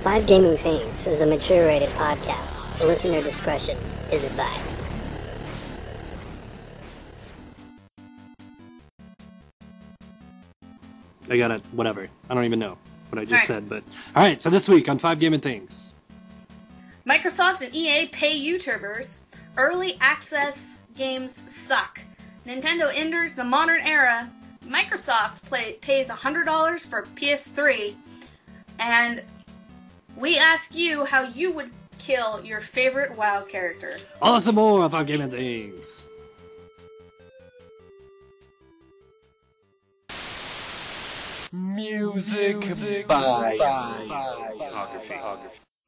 Five Gaming Things is a mature-rated podcast. Listener discretion is advised. I got it. Whatever. I don't even know what I just said, but... Alright, so this week on Five Gaming Things. Microsoft and EA pay YouTubers. Early access games suck. Nintendo enters the modern era. Microsoft pays $100 for PS3. And we ask you how you would kill your favorite WoW character. All this and more on Five Gaming Things. Music bio.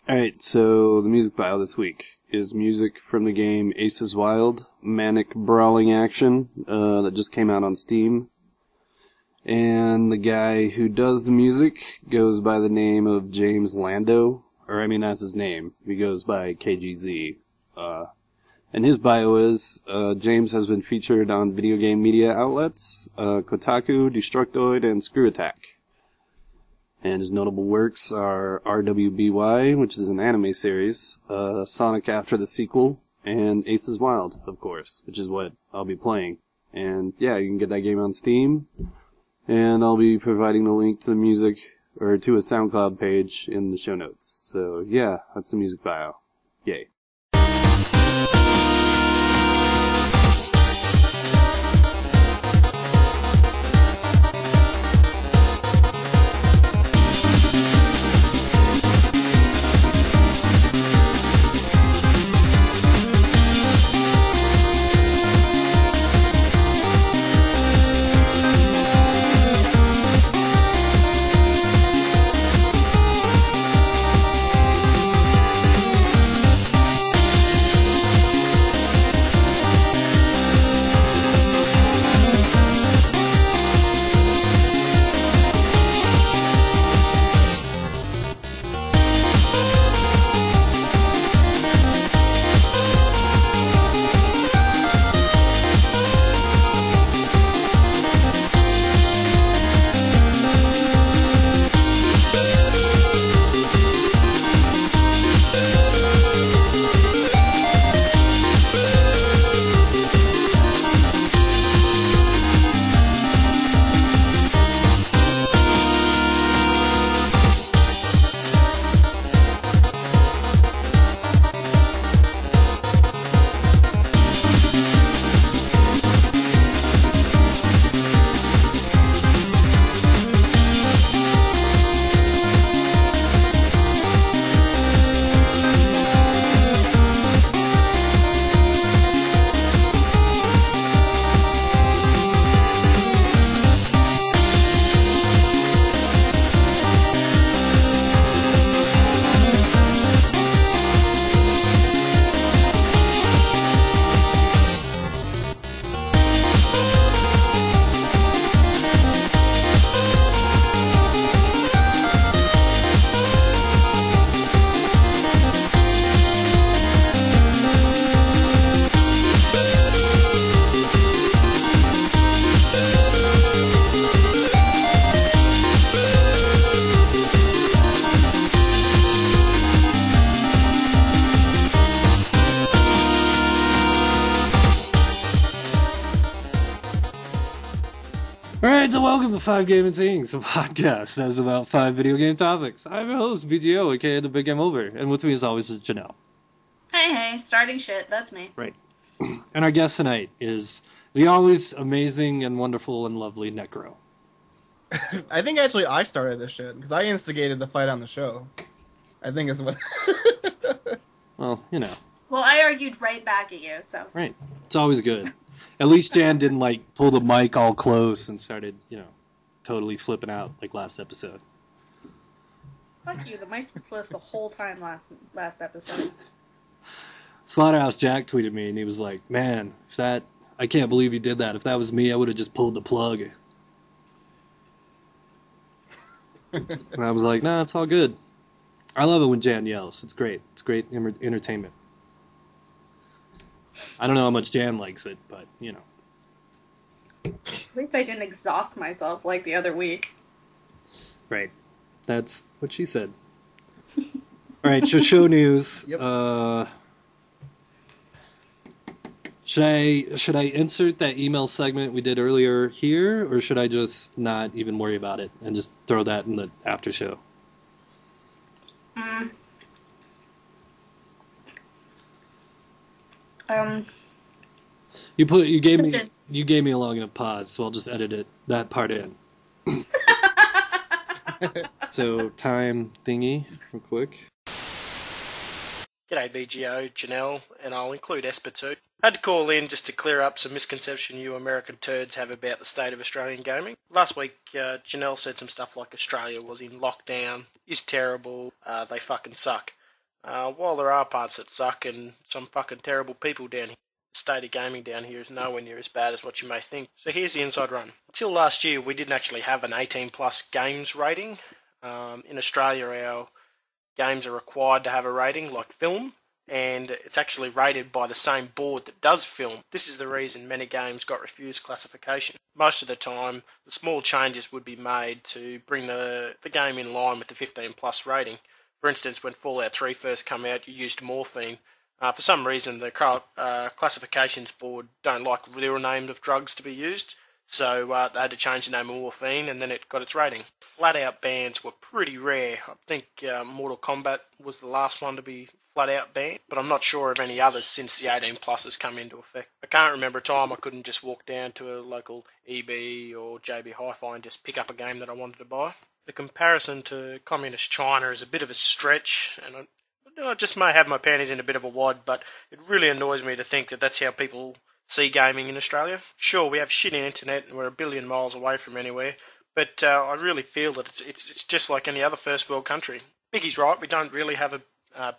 Alright, so the music bio this week is music from the game Aces Wild, manic brawling action, that just came out on Steam. And the guy who does the music goes by the name of James Lando, that's his name. He goes by KGZ. And his bio is, James has been featured on video game media outlets, Kotaku, Destructoid, and Screw Attack. And his notable works are RWBY, which is an anime series, Sonic After the Sequel, and Aces Wild, of course, which is what I'll be playing. And yeah, you can get that game on Steam, and I'll be providing the link to the music, or to a SoundCloud page in the show notes. So yeah, that's the music bio. Yay. Alright, so welcome to Five Gaming Things, a podcast that's about 5 video game topics. I'm your host, BGO, aka The Big Game Over, and with me as always is Janelle. Hey, starting shit, that's me. Right. And our guest tonight is the always amazing and wonderful and lovely Necro. I think actually I started this shit, because I instigated the fight on the show. I think is what... Well, you know. Well, I argued right back at you, so... Right. It's always good. At least Jan didn't, pull the mic all close and started, totally flipping out like last episode. Fuck you, the mic was close the whole time last episode. Slaughterhouse Jack tweeted me and he was like, man, I can't believe you did that. If that was me, I would have just pulled the plug. And I was like, nah, it's all good. I love it when Jan yells. It's great. It's great entertainment. I don't know how much Jan likes it, but, At least I didn't exhaust myself like the other week. Right. That's what she said. All right, so show news. Yep. Should I insert that email segment we did earlier here, or should I just not even worry about it and just throw that in the after show? You gave me a long enough pause, so I'll just edit that part in. So time thingy, real quick. G'day BGO, Janelle, and I'll include Esper too. Had to call in just to clear up some misconception you American turds have about the state of Australian gaming. Last week, Janelle said some stuff like Australia was in lockdown, is terrible, they fucking suck. While there are parts that suck and some fucking terrible people down here, the state of gaming down here is nowhere near as bad as what you may think. So here's the inside run. Until last year, we didn't actually have an 18 plus games rating. In Australia, our games are required to have a rating like film, and it's actually rated by the same board that does film. This is the reason many games got refused classification. Most of the time, the small changes would be made to bring the game in line with the 15 plus rating. For instance, when Fallout 3 first came out, you used morphine. For some reason, the classifications board don't like real names of drugs to be used, so they had to change the name of morphine, and then it got its rating. Flat-out bans were pretty rare. I think Mortal Kombat was the last one to be flat-out banned, but I'm not sure of any others since the 18 plus has come into effect. I can't remember a time I couldn't just walk down to a local EB or JB Hi-Fi and just pick up a game that I wanted to buy. The comparison to communist China is a bit of a stretch, and I just may have my panties in a bit of a wad, but it really annoys me to think that that's how people see gaming in Australia. Sure, we have shitty internet and we're a billion miles away from anywhere, but I really feel that it's just like any other first world country. Biggie's right, we don't really have a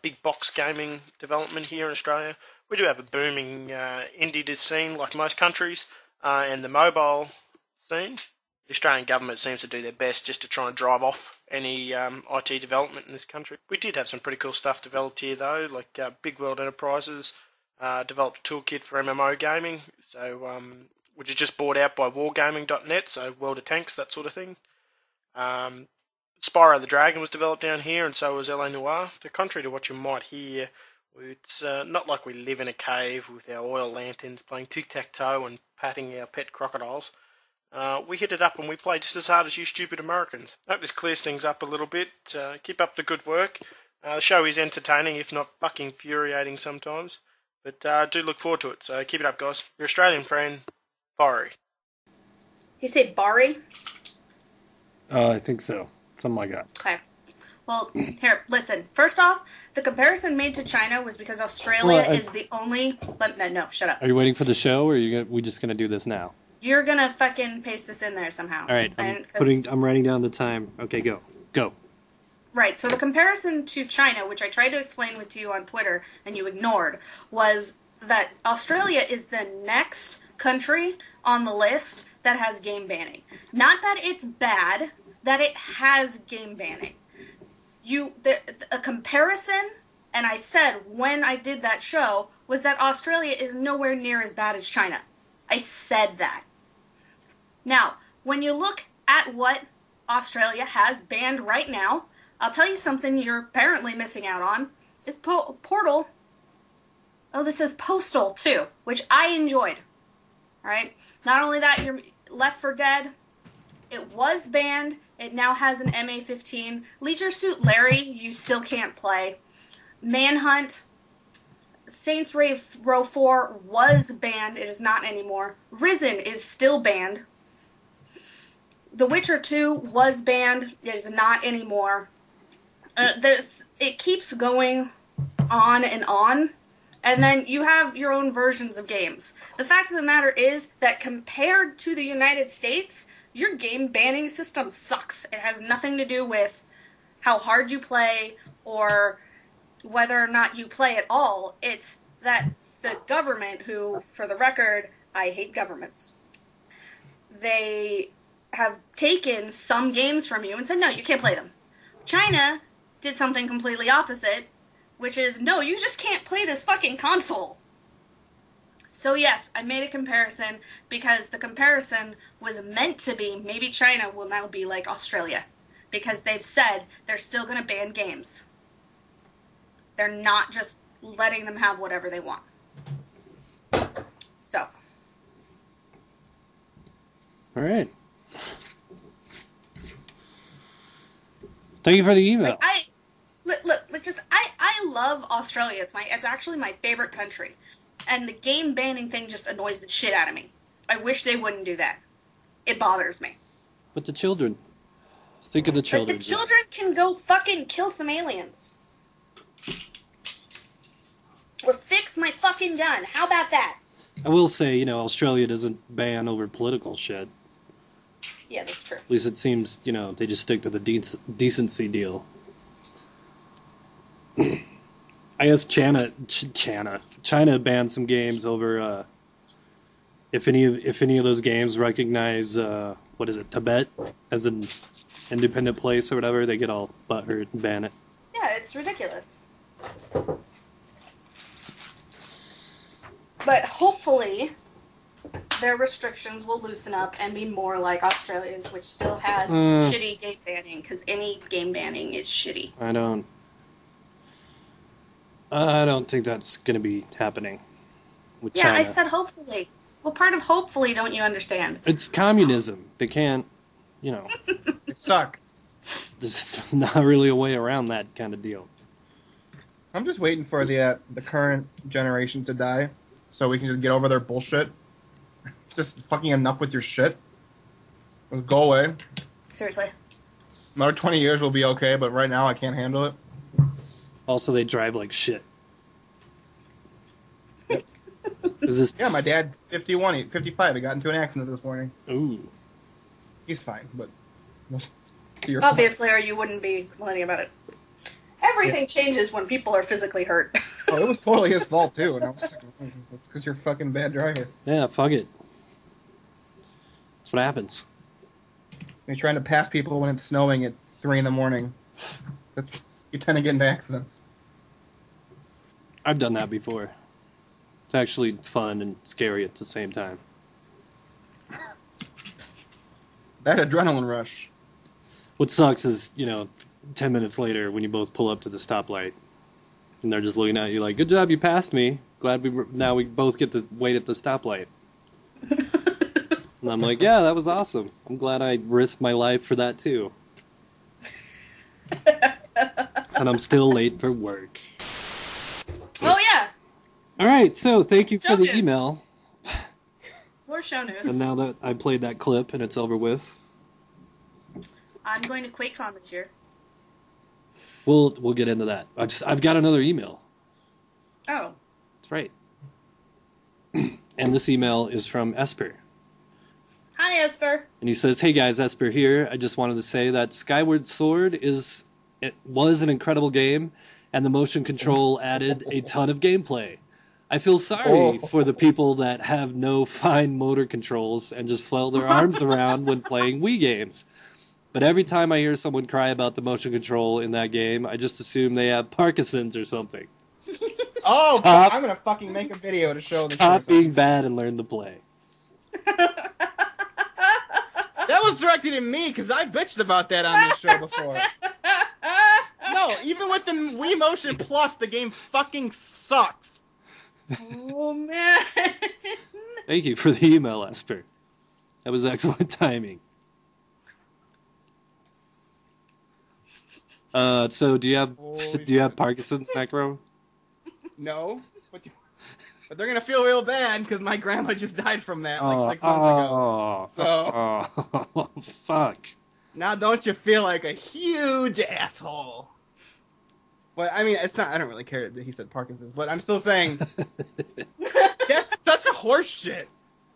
big box gaming development here in Australia. We do have a booming indie scene like most countries, and the mobile scene. The Australian government seems to do their best just to try and drive off any IT development in this country. We did have some pretty cool stuff developed here though, like Big World Enterprises developed a toolkit for MMO gaming, so which is just bought out by wargaming.net, so World of Tanks, that sort of thing. Spyro the Dragon was developed down here, and so was LA Noire. So contrary to what you might hear, it's not like we live in a cave with our oil lanterns playing tic-tac-toe and patting our pet crocodiles. We hit it up and we play just as hard as you stupid Americans. I hope this clears things up a little bit. Keep up the good work. The show is entertaining, if not fucking infuriating sometimes. But I do look forward to it, so keep it up, guys. Your Australian friend, Bari. You say Bari? I think so. Something like that. Okay. Well, here, listen. First off, the comparison made to China was because Australia is the only... No, shut up. Are you waiting for the show, or are we just going to do this now? You're going to fucking paste this in there somehow. All right, I'm writing down the time. Okay, go. Right, so the comparison to China, which I tried to explain to you on Twitter and you ignored, was that Australia is the next country on the list that has game banning. Not that it's bad, that it has game banning. A comparison, and I said when I did that show, was that Australia is nowhere near as bad as China. I said that. Now, when you look at what Australia has banned right now, I'll tell you something you're apparently missing out on, is Portal. Oh, this is Postal, too, which I enjoyed. Alright? Not only that, you're Left 4 Dead. It was banned. It now has an MA-15. Leisure Suit Larry, you still can't play. Manhunt. Saints Row 4 was banned. It is not anymore. Risen is still banned. The Witcher 2 was banned. It is not anymore. It keeps going on, and then you have your own versions of games. The fact of the matter is that compared to the United States, your game banning system sucks. It has nothing to do with how hard you play or whether or not you play at all. It's that the government, who, for the record, I hate governments, they have taken some games from you and said, no, you can't play them. China did something completely opposite, which is, no, you just can't play this fucking console. So yes, I made a comparison because the comparison was meant to be, maybe China will now be like Australia, because they've said they're still going to ban games. They're not just letting them have whatever they want. So. All right. Thank you for the email. I love Australia. It's actually my favorite country. And the game banning thing just annoys the shit out of me. I wish they wouldn't do that. It bothers me. But the children. Think of the children. But the children can go fucking kill some aliens. Or fix my fucking gun. How about that? I will say, Australia doesn't ban over political shit. Yeah, that's true. At least it seems, they just stick to the decency deal. I guess China banned some games over if any of those games recognize Tibet as an independent place or whatever, they get all butthurt and ban it. Yeah, it's ridiculous. But hopefully their restrictions will loosen up and be more like Australia's, which still has shitty game banning, because any game banning is shitty. I don't think that's going to be happening with China. Yeah, I said hopefully. What part of hopefully don't you understand? It's communism. They can't, They suck. There's not really a way around that kind of deal. I'm just waiting for the current generation to die, so we can just get over their bullshit. Just fucking enough with your shit. Just go away. Seriously. Another 20 years will be okay, but right now I can't handle it. Also, they drive like shit. Yeah, my dad, 55, he got into an accident this morning. Ooh. He's fine, but... Obviously, or you wouldn't be complaining about it. Everything changes when people are physically hurt. Oh, it was totally his fault, too. And I was like, it's because you're a fucking bad driver. Yeah, fuck it. That's what happens. You're trying to pass people when it's snowing at 3 in the morning. You tend to get into accidents. I've done that before. It's actually fun and scary at the same time. That adrenaline rush. What sucks is, 10 minutes later when you both pull up to the stoplight and they're just looking at you like, good job, you passed me. Glad now we both get to wait at the stoplight. And I'm like, yeah, that was awesome. I'm glad I risked my life for that too. And I'm still late for work. Oh, yeah. All right, so thank you for the news. Email. More show news. And now that I played that clip and it's over with, I'm going to QuakeCon this year. we'll get into that. I've got another email. Oh. That's right. And this email is from Esper. Hi, Esper. And he says, hey guys, Esper here. I just wanted to say that Skyward Sword was an incredible game, and the motion control added a ton of gameplay. I feel sorry for the people that have no fine motor controls and just flail their arms around when playing Wii games. But every time I hear someone cry about the motion control in that game, I just assume they have Parkinson's or something. Oh, Stop. I'm going to fucking make a video to show this. Stop being bad and learn to play. That was directed at me, because I bitched about that on this show before. No, even with the Wii Motion Plus, the game fucking sucks. Oh, man. Thank you for the email, Esper. That was excellent timing. So do you have Parkinson's, Necro? No, but they're gonna feel real bad because my grandma just died from that like 6 months ago. So fuck. Now don't you feel like a huge asshole? Well, I mean, it's not. I don't really care that he said Parkinson's, but I'm still saying that's such a horse shit.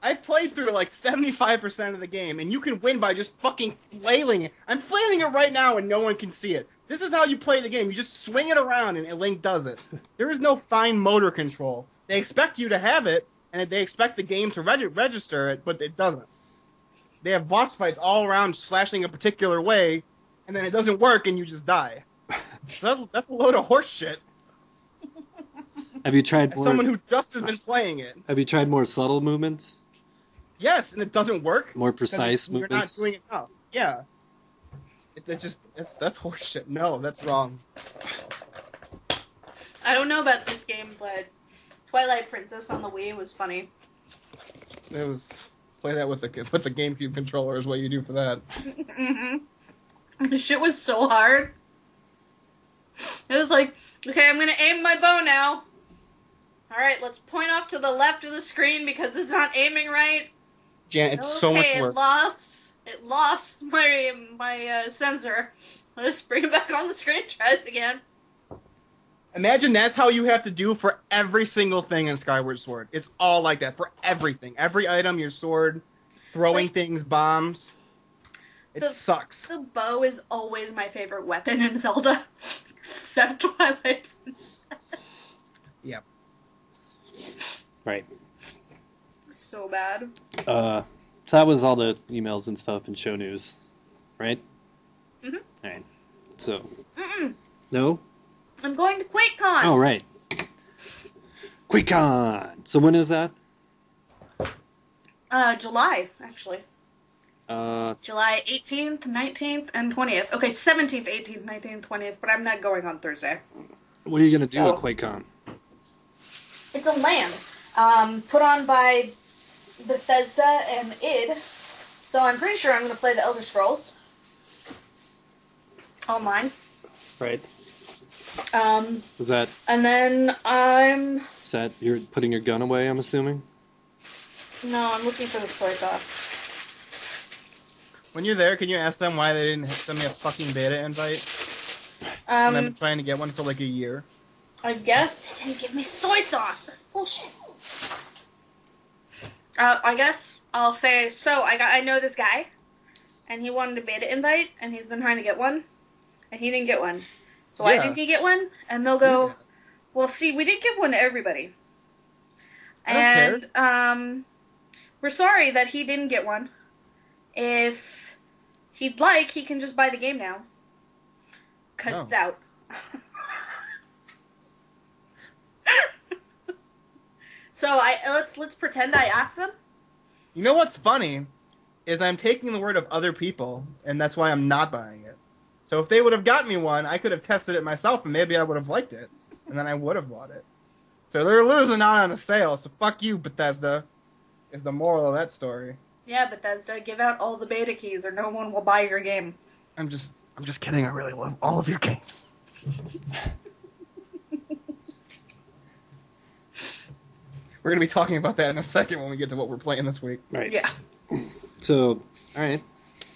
I played through like 75% of the game, and you can win by just fucking flailing it. I'm flailing it right now, and no one can see it. This is how you play the game. You just swing it around, and Link does it. There is no fine motor control. They expect you to have it, and they expect the game to register it, but it doesn't. They have boss fights all around slashing a particular way, and then it doesn't work, and you just die. So that's a load of horse shit. Have you tried As someone who just has been playing it. Have you tried more subtle movements? Yes, and it doesn't work. More precise movements? You're not doing enough. Yeah. That's horseshit. No, that's wrong. I don't know about this game, but Twilight Princess on the Wii was funny. It was play that with the GameCube controller is what you do for that. The shit was so hard. It was like, okay, I'm gonna aim my bow now. Alright, let's point off to the left of the screen because it's not aiming right. Jan, it's so much work. It lost my sensor. Let's bring it back on the screen, try it again. Imagine that's how you have to do for every single thing in Skyward Sword. It's all like that for everything. Every item, your sword, throwing things, bombs. It sucks. The bow is always my favorite weapon in Zelda, except Twilight Princess. Yep. Right. So bad. So that was all the emails and stuff and show news, right? Mhm. All right. So. Mm-mm. No. I'm going to QuakeCon. Oh, right. QuakeCon. So when is that? July, actually. Uh, July 18th, 19th, and 20th. Okay, 17th, 18th, 19th, 20th, but I'm not going on Thursday. what are you gonna do Oh. at QuakeCon? It's a LAN, put on by Bethesda and id. So I'm pretty sure I'm going to play the Elder Scrolls online. Right. Is that and then you're putting your gun away? I'm assuming. No, I'm looking for the soy sauce. When you're there, can you ask them why they didn't send me a fucking beta invite? And I've been trying to get one for like a year. I guess they didn't give me soy sauce. That's bullshit. I guess I'll say, so I know this guy, and he wanted a beta invite, and he's been trying to get one, and he didn't get one. So why didn't he get one? And they'll go, well, see, we didn't give one to everybody. I don't And, we're sorry that he didn't get one. If he'd like, he can just buy the game now. 'Cause it's out. So let's pretend I asked them. You know what's funny is I'm taking the word of other people, and that's why I'm not buying it. So if they would have got me one, I could have tested it myself, and maybe I would have liked it, and then I would have bought it. So they're losing out on a sale. So fuck you, Bethesda. Is the moral of that story. Yeah, Bethesda, give out all the beta keys, or no one will buy your game. I'm just kidding. I really love all of your games. We're gonna be talking about that in a second when we get to what we're playing this week. Right. Yeah. So, all right.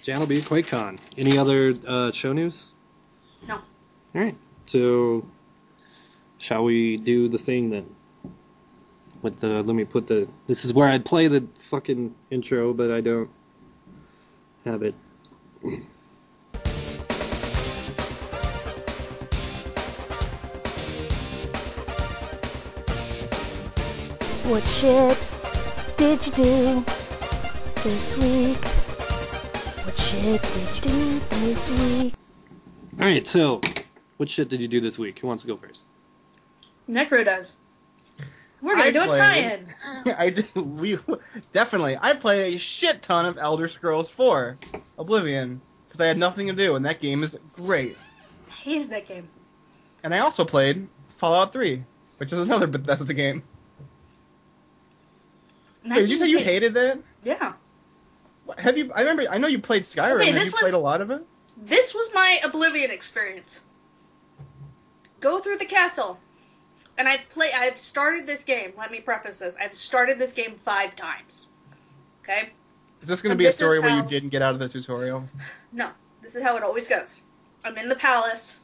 Jan will be at QuakeCon. Any other show news? No. All right. So, shall we do the thing then? With the let me put the. This is where I'd play the fucking intro, but I don't have it. What shit did you do this week? What shit did you do this week? All right. So, what shit did you do this week? Who wants to go first? Necro does. We're gonna do a tie-in. I played a shit ton of Elder Scrolls 4 Oblivion because I had nothing to do, and that game is great. I hate that game. And I also played Fallout 3, which is another Bethesda game. Wait, did you say you hated that? Yeah. Have you? I know you played Skyrim. Okay, have you played a lot of it? This was my Oblivion experience. Go through the castle. And I've started this game, let me preface this, I've started this game 5 times. Okay? Is this going to be a story where you didn't get out of the tutorial? No. This is how it always goes. I'm in the palace.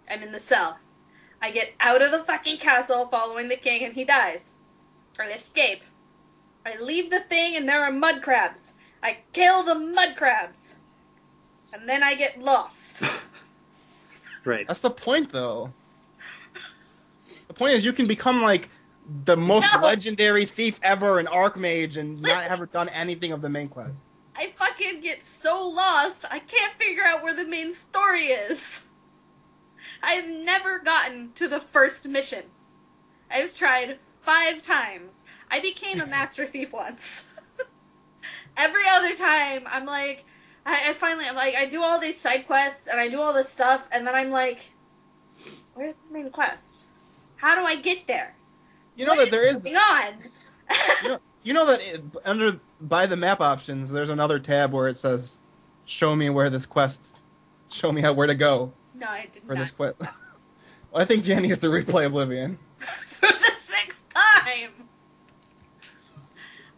I'm in the cell. I get out of the fucking castle following the king and he dies. I escape. I leave the thing and there are mud crabs. I kill the mud crabs. And then I get lost. Right. That's the point, though. The point is you can become, like, the most legendary thief ever, an Archmage, and not have done anything of the main quest. I fucking get so lost, I can't figure out where the main story is. I've never gotten to the first mission. I've tried 5 times. I became a master thief once. Every other time, I'm like, I do all these side quests, and I do all this stuff, and then I'm like, where's the main quest? How do I get there? You know What that there is. going on? You know that under by the map options, there's another tab where it says, "Show me where this quest. Show me where to go No, I did for not. this quest." Well, I think Jenny has to replay Oblivion. For the 6th time.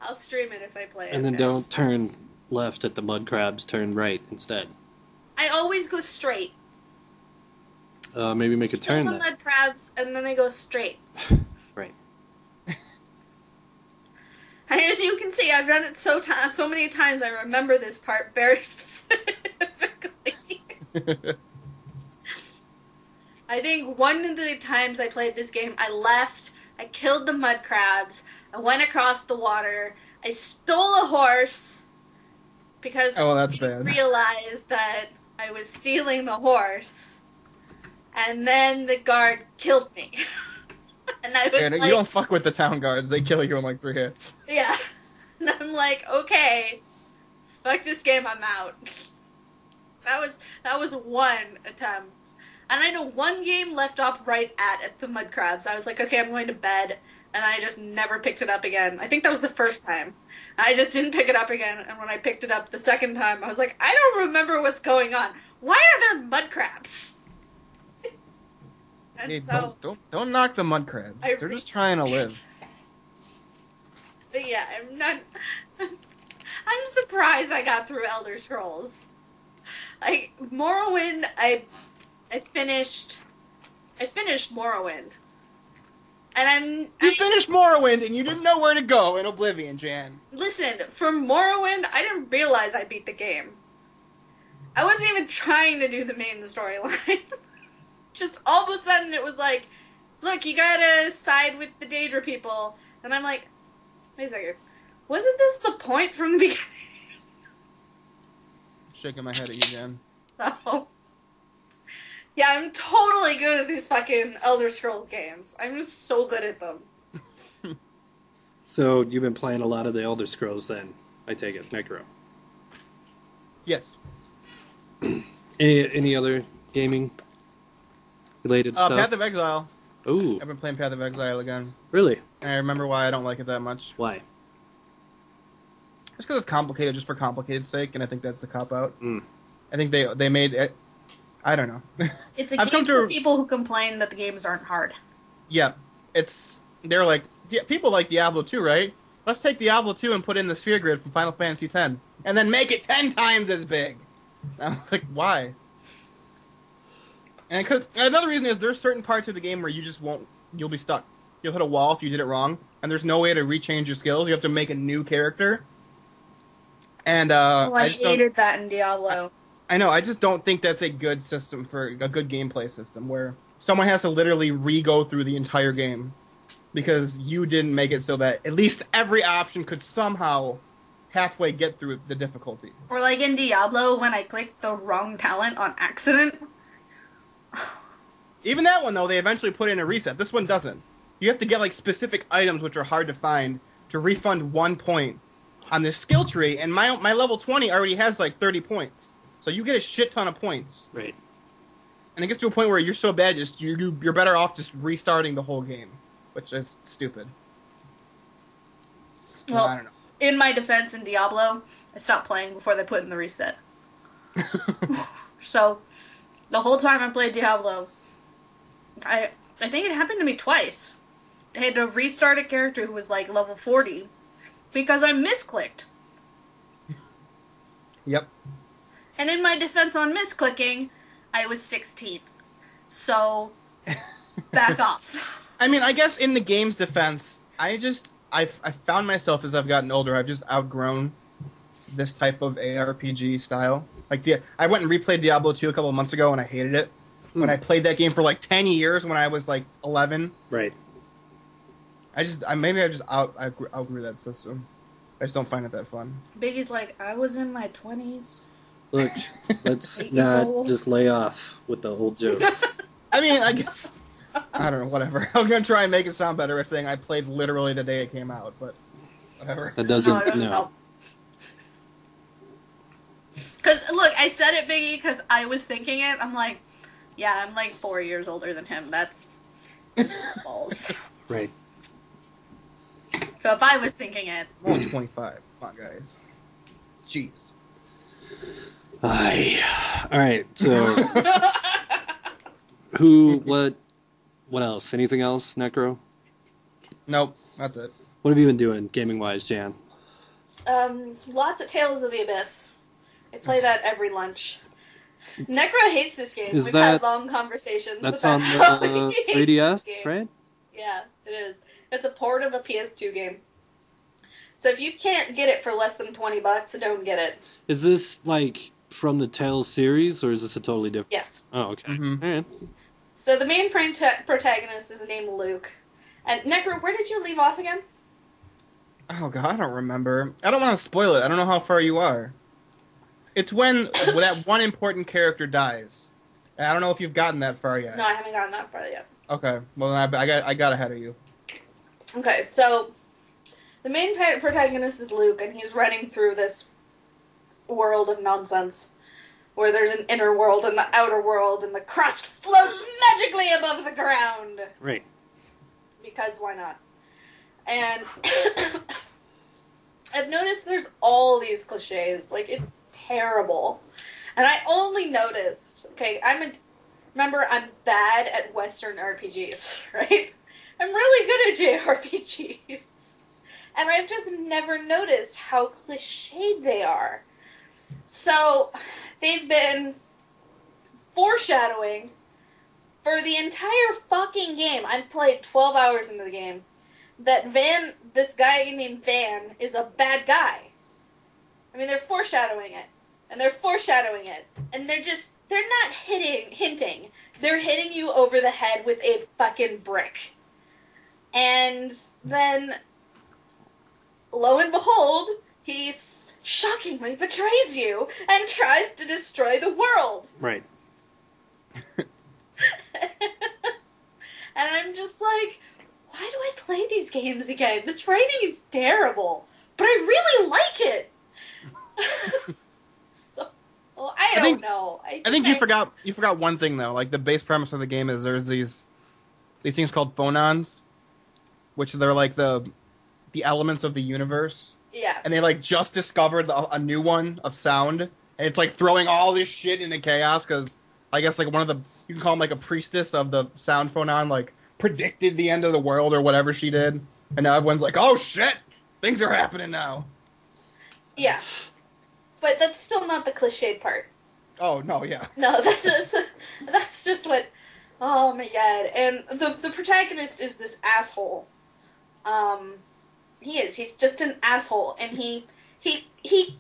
I'll stream it if I play it. And then guys. don't turn left at the mud crabs, turn right instead. I always go straight. Maybe make a Kill turn the then. mud crabs, and then I go straight. Right. And as you can see, I've done it so many times, I remember this part very specifically. I think one of the times I played this game, I left, I killed the mud crabs, I went across the water, I stole a horse, because Oh, well, that's I didn't bad. realize that I was stealing the horse, and then the guard killed me. And I was And like, you don't fuck with the town guards; they kill you in like 3 hits. yeah. And I'm like, okay, fuck this game, I'm out. That was one attempt. And I know one game left off right at the mud crabs. I was like, okay, I'm going to bed. And I just never picked it up again. I think that was the first time. I just didn't pick it up again. And when I picked it up the second time, I was like, I don't remember what's going on. Why are there mud crabs? And Hey, so, don't knock the mud crabs. I They're just trying to live. but yeah, I'm not. I'm surprised I got through Elder Scrolls. Like Morrowind, I finished Morrowind, and You finished Morrowind and you didn't know where to go in Oblivion, Jan. listen, for Morrowind, I didn't realize I beat the game. I wasn't even trying to do the main storyline. Just all of a sudden it was like, look, you gotta side with the Daedra people. And I'm like, wait a second. Wasn't this the point from the beginning? Shaking my head at you, Jan. So, yeah, I'm totally good at these fucking Elder Scrolls games. I'm just so good at them. So you've been playing a lot of the Elder Scrolls then, I take it, Necro. Yes. Any other gaming related stuff? Path of Exile. Ooh, I've been playing Path of Exile again. really? And I remember why I don't like it that much. Why? Just because it's complicated just for complicated sake, and I think that's the cop-out. Mm. I think they made it... I don't know. It's a I've game come to- for people who complain that the games aren't hard. Yeah, they're like, yeah, people like Diablo 2, right? Let's take Diablo 2 and put in the sphere grid from Final Fantasy X, and then make it 10 times as big. I'm like, why? And another reason is there's certain parts of the game where you'll be stuck. You'll hit a wall if you did it wrong, and there's no way to rechange your skills. You have to make a new character. And I just don't- hated that in Diablo. I know, I just don't think that's a good system for a good gameplay system where someone has to literally re-go through the entire game because you didn't make it so that at least every option could somehow halfway get through the difficulty. Or like in Diablo when I clicked the wrong talent on accident. Even that one, though, they eventually put in a reset. This one doesn't. You have to get like specific items which are hard to find to refund 1 point on this skill tree, and my level 20 already has like 30 points. So you get a shit ton of points. Right. And it gets to a point where you're so bad, you're better off just restarting the whole game, which is stupid. Well, I don't know. in my defense in Diablo, I stopped playing before they put in the reset. So, the whole time I played Diablo, I think it happened to me twice. I had to restart a character who was like level 40 because I misclicked. Yep. And in my defense on misclicking, I was 16. So, back off. I mean, I guess in the game's defense, I found myself as I've gotten older, I've just outgrown this type of ARPG style. Like I went and replayed Diablo 2 a couple of months ago and I hated it. When I played that game for like 10 years when I was like 11. Right. I outgrew that system. I just don't find it that fun. Biggie's like, I was in my 20s. Look, let's Are you not old? just lay off with the old jokes. I mean, I guess I don't know, whatever. I was gonna try and make it sound better by saying I played literally the day it came out, but whatever. That doesn't. No, it doesn't No. help. Because, look, I said it, Biggie, because I was thinking it. I'm like, yeah, I'm like 4 years older than him. That's Balls. Right. So if I was thinking it, I'm only 25. Come on, guys. Jeez. Aye. All right. So what else? Anything else, Necro? Nope, that's it. What have you been doing gaming wise, Jan? lots of Tales of the Abyss. I play that every lunch. Necro hates this game. Is We've that- had long conversations That's about on how the he hates 3DS, this game. right? Yeah, it is. It's a port of a PS2 game. So if you can't get it for less than $20, don't get it. Is this like from the Tales series, or is this a totally different? Yes. Oh, okay. Mhm. All right. So the main protagonist is named Luke. And Necro, where did you leave off again? Oh god, I don't remember. I don't want to spoil it. I don't know how far you are. It's when that one important character dies. And I don't know if you've gotten that far yet. No, I haven't gotten that far yet. Okay, well I got ahead of you. Okay, so the main protagonist is Luke, and he's running through this world of nonsense where there's an inner world and the outer world, and the crust floats magically above the ground. Right. Because why not? And I've noticed there's all these cliches. Like, it's terrible. And I only noticed, okay, remember, I'm bad at Western RPGs, right? I'm really good at JRPGs. And I've just never noticed how cliched they are. So, they've been foreshadowing for the entire fucking game. I've played 12 hours into the game. That this guy named Van, is a bad guy. I mean, they're foreshadowing it. And they're foreshadowing it. And they're not hinting. They're hitting you over the head with a fucking brick. And then, lo and behold, he shockingly betrays you and tries to destroy the world. Right. And I'm just like, why do I play these games again? This writing is terrible, but I really like it. So, well, I don't know. I think you forgot one thing though. Like the base premise of the game is there's these things called phonons, which they're like the elements of the universe. Yeah. And they like just discovered a new one of sound, and it's like throwing all this shit into chaos because I guess like one of the, you can call them like a priestess of the sound phonon, like predicted the end of the world or whatever she did, and now everyone's like, oh shit, things are happening now. Yeah. But that's still not the cliched part. Oh no, yeah. No, that's just what. Oh my god! And the protagonist is this asshole. He's just an asshole, and he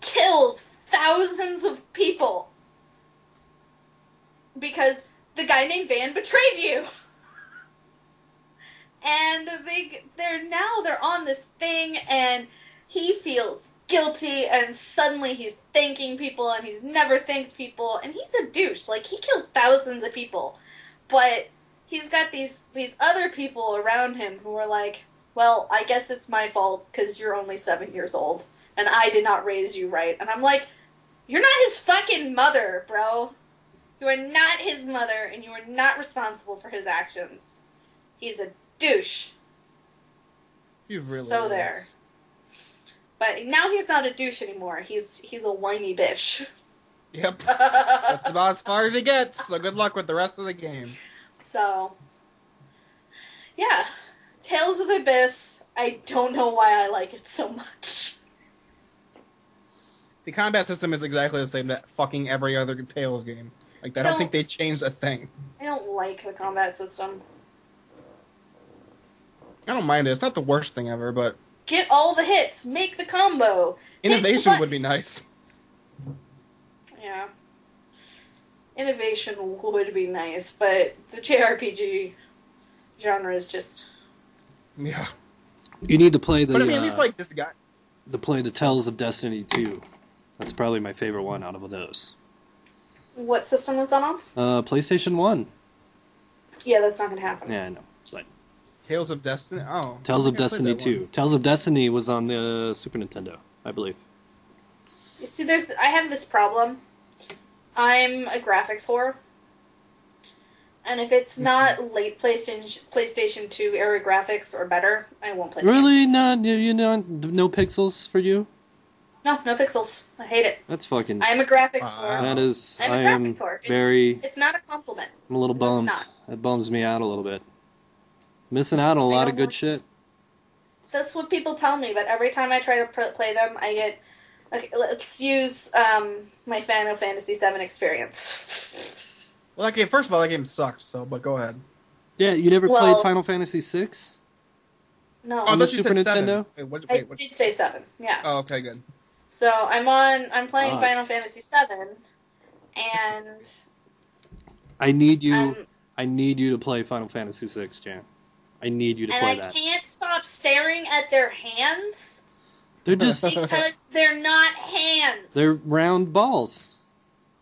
kills thousands of people because the guy named Van betrayed you. And they're on this thing, and he feels guilty, and suddenly he's thanking people, and he's never thanked people, and he's a douche. Like, he killed thousands of people, but he's got these other people around him who are like, well, I guess it's my fault because you're only 7 years old, and I did not raise you right. And I'm like, you're not his fucking mother, bro. You are not his mother, and you are not responsible for his actions. He's a douche. He really so is. there. But now he's not a douche anymore. He's a whiny bitch. Yep. That's about as far as he gets, so good luck with the rest of the game. So, yeah. Tales of the Abyss, I don't know why I like it so much. The combat system is exactly the same that fucking every other Tales game. Like, I don't think they changed a thing. I don't like the combat system. I don't mind it. It's not the worst thing ever, but Get all the hits. Make the combo. innovation would be nice. Yeah. Innovation would be nice, but the JRPG genre is just... Yeah. You need to play the. But I mean, at least like this guy. To play the Tales of Destiny 2. That's probably my favorite one out of those. What system was that on? PlayStation 1. Yeah, that's not going to happen. Yeah, I know. But Tales of Destiny? Oh. Tales of I played Destiny that 2. one. Tales of Destiny was on the Super Nintendo, I believe. You see, I have this problem. I'm a graphics whore. And if it's not late PlayStation 2 era graphics or better, I won't play the game. Really? No pixels for you? No pixels. I hate it. That's fucking. I'm a graphics Wow. whore. That is. I'm a I am graphics whore. very. It's not a compliment. I'm a little No, it's bummed. not. That bums me out a little bit. Missing out on a lot of good shit. That's what people tell me, but every time I try to play them, I get... Okay, let's use my Final Fantasy VII experience. Well, okay, first of all, that game sucked, but go ahead. Yeah, you never Well- played Final Fantasy VI? No, Oh, On I the thought you Super said 7. Nintendo? Wait, I what? did say 7, yeah. Oh, okay, good. So I'm playing Fuck. Final Fantasy VII, and I need you. um, I need you to play Final Fantasy VI, Jan. I need you to play I that. can't stop staring at their hands They're just. because they're not hands. They're round balls.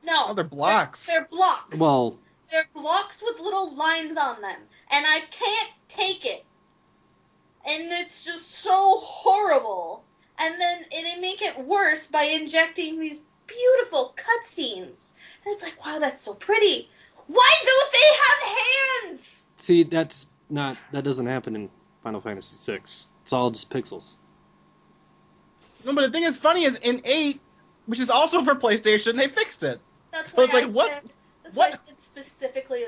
no, Oh, they're blocks. They're blocks. Well, They're blocks with little lines on them, and I can't take it. And it's just so horrible. And then they make it worse by injecting these beautiful cutscenes. And it's like, wow, that's so pretty. Why don't they have hands? see, that doesn't happen in Final Fantasy VI. It's all just pixels. No, but the thing is funny is in 8, which is also for PlayStation, they fixed it. That's So why it's like, I what- said. That's why I what- said specifically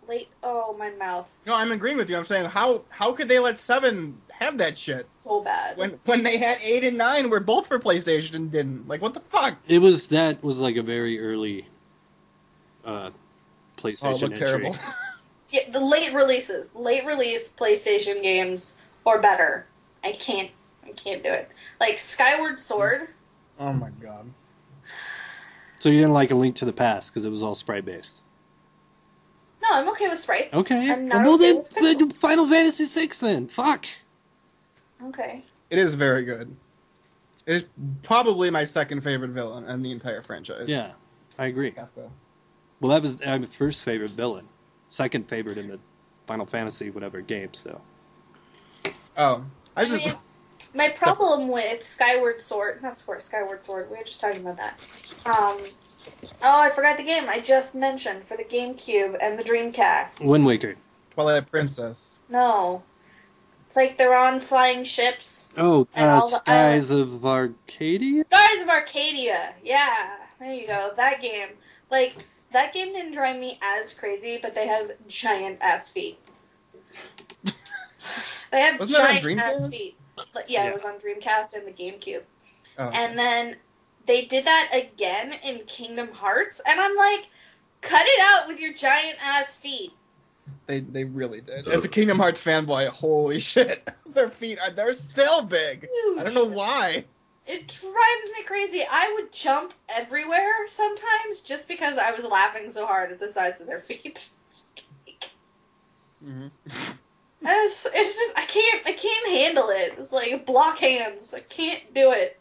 late. Oh, my mouth. No, I'm agreeing with you. I'm saying how could they let 7 have that shit So bad. when they had 8 and 9 were both for PlayStation and didn't? Like, what the fuck? That was like a very early Oh, PlayStation it looked entry. terrible. Yeah, the late release PlayStation games or better. I can't do it. Like Skyward Sword. Oh my god. So you didn't like A Link to the Past because it was all sprite based. No, I'm okay with sprites. Okay. I'm not well okay then, with pixels. Final Fantasy VI then. Fuck. Okay. It is very good. It is probably my second favorite villain in the entire franchise. Yeah, I agree. Kafka. Well, that was my first favorite villain. Second favorite in the Final Fantasy whatever games though. Oh, I mean, my problem with Skyward Sword, Skyward Sword, we were just talking about that. Oh, I forgot the game I just mentioned for the GameCube and the Dreamcast. Wind Waker. Twilight Princess. No. It's like they're on flying ships. Oh, And all the Skies of Arcadia? Skies of Arcadia! Yeah, there you go. That game. Like, that game didn't drive me as crazy, but they have giant ass feet. They have Wasn't that on giant ass Dreamcast? feet. Yeah, Yeah. it was on Dreamcast and the GameCube. Oh. And then they did that again in Kingdom Hearts, and I'm like, cut it out with your giant ass feet. They really did. As a Kingdom Hearts fanboy, holy shit. Their feet they're still big. Huge. I don't know why. It drives me crazy. I would jump everywhere sometimes just because I was laughing so hard at the size of their feet. Mm-hmm. It's just I can't handle it. It's like block hands. I can't do it.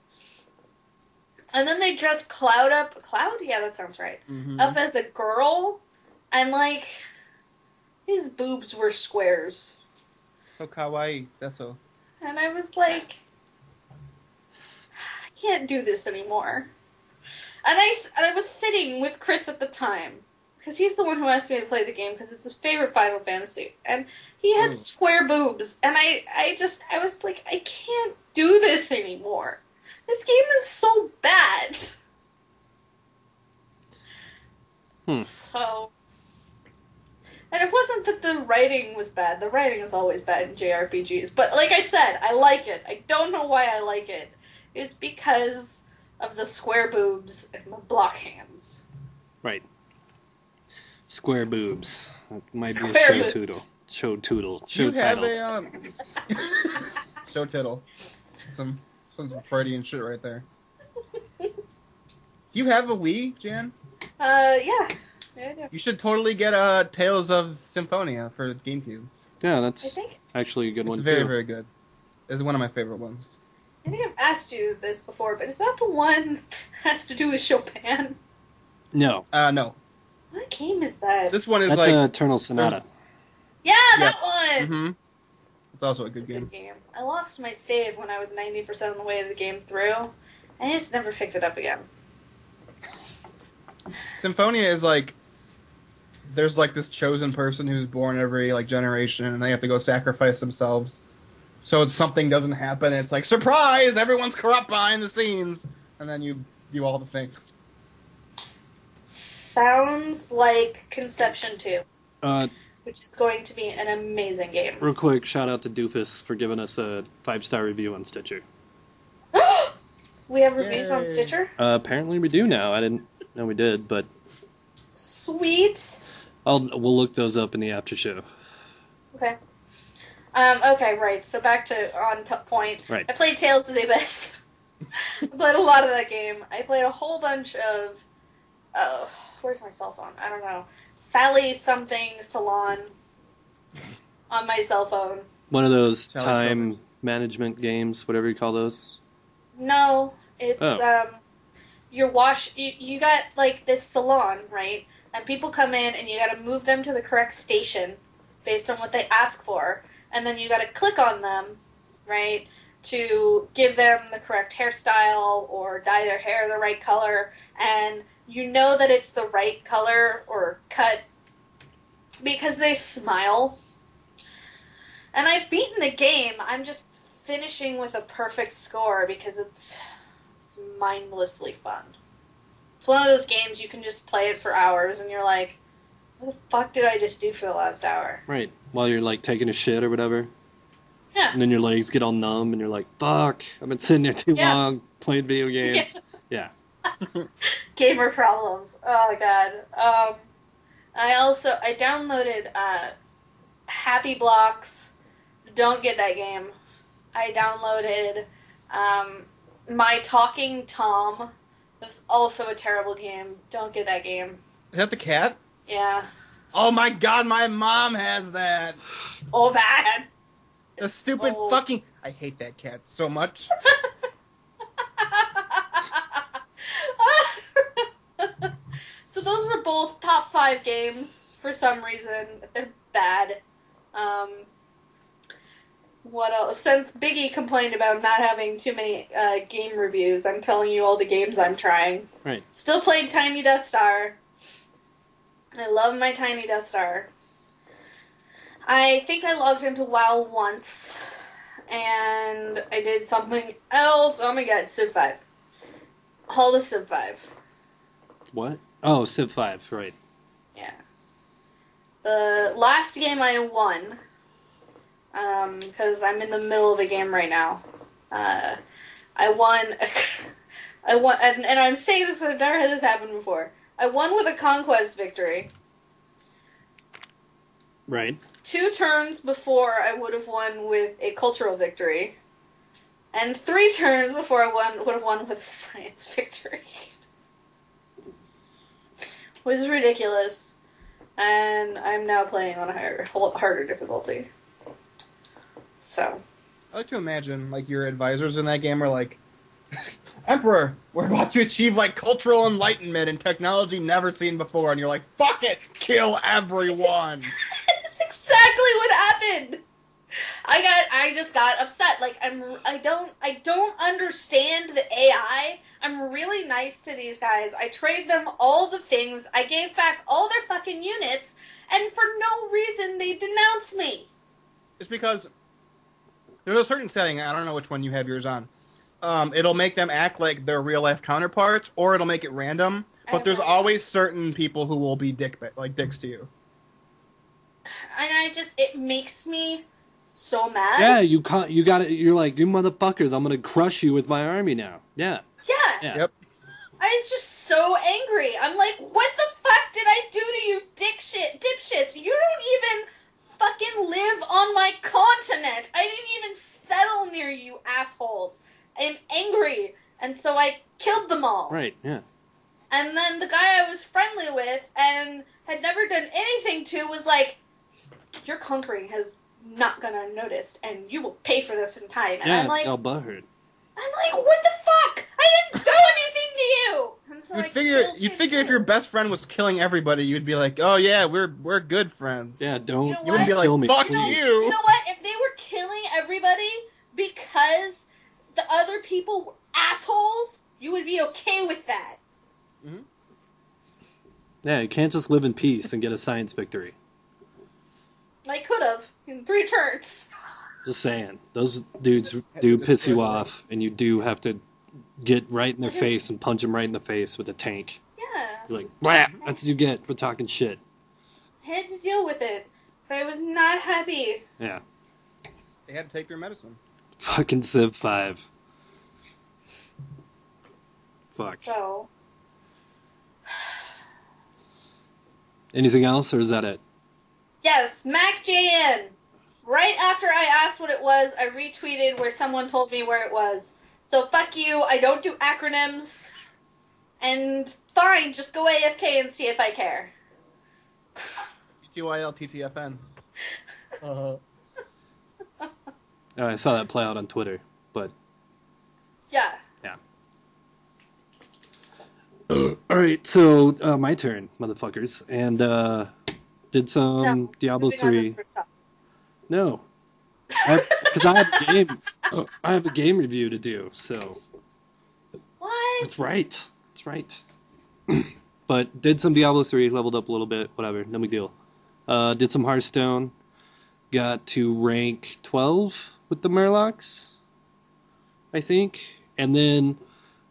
And then they dress Cloud up. Cloud? Yeah, that sounds right. Mm-hmm. Up as a girl, and like his boobs were squares, So kawaii. That's so. and I was like, I can't do this anymore. And I was sitting with Chris at the time because he's the one who asked me to play the game because it's his favorite Final Fantasy, and he had square boobs, and I was like, I can't do this anymore. This game is so bad. So, and it wasn't that the writing was bad. The writing is always bad in JRPGs, but like I said, I like it. I don't know why I like it. It's because of the square boobs and the block hands. Right. Square boobs. That might be a Square show boobs. toodle. Show toodle. Do Show you have title. a show tittle? Some Freudian shit right there. Do you have a Wii, Jan? Yeah. Yeah, I do. You should totally get Tales of Symphonia for GameCube. Yeah, I that's think actually a good It's one very, too. very good. It's one of my favorite ones. I've asked you this before, but is that the one that has to do with Chopin? No, No. What game is that? This one is that's like... Eternal Sonata. Yeah, that one! Mm-hmm. It's also a It's good game. I lost my save when I was 90% of the way of the game through. I just never picked it up again. Symphonia is like, there's like this chosen person who's born every like generation, and they have to go sacrifice themselves. So it's something doesn't happen, and it's like, surprise! Everyone's corrupt behind the scenes, and then you do all the things. Sounds like Conception 2, Uh, which is going to be an amazing game. real quick, shout out to Doofus for giving us a 5-star review on Stitcher. We have reviews on Yay. Stitcher? Apparently we do now. I didn't know we did, but Sweet. we'll look those up in the after show. Okay. Okay, right. So back to point. Right. I played Tales of the Abyss. I played a lot of that game. I played a whole bunch of... where's my cell phone? I don't know. Sally something salon on my cell phone. One of those Sally time Shoulders. management games, whatever you call those. No, it's you got like this salon, right? And people come in and you got to move them to the correct station based on what they ask for, and then you got to click on them, right, to give them the correct hairstyle or dye their hair the right color, and you know that it's the right color or cut because they smile. And I've beaten the game. I'm just finishing with a perfect score because it's mindlessly fun. It's one of those games you can just play it for hours and you're like, what the fuck did I just do for the last hour? Right. While you're like taking a shit or whatever. Yeah. And then your legs get all numb and you're like, fuck, I've been sitting there too Yeah. long playing video games. Yeah. Gamer problems. Oh my god. I downloaded Happy Blocks. Don't get that game. I downloaded My Talking Tom. That's also a terrible game. Don't get that game. Is that the cat? Yeah. Oh my god, my mom has that! Oh, bad. The stupid Oh. fucking... I hate that cat so much. So those were both top 5 games for some reason. They're bad. What else? Since Biggie complained about not having too many game reviews, I'm telling you all the games I'm trying. Right. Still played Tiny Death Star. I love my Tiny Death Star. I think I logged into WoW once, and I did something else. Oh my god, Civ 5. Hall of Civ 5. What? Oh, Civ 5, right. Yeah. The last game I won, because I'm in the middle of a game right now. I won, and I'm saying this, I've never had this happen before. I won with a conquest victory. Right. 2 turns before I would have won with a cultural victory. And 3 turns before I would have won with a science victory. Which is ridiculous. And I'm now playing on a harder difficulty. So. I like to imagine, like, your advisors in that game are like, Emperor, we're about to achieve, like, cultural enlightenment and technology never seen before, and you're like, fuck it, kill everyone! That's exactly what happened! I just got upset. Like, I don't understand the AI. I'm really nice to these guys. I trade them all the things. I gave back all their fucking units, and for no reason they denounce me. It's because there's a certain setting, I don't know which one you have yours on. It'll make them act like they're real-life counterparts, or it'll make it random, but there's always certain people who will be dicks to you. And it makes me so mad. Yeah, you're like, you motherfuckers, I'm gonna crush you with my army now. Yeah. Yeah. Yep. I was just so angry. I'm like, what the fuck did I do to you dipshits? You don't even fucking live on my continent. I didn't even settle near you assholes. I'm angry. And so I killed them all. Right, yeah. And then the guy I was friendly with and had never done anything to was like, your conquering has not gone unnoticed, and you will pay for this in time. And Yeah, I'm like, all butthurt. what the fuck? I didn't do anything to you! And so You'd figure if your best friend was killing everybody, you'd be like, oh yeah, we're good friends. Yeah, don't You know You wouldn't be like, kill me, fuck please. you! You know what? If they were killing everybody because the other people were assholes, you would be okay with that. Mhm. Yeah, you can't just live in peace and get a science victory. I could have in 3 turns. Just saying. Those dudes do piss you off, and you do have to get right in their face and punch them right in the face with a tank. Yeah. You're like, blah! That's what you get for talking shit. I had to deal with it. So I was not happy. Yeah. They had to take their medicine. Fucking Civ 5. Fuck. So. Anything else, or is that it? Yes, MacJN. Right after I asked what it was, I retweeted where someone told me where it was. So fuck you, I don't do acronyms. And fine, just go AFK and see if I care. TTYL, TTFN. Oh, I saw that play out on Twitter, but Yeah. yeah. Alright, so my turn, motherfuckers. And did some No, Diablo moving on to 3. the first topic. No. Because I have a game review to do, so What? that's right. That's right. But did some Diablo 3, leveled up a little bit, whatever, no big deal. Did some Hearthstone, got to rank 12 with the Murlocs, I think. And then,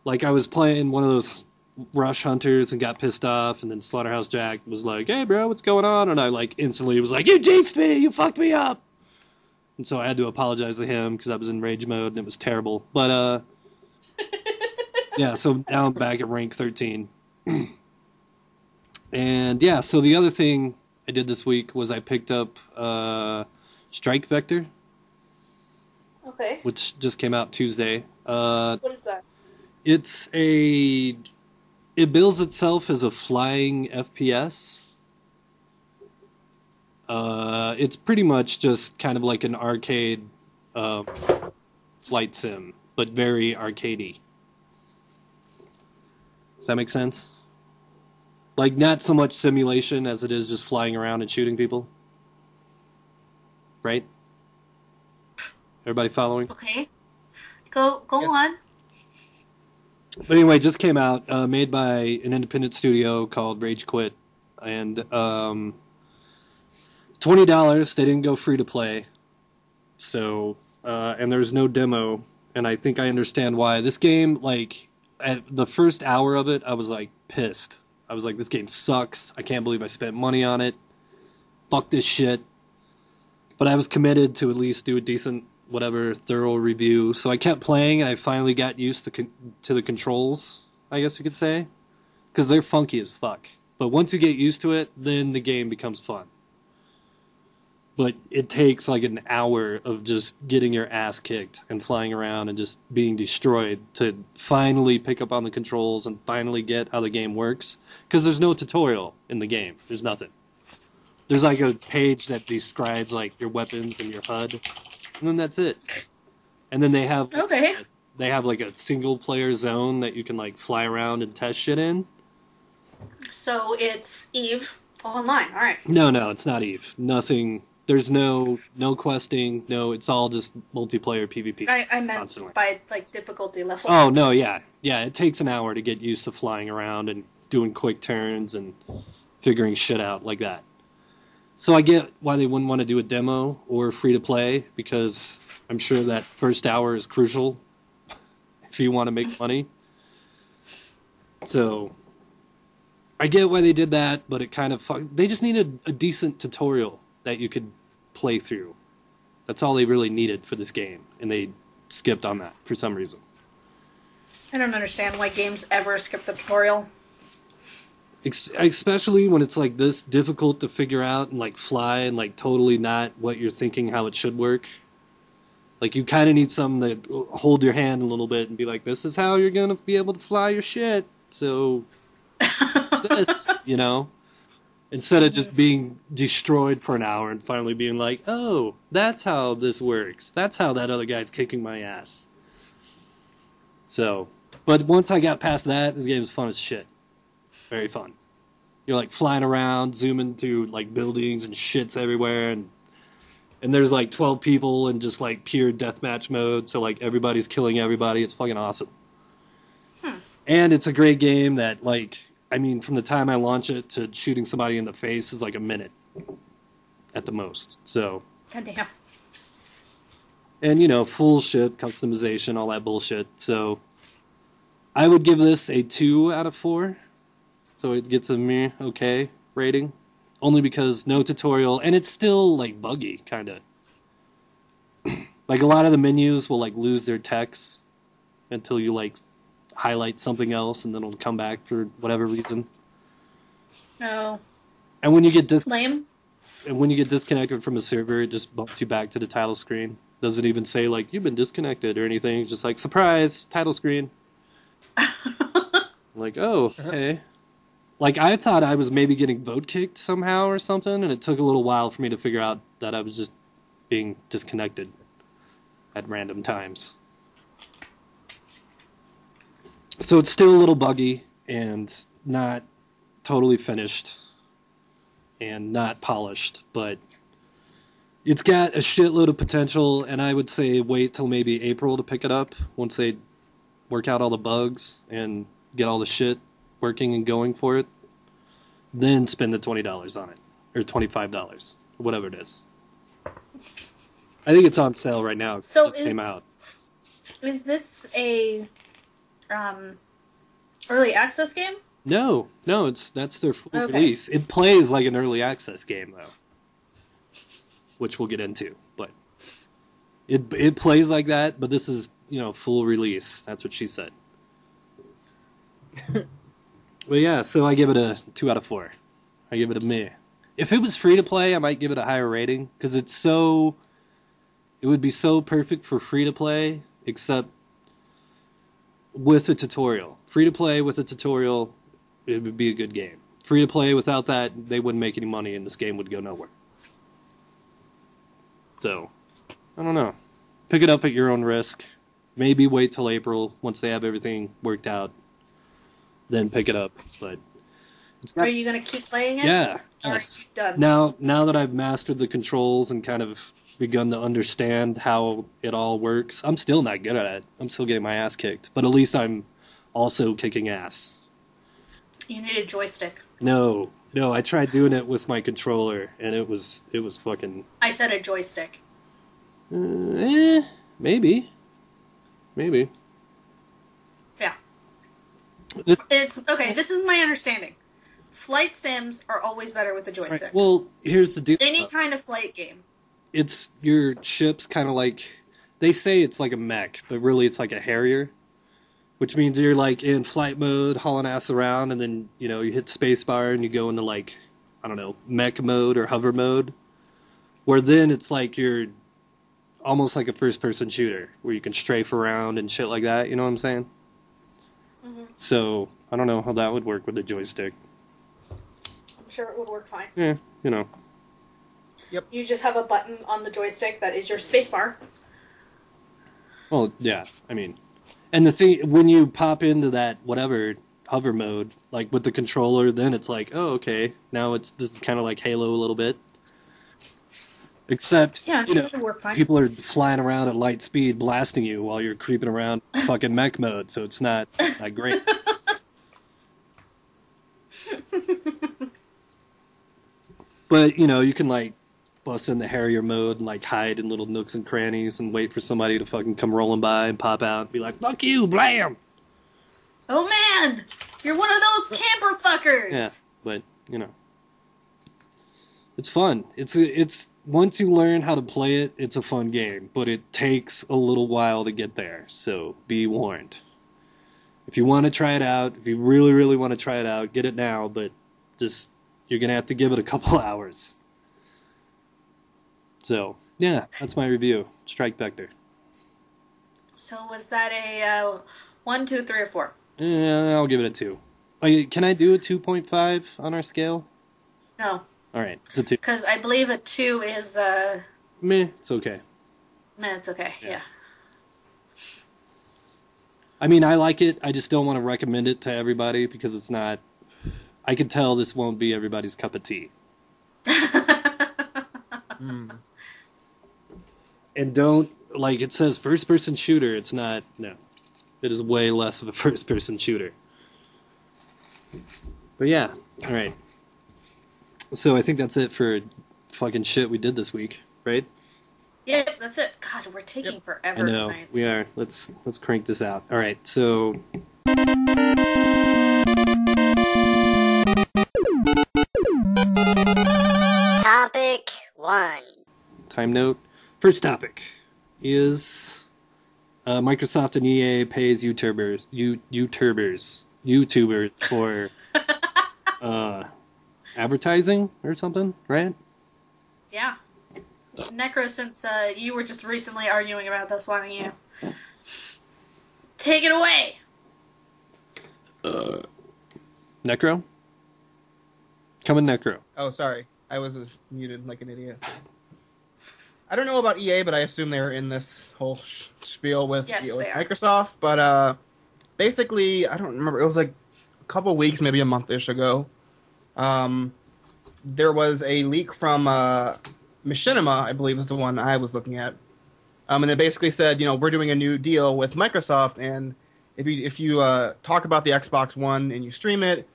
like, I was playing one of those rush hunters and got pissed off, and then Slaughterhouse Jack was like, hey bro, what's going on? And I, like, instantly was like, you jinxed me, you fucked me up! And so I had to apologize to him because I was in rage mode and it was terrible. But, yeah, so now I'm back at rank 13. And, yeah, so the other thing I did this week was I picked up Strike Vector, Okay. which just came out Tuesday. What is that? It bills itself as a flying FPS. It's pretty much just kind of like an arcade flight sim, but very arcadey. Does that make sense? Like, not so much simulation as it is just flying around and shooting people. Right? Everybody following? Okay. Go Yes. on. But anyway, it just came out, made by an independent studio called Rage Quit, and $20. They didn't go free to play, so and there's no demo, and I think I understand why. This game, like, at the first hour of it, I was like pissed. I was like, this game sucks. I can't believe I spent money on it. Fuck this shit. But I was committed to at least do a decent, whatever, thorough review. So I kept playing, and I finally got used to the controls, I guess you could say. Because they're funky as fuck. But once you get used to it, then the game becomes fun. But it takes like an hour of just getting your ass kicked and flying around and just being destroyed to finally pick up on the controls and finally get how the game works. Because there's no tutorial in the game. There's nothing. There's like a page that describes like your weapons and your HUD, and then that's it. And then they have Okay. like a single player zone that you can like fly around and test shit in. So it's Eve online. All right. No, it's not Eve. Nothing. There's no questing. No, it's all just multiplayer PvP. I meant constantly. by like difficulty level. Oh no, yeah. It takes an hour to get used to flying around and doing quick turns and figuring shit out like that. So I get why they wouldn't want to do a demo or free to play, because I'm sure that first hour is crucial if you want to make money. So I get why they did that, but it kind of they just needed a decent tutorial that you could play through. That's all they really needed for this game, and they skipped on that for some reason. I don't understand why games ever skip the tutorial. Especially when it's like this difficult to figure out and like fly and like totally not what you're thinking how it should work. Like, you kind of need something to hold your hand a little bit and be like, this is how you're going to be able to fly your shit. So, this, you know? Instead of just being destroyed for an hour and finally being like, oh, that's how this works. That's how that other guy's kicking my ass. So, but once I got past that, this game was fun as shit. Very fun. You're like flying around, zooming through like buildings and shits everywhere, and there's like 12 people in just like pure deathmatch mode, so like everybody's killing everybody. It's fucking awesome. And it's a great game that, like, I mean, from the time I launch it to shooting somebody in the face is like a minute at the most. So, Goddamn. and you know, full shit, customization, all that bullshit. So, I would give this a 2 out of 4. So it gets a meh, okay rating. Only because no tutorial, and it's still like buggy, kind of. Like a lot of the menus will like lose their text until you like highlight something else, and then it'll come back for whatever reason. No. And when you get Lame. and when you get disconnected from a server, it just bumps you back to the title screen. Doesn't even say like you've been disconnected or anything. It's just like surprise title screen. Like, oh, okay. Like I thought I was maybe getting vote kicked somehow or something, and it took a little while for me to figure out that I was just being disconnected at random times. So it's still a little buggy and not totally finished and not polished, but it's got a shitload of potential, and I would say wait till maybe April to pick it up once they work out all the bugs and get all the shit working and going for it. Then spend the $20 on it, or $25, whatever it is. I think it's on sale right now. So It just came out. Is this a early access game? No, that's their full Okay. release. It plays like an early access game though, which we'll get into. But it plays like that. But this is full release. That's what she said. But yeah, so I give it a 2 out of 4. I give it a meh. If it was free to play, I might give it a higher rating because it would be so perfect for free to play, except with a tutorial. Free to play with a tutorial, it would be a good game. Free to play without that, they wouldn't make any money and this game would go nowhere. So, I don't know. Pick it up at your own risk. Maybe wait till April once they have everything worked out. Then pick it up. But it's got, Are you gonna keep playing it? yeah. Or are Yes. you done? Now that I've mastered the controls and kind of begun to understand how it all works, I'm still not good at it. I'm still getting my ass kicked. But at least I'm also kicking ass. You need a joystick. No, I tried doing it with my controller, and it was fucking. I said a joystick. Maybe. Yeah. The- It's okay. This is my understanding. Flight sims are always better with a joystick. Well, here's the deal. Any kind of flight game. It's your ship's kind of like, they say it's like a mech, but really it's like a Harrier, which means you're like in flight mode, hauling ass around, and then you hit spacebar and you go into like, I don't know, mech mode or hover mode, where then it's like you're almost like a first-person shooter where you can strafe around and shit like that. You know what I'm saying? Mm-hmm. So I don't know how that would work with a joystick. I'm sure it would work fine. Yeah, You just have a button on the joystick that is your spacebar. Well, yeah, I mean, and the thing, when you pop into that whatever hover mode, like with the controller, then it's like, oh, okay, now this is kind of like Halo a little bit. Except, Yeah, I'm sure it would work fine. people are flying around at light speed blasting you while you're creeping around fucking mech mode, so it's not great. But, you can like bust in the Harrier mode and like hide in little nooks and crannies and wait for somebody to fucking come rolling by and pop out and be like, fuck you, blam! Oh man! You're one of those camper fuckers! Yeah, but, it's fun. It's once you learn how to play it, it's a fun game, but it takes a little while to get there, so be warned. If you want to try it out, if you really, really want to try it out, get it now, but just, you're going to have to give it a couple hours. So, yeah, that's my review. Strike Vector. So was that a 1, 2, 3, or 4? Yeah, I'll give it a 2. Can I do a 2.5 on our scale? No. Alright, it's a 2. Because I believe a 2 is, Meh, it's okay. man, it's okay, yeah. I mean, I like it. I just don't want to recommend it to everybody because it's not... I can tell this won't be everybody's cup of tea. And don't... Like, it says first-person shooter. It's not... No. It is way less of a first-person shooter. But yeah, all right. So I think that's it for fucking shit we did this week, right? Yep, that's it. God, we're taking I forever know tonight. we are. Let's crank this out. All right, so Topic 1. time note. First topic is Microsoft and EA pays YouTubers for advertising or something, right? Yeah. Necro, since you were just recently arguing about this, why don't you take it away? Necro? Coming, Necro. Oh, sorry. I was muted like an idiot. I don't know about EA, but I assume they're in this whole spiel with, Yes, with they are. Microsoft. But basically, I don't remember. It was like a couple weeks, maybe a month-ish ago. There was a leak from Machinima, I believe is the one I was looking at. And it basically said, we're doing a new deal with Microsoft, and if you talk about the Xbox One and you stream it,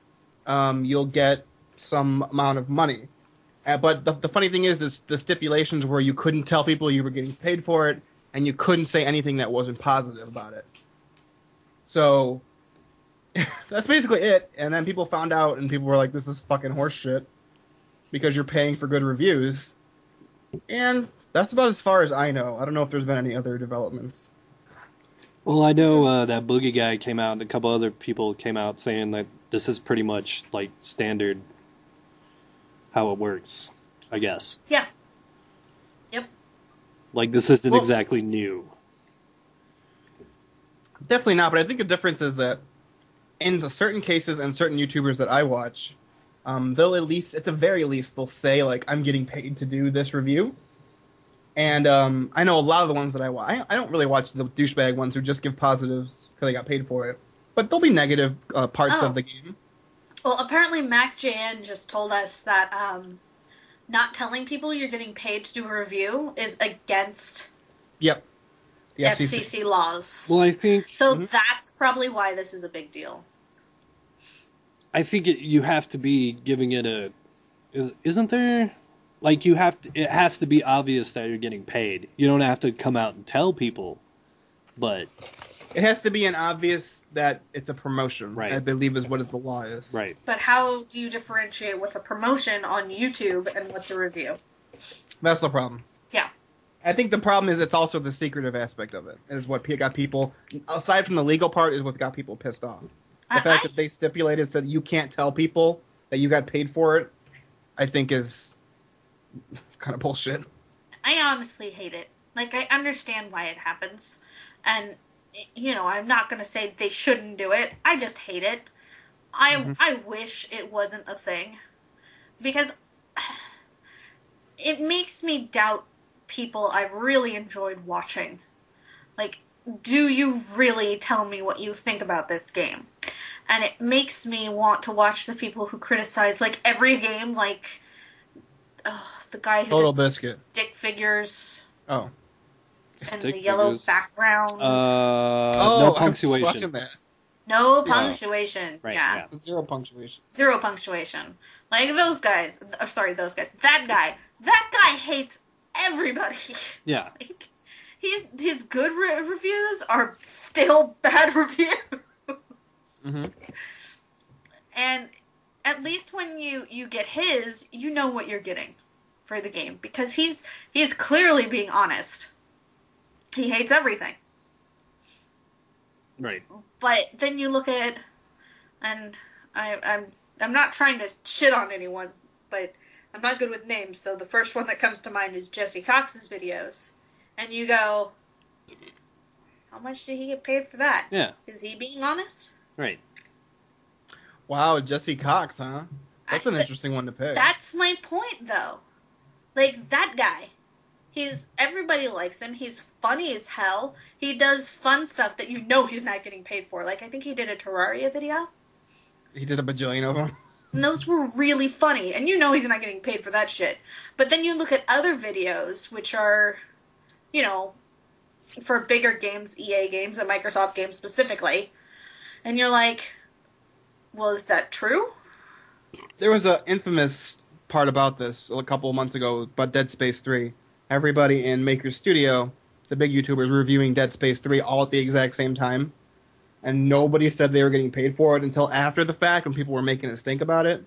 you'll get some amount of money. But the funny thing is the stipulations were you couldn't tell people you were getting paid for it, and you couldn't say anything that wasn't positive about it. So that's basically it. And then people found out, and people were like, "This is fucking horse shit," because you're paying for good reviews. And that's about as far as I know. I don't know if there's been any other developments. Well, I know that Boogie guy came out, and a couple other people came out saying that this is pretty much like standard how it works, I guess. Yeah. Yep. Like, this isn't exactly new. Definitely not, but I think the difference is that in certain cases and certain YouTubers that I watch, they'll at the very least, they'll say, like, I'm getting paid to do this review. And I know a lot of the ones that I watch, I don't really watch the douchebag ones who just give positives because they got paid for it. But there'll be negative parts of the game. Well, apparently MacJN just told us that not telling people you're getting paid to do a review is against Yep. The FCC laws. Well, I think So that's probably why this is a big deal. you have to be giving it isn't there? Like, it has to be obvious that you're getting paid. You don't have to come out and tell people, but It has to be an obvious that it's a promotion, Right. I believe is what the law is. right. But how do you differentiate what's a promotion on YouTube and what's a review? That's the problem. Yeah. I think the problem is it's also the secretive aspect of it, is what got people, aside from the legal part, is what got people pissed off. The fact that they stipulated said you can't tell people that you got paid for it, I think is kind of bullshit. I honestly hate it. Like, I understand why it happens. And, I'm not going to say they shouldn't do it. I just hate it. I wish it wasn't a thing. Because it makes me doubt people I've really enjoyed watching. Like, do you really tell me what you think about this game? And it makes me want to watch the people who criticize, like, every game, like, the guy who Total does Biscuit. stick figures Oh. and Stick the yellow figures. background. No I was punctuation. watching that. No punctuation. Right, yeah. yeah. 0 punctuation. 0 punctuation. Like those guys. Those guys. That guy hates everybody. Yeah. Like, his good reviews are still bad reviews. Mm-hmm. And at least when you get his, you know what you're getting for the game. Because he's clearly being honest. He hates everything. Right. But then you look at, and I'm not trying to shit on anyone, but I'm not good with names, so the first one that comes to mind is Jesse Cox's videos. And you go, how much did he get paid for that? Yeah. Is he being honest? Right. Wow, Jesse Cox, huh? That's an interesting one to pick. That's my point, though. Like, that guy. Everybody likes him. He's funny as hell. He does fun stuff that you know he's not getting paid for. Like, I think he did a Terraria video. He did a bajillion of them. And those were really funny. And you know he's not getting paid for that shit. But then you look at other videos, which are, for bigger games, EA games, and Microsoft games specifically. And you're like, well, is that true? There was an infamous part about this a couple of months ago about Dead Space 3. Everybody in Maker Studio, the big YouTubers, reviewing Dead Space 3 all at the exact same time. And nobody said they were getting paid for it until after the fact when people were making a stink about it.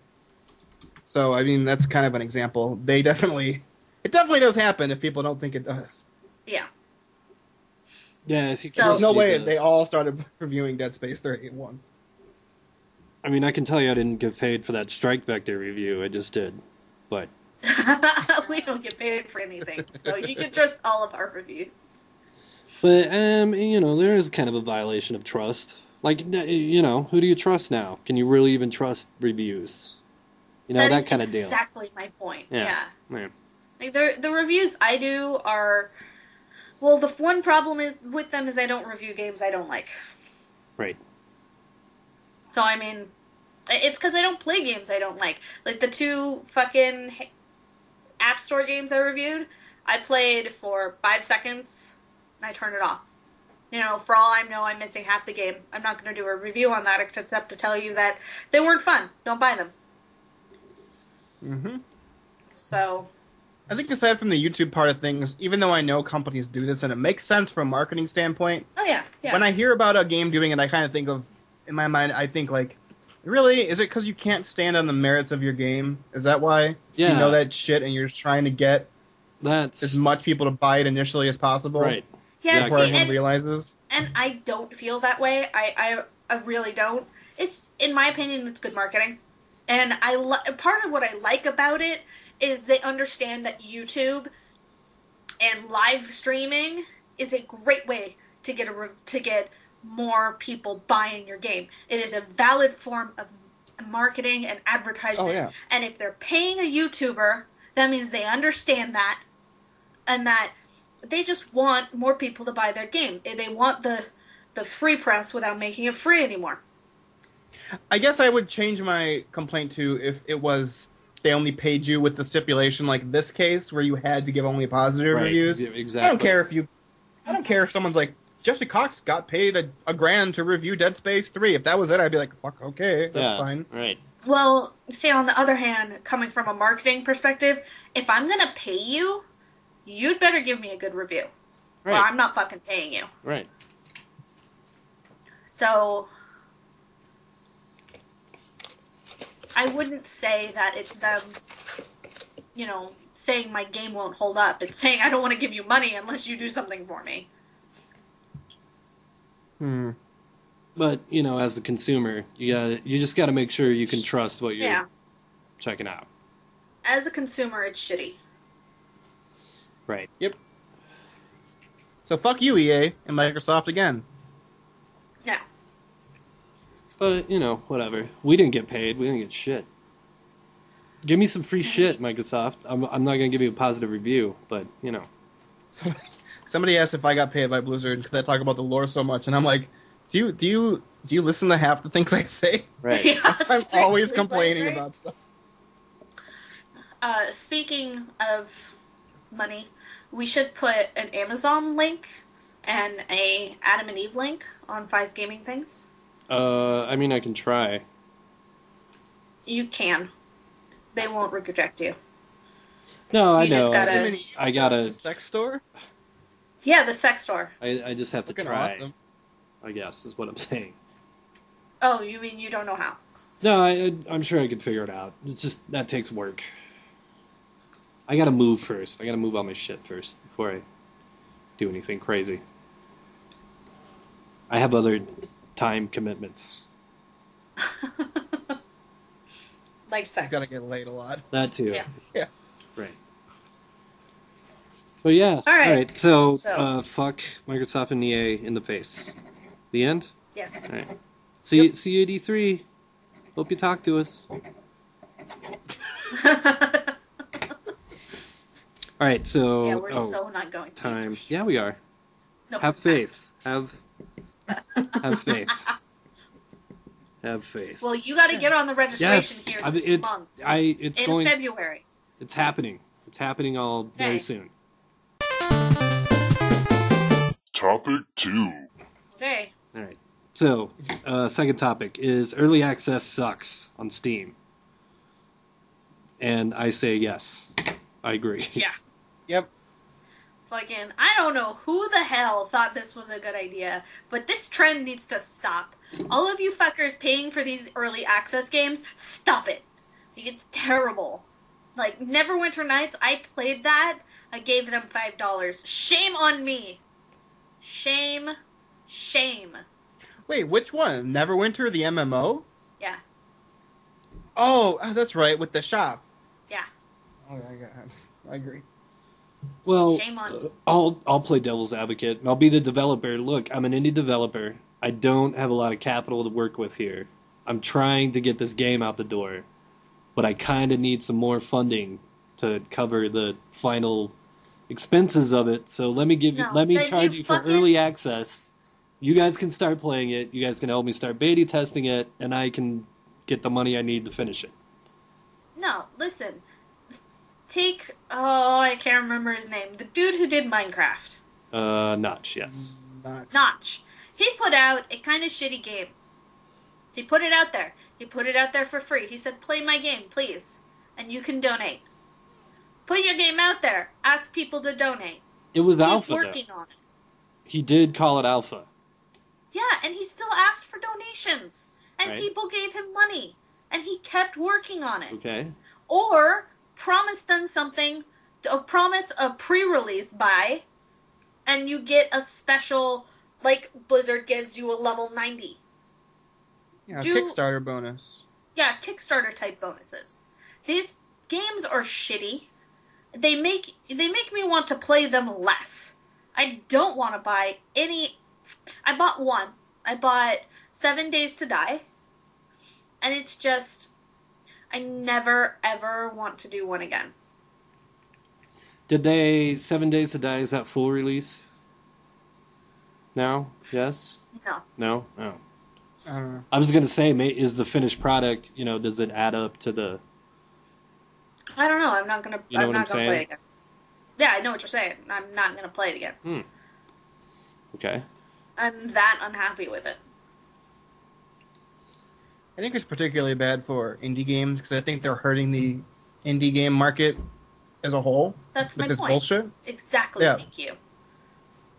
So, I mean, that's kind of an example. It definitely does happen if people don't think it does. Yeah. Yeah, I think So- There's no way does. they all started reviewing Dead Space 3 at once. I mean, I can tell you I didn't get paid for that Strike Vector review. I just did. But We don't get paid for anything, so you can trust all of our reviews. you know, there is kind of a violation of trust. Like, you know, who do you trust now? Can you really even trust reviews? You know, that is kind of deal. exactly my point. Yeah. Yeah. Like the reviews I do are, well, the one problem is with them is I don't review games I don't like. Right. So I mean, it's because I don't play games I don't like. Like the 2 fucking App Store games I reviewed, I played for 5 seconds and I turned it off. You know, for all I know, I'm missing half the game. I'm not going to do a review on that except to tell you that they weren't fun. Don't buy them. Mm-hmm. So, I think aside from the YouTube part of things, even though I know companies do this and it makes sense from a marketing standpoint, oh yeah. when I hear about a game doing it, I kind of think of, in my mind, I think like, really? Is it because you can't stand on the merits of your game? Is that why? Yeah. You know that shit and you're just trying to get That's as much people to buy it initially as possible? right. Yeah, Before see, everyone and, realizes? and I don't feel that way. I really don't. It's, in my opinion, it's good marketing. And part of what I like about it is they understand that YouTube and live streaming is a great way to get more people buying your game. It is a valid form of marketing and advertisement. Oh, yeah. And if they're paying a YouTuber, that means they understand that, and that they just want more people to buy their game. They want the free press without making it free anymore. I guess I would change my complaint to if it was they only paid you with the stipulation like this case where you had to give only positive Right. reviews. Yeah, exactly. I don't care if someone's like, Jesse Cox got paid a grand to review Dead Space 3. If that was it, I'd be like, fuck, okay, that's fine. Right. Well, see, on the other hand, coming from a marketing perspective, if I'm going to pay you, you'd better give me a good review. Right. Or I'm not fucking paying you. Right. So, I wouldn't say that it's them, you know, saying my game won't hold up. It's saying I don't want to give you money unless you do something for me. But, you know, as the consumer, you just got to make sure you can trust what you're Yeah. checking out. As a consumer, it's shitty. Right. Yep. So fuck you, EA, and Microsoft again. Yeah. But, you know, whatever. We didn't get paid. We didn't get shit. Give me some free shit, Microsoft. I'm not going to give you a positive review, but, you know. Somebody asked if I got paid by Blizzard because I talk about the lore so much, and I'm like, do you listen to half the things I say? Right. Yeah, I'm always seriously, complaining right? about stuff. Speaking of money, we should put an Amazon link and a Adam and Eve link on 5 Gaming Things. I mean, I can try. You can. They won't reject you. No, I You know. just gotta- I gotta. The sex store? Yeah, the sex store. I just have to Looking try. awesome. I guess is what I'm saying. Oh, you mean you don't know how? No, I'm sure I could figure it out. It's just that takes work. I gotta move first. I gotta move all my shit first before I do anything crazy. I have other time commitments. Like He's sex. gotta get laid a lot. That too. Yeah. Yeah. Right. But yeah. All right. So, So- fuck Microsoft and EA in the face. The end. Yes. All right. See you at E3. Hope you talk to us. All right. So. Yeah, we're so not going to. time. Yeah, we are. No, Have we're not. faith. Have faith. Have faith. Well, you got to get on the registration yes, here I- this it's month. it's In going. February. It's happening. It's happening all very Okay. soon. Topic 2. Okay. All right. So, second topic is early access sucks on Steam. And I say yes. I agree. Yeah. Yep. Fucking, I don't know who the hell thought this was a good idea, but this trend needs to stop. All of you fuckers paying for these early access games, stop it. Like, it's terrible. Like, Neverwinter Nights, I played that. I gave them $5. Shame on me. Shame. Shame. Wait, which one? Neverwinter, the MMO? Yeah. Oh, that's right, with the shop. Yeah. Oh, I agree. Well, Shame on you. I'll play devil's advocate, and I'll be the developer. Look, I'm an indie developer. I don't have a lot of capital to work with here. I'm trying to get this game out the door, but I kind of need some more funding to cover the final expenses of it. So let me charge you for early access. You guys can start playing it. You guys can help me start beta testing it, and I can get the money I need to finish it. No, listen. I can't remember his name. The dude who did Minecraft. Notch, yes. Notch. He put out a kind of shitty game. He put it out there. He put it out there for free. He said, play my game, please. And you can donate. Put your game out there. Ask people to donate. It was Keep alpha, working though. on it. He did call it alpha. Yeah, and he still asked for donations. And Right. people gave him money. And he kept working on it. Okay. Or promise them something, promise a pre-release buy, and you get a special, like Blizzard gives you a level 90. Yeah, Kickstarter bonus. Yeah, Kickstarter type bonuses. These games are shitty. They make me want to play them less. I don't want to buy any. I bought one. I bought 7 Days to Die, and it's just, I never ever want to do one again. Did they 7 Days to Die? Is that full release? No. Yes. No. No. Oh. I don't know. I was gonna say, is the finished product? Does it add up to the? I don't know. I'm not gonna. You know I'm what not I'm gonna saying? play it again. Yeah, I know what you're saying. I'm not gonna play it again. Okay. I'm that unhappy with it. I think it's particularly bad for indie games because I think they're hurting the indie game market as a whole. That's with my this point. bullshit. Exactly. Yeah. Thank you.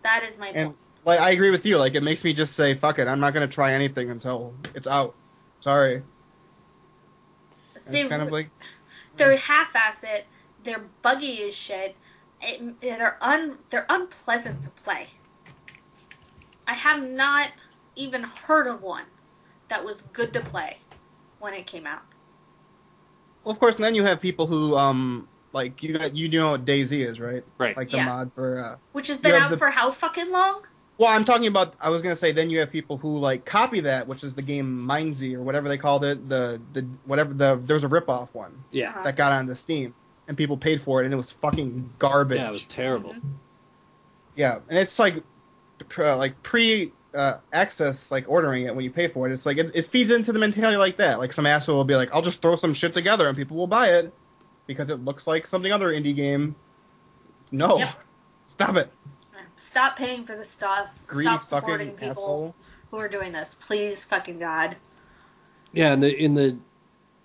That is my And point. like, I agree with you. Like, it makes me just say, "Fuck it, I'm not gonna try anything until it's out." Sorry. And it's kind of like They're half-ass it. They're buggy as shit. They're unpleasant to play. I have not even heard of one that was good to play when it came out. well, of course. And then you have people who like you know what DayZ is, right? Right. Like the Yeah. mod for Which has been have out the- for how fucking long? Well, I'm talking about. I was gonna say. Then you have people who like copy that, which is the game Mindsy or whatever they called it. There was a ripoff one Yeah. Uh-huh. that got onto Steam, and people paid for it, and it was fucking garbage. Yeah, it was terrible. Yeah, and it's like pre access, like ordering it when you pay for it. It's like it feeds into the mentality like that. Like some asshole will be like, "I'll just throw some shit together, and people will buy it because it looks like something other indie game." No, Yep. Stop it. Stop paying for this stuff. Greedy Stop supporting fucking people asshole. who are doing this. Please, fucking God. Yeah, in the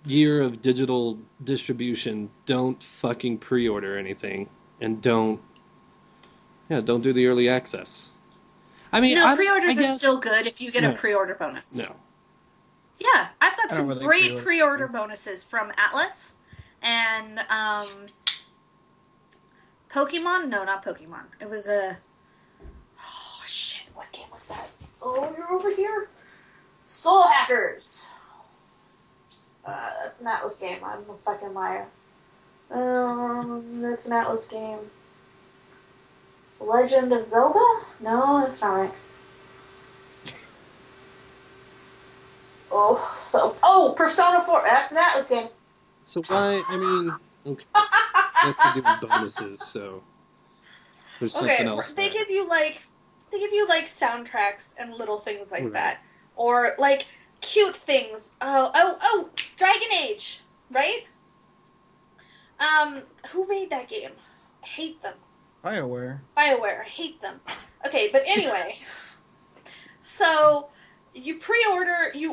year of digital distribution, don't fucking pre-order anything, and don't do the early access. I mean, Pre-orders are guess- still good if you get No. a pre-order bonus. No. Yeah, I've got I don't some really great pre-order. pre-order bonuses from Atlas and Pokemon. No, not Pokemon. It was a. Oh shit! What game was that? Oh, you're over here. Soul Hackers. That's an Atlas game. I'm a fucking liar. It's an Atlas game. Legend of Zelda? No, that's not right. Persona 4. That's an Atlas game. So why? I mean, okay, it has to do with bonuses. So there's something else. They there. give you like soundtracks and little things like Right. that, or like cute things. Oh, Dragon Age, right? Who made that game? I hate them. BioWare. BioWare, I hate them. Okay, but anyway. So, you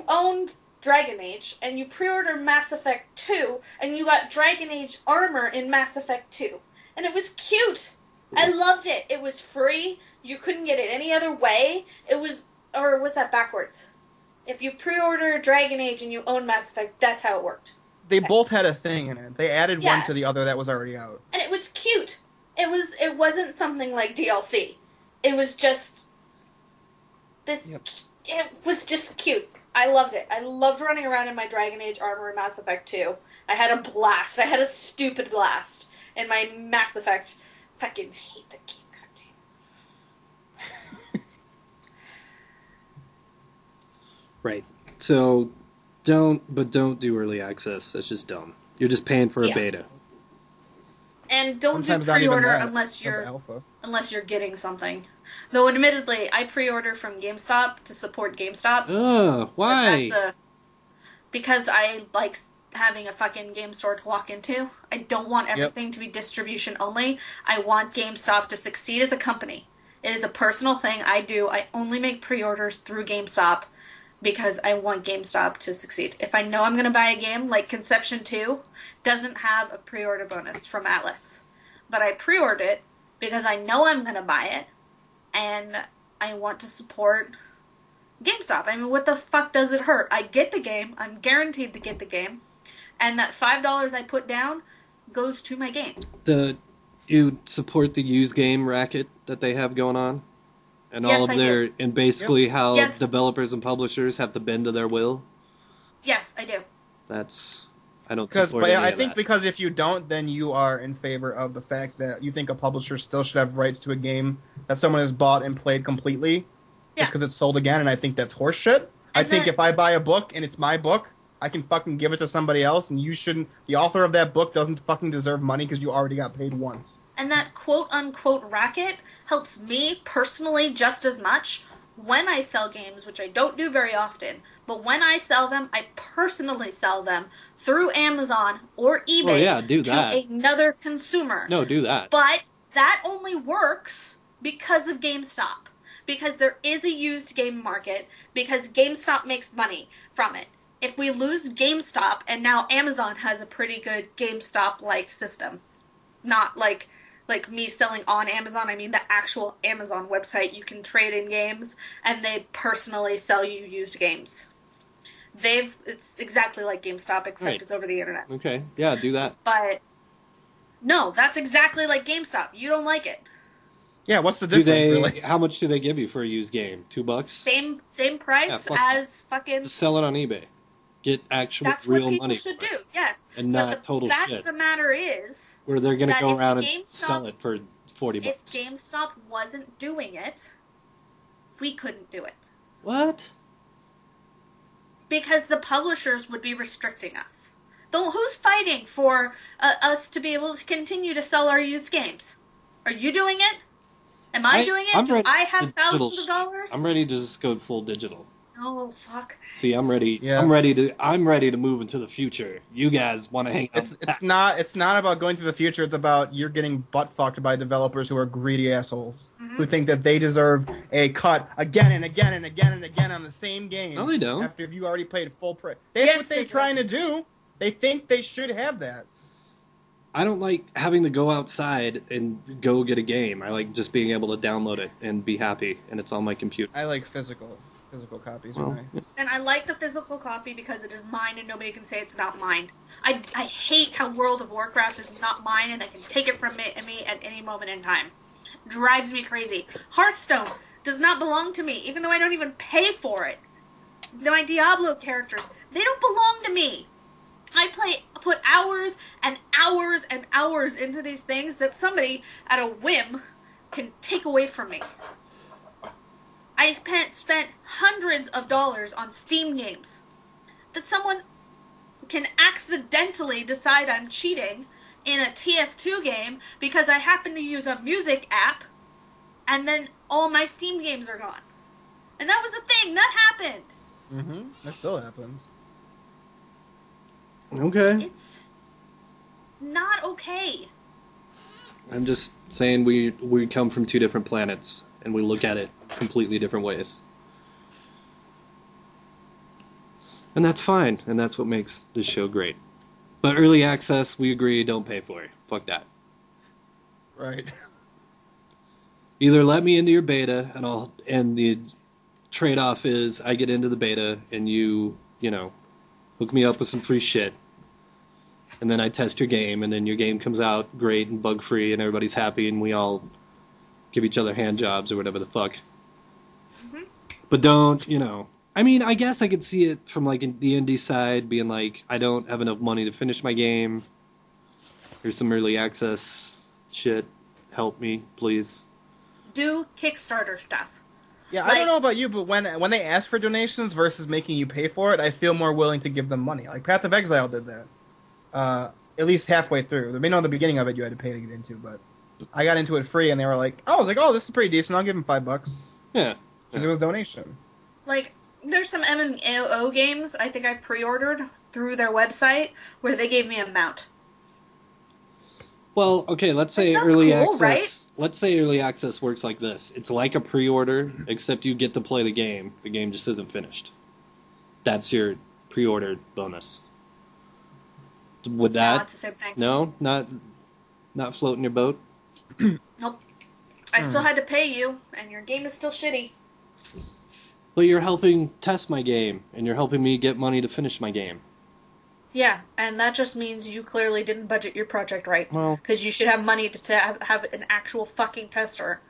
owned Dragon Age, and you pre-order Mass Effect 2, and you got Dragon Age armor in Mass Effect 2. And it was cute! I loved it. It was free. You couldn't get it any other way. It was... Or was that backwards? If you pre-order Dragon Age and you own Mass Effect, that's how it worked. They both had a thing in it. They added Yeah. one to the other that was already out. And it was cute. It wasn't something like DLC. It was just... This... Yep. It was just cute. I loved it. I loved running around in my Dragon Age armor in Mass Effect 2. I had a blast. I had a stupid blast in my Mass Effect. Fucking hate the game. Right. So don't do early access. That's just dumb. You're just paying for a beta. And don't Sometimes do not even pre-order that. unless Of you're alpha. getting something. Though admittedly, I pre-order from GameStop to support GameStop. Oh, why? Because I like having a fucking game store to walk into. I don't want everything to be distribution only. I want GameStop to succeed as a company. It is a personal thing I do. I only make pre-orders through GameStop because I want GameStop to succeed. If I know I'm going to buy a game, like Conception 2 doesn't have a pre-order bonus from Atlas. But I pre-ordered it because I know I'm going to buy it, and I want to support GameStop. I mean, what the fuck does it hurt? I get the game. I'm guaranteed to get the game. And that $5 I put down goes to my game. You support the used game racket that they have going on? And Yes, all of I their... do. And basically how Yes. developers and publishers have to bend to their will? Yes, I do. I don't support But any I of think that. because if you don't, then you are in favor of the fact that you think a publisher still should have rights to a game that someone has bought and played completely just because it's sold again, and I think that's horseshit. I think if I buy a book and it's my book, I can fucking give it to somebody else, and you shouldn't... The author of that book doesn't fucking deserve money because you already got paid once. And that quote-unquote racket helps me personally just as much when I sell games, which I don't do very often. But when I sell them, I personally sell them through Amazon or eBay do that. to another consumer. No, do that. But that only works because of GameStop. Because there is a used game market, because GameStop makes money from it. If we lose GameStop, and now Amazon has a pretty good GameStop-like system, not like me selling on Amazon, I mean the actual Amazon website, you can trade in games, and they personally sell you used games. It's exactly like GameStop, except Right. it's over the internet. Okay, yeah, do that. But, no, that's exactly like GameStop. You don't like it. Yeah, what's the Do difference, they? really? How much do they give you for a used game? $2? Same price fuck as fucking... Just sell it on eBay. Get actual That's real what people money should for it. do, yes. And But not total fact shit. of the matter is, Where they're going to that go if around and GameStop- sell it for $40. if GameStop wasn't doing it, we couldn't do it. What? Because the publishers would be restricting us. Though who's fighting for us to be able to continue to sell our used games? Are you doing it? Am I doing it? Do I have thousands of dollars? I'm ready to just go full digital. No, fuck that. See, I'm ready. Yeah. I'm ready to move into the future. You guys want to hang out? It's not about going to the future. It's about you're getting butt fucked by developers who are greedy assholes who think that they deserve a cut again and again and again and again on the same game. No, they don't. After you already played full price. That's Yes, what they're they do. trying to do. They think they should have that. I don't like having to go outside and go get a game. I like just being able to download it and be happy, and it's on my computer. I like physical. Physical copies Well, are nice. And I like the physical copy because it is mine and nobody can say it's not mine. I hate how World of Warcraft is not mine and they can take it from me at any moment in time. Drives me crazy. Hearthstone does not belong to me, even though I don't even pay for it. My Diablo characters, they don't belong to me. I put hours and hours and hours into these things that somebody, at a whim, can take away from me. I spent hundreds of dollars on Steam games that someone can accidentally decide I'm cheating in a TF2 game because I happen to use a music app, and then all my Steam games are gone. And that was the thing. That happened. Mm-hmm. That still happens. Okay. It's not okay. I'm just saying we come from two different planets and we look at it completely different ways. And that's fine, and that's what makes this show great. But early access, we agree, don't pay for it. Fuck that. Right. Either let me into your beta, and the trade-off is I get into the beta, and you hook me up with some free shit, and then I test your game, and then your game comes out great and bug-free, and everybody's happy, and we all give each other hand jobs or whatever the fuck. Mm-hmm. But don't, I mean, I guess I could see it from, like, the indie side, being like, I don't have enough money to finish my game. Here's some early access shit. Help me, please. Do Kickstarter stuff. Yeah, I don't know about you, but when they ask for donations versus making you pay for it, I feel more willing to give them money. Like Path of Exile did that. At least halfway through. I mean, at the beginning of it, you had to pay to get into, but I got into it free, and they were like, "Oh, I was like, oh, this is pretty decent. I'll give them $5." Yeah, because it was a donation. Like, there's some MMO games I think I've pre-ordered through their website where they gave me a mount. Well, okay, let's say That's early cool, access. right? Let's say early access works like this. It's like a pre-order, except you get to play the game. The game just isn't finished. That's your pre-ordered bonus. Would that? No, it's the same thing. No, not floating your boat. Nope. I still had to pay you, and your game is still shitty. But you're helping test my game, and you're helping me get money to finish my game. Yeah, and that just means you clearly didn't budget your project right. Well, because you should have money to have an actual fucking tester.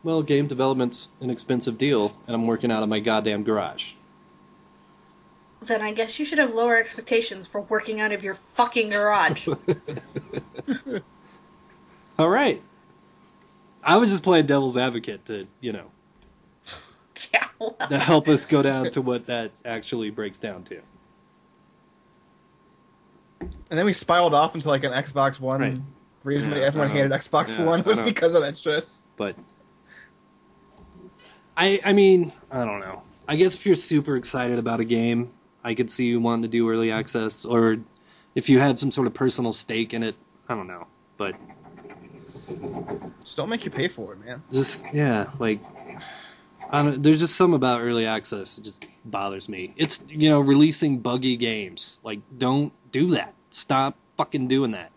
well, game development's an expensive deal, and I'm working out of my goddamn garage. Then I guess you should have lower expectations for working out of your fucking garage. All right. I was just playing devil's advocate to, Yeah, well. to help us go down to what that actually breaks down to. And then we spiraled off into like an Xbox One. Right. The reason Yeah, everyone I know. hated Xbox Yeah, One was I know. because of that shit. But I mean, I don't know. I guess if you're super excited about a game, I could see you wanting to do early access, or if you had some sort of personal stake in it, I don't know. But Just don't make you pay for it, man. just, yeah, like, there's just something about early access that just bothers me. It's, releasing buggy games. Like, don't do that. Stop fucking doing that.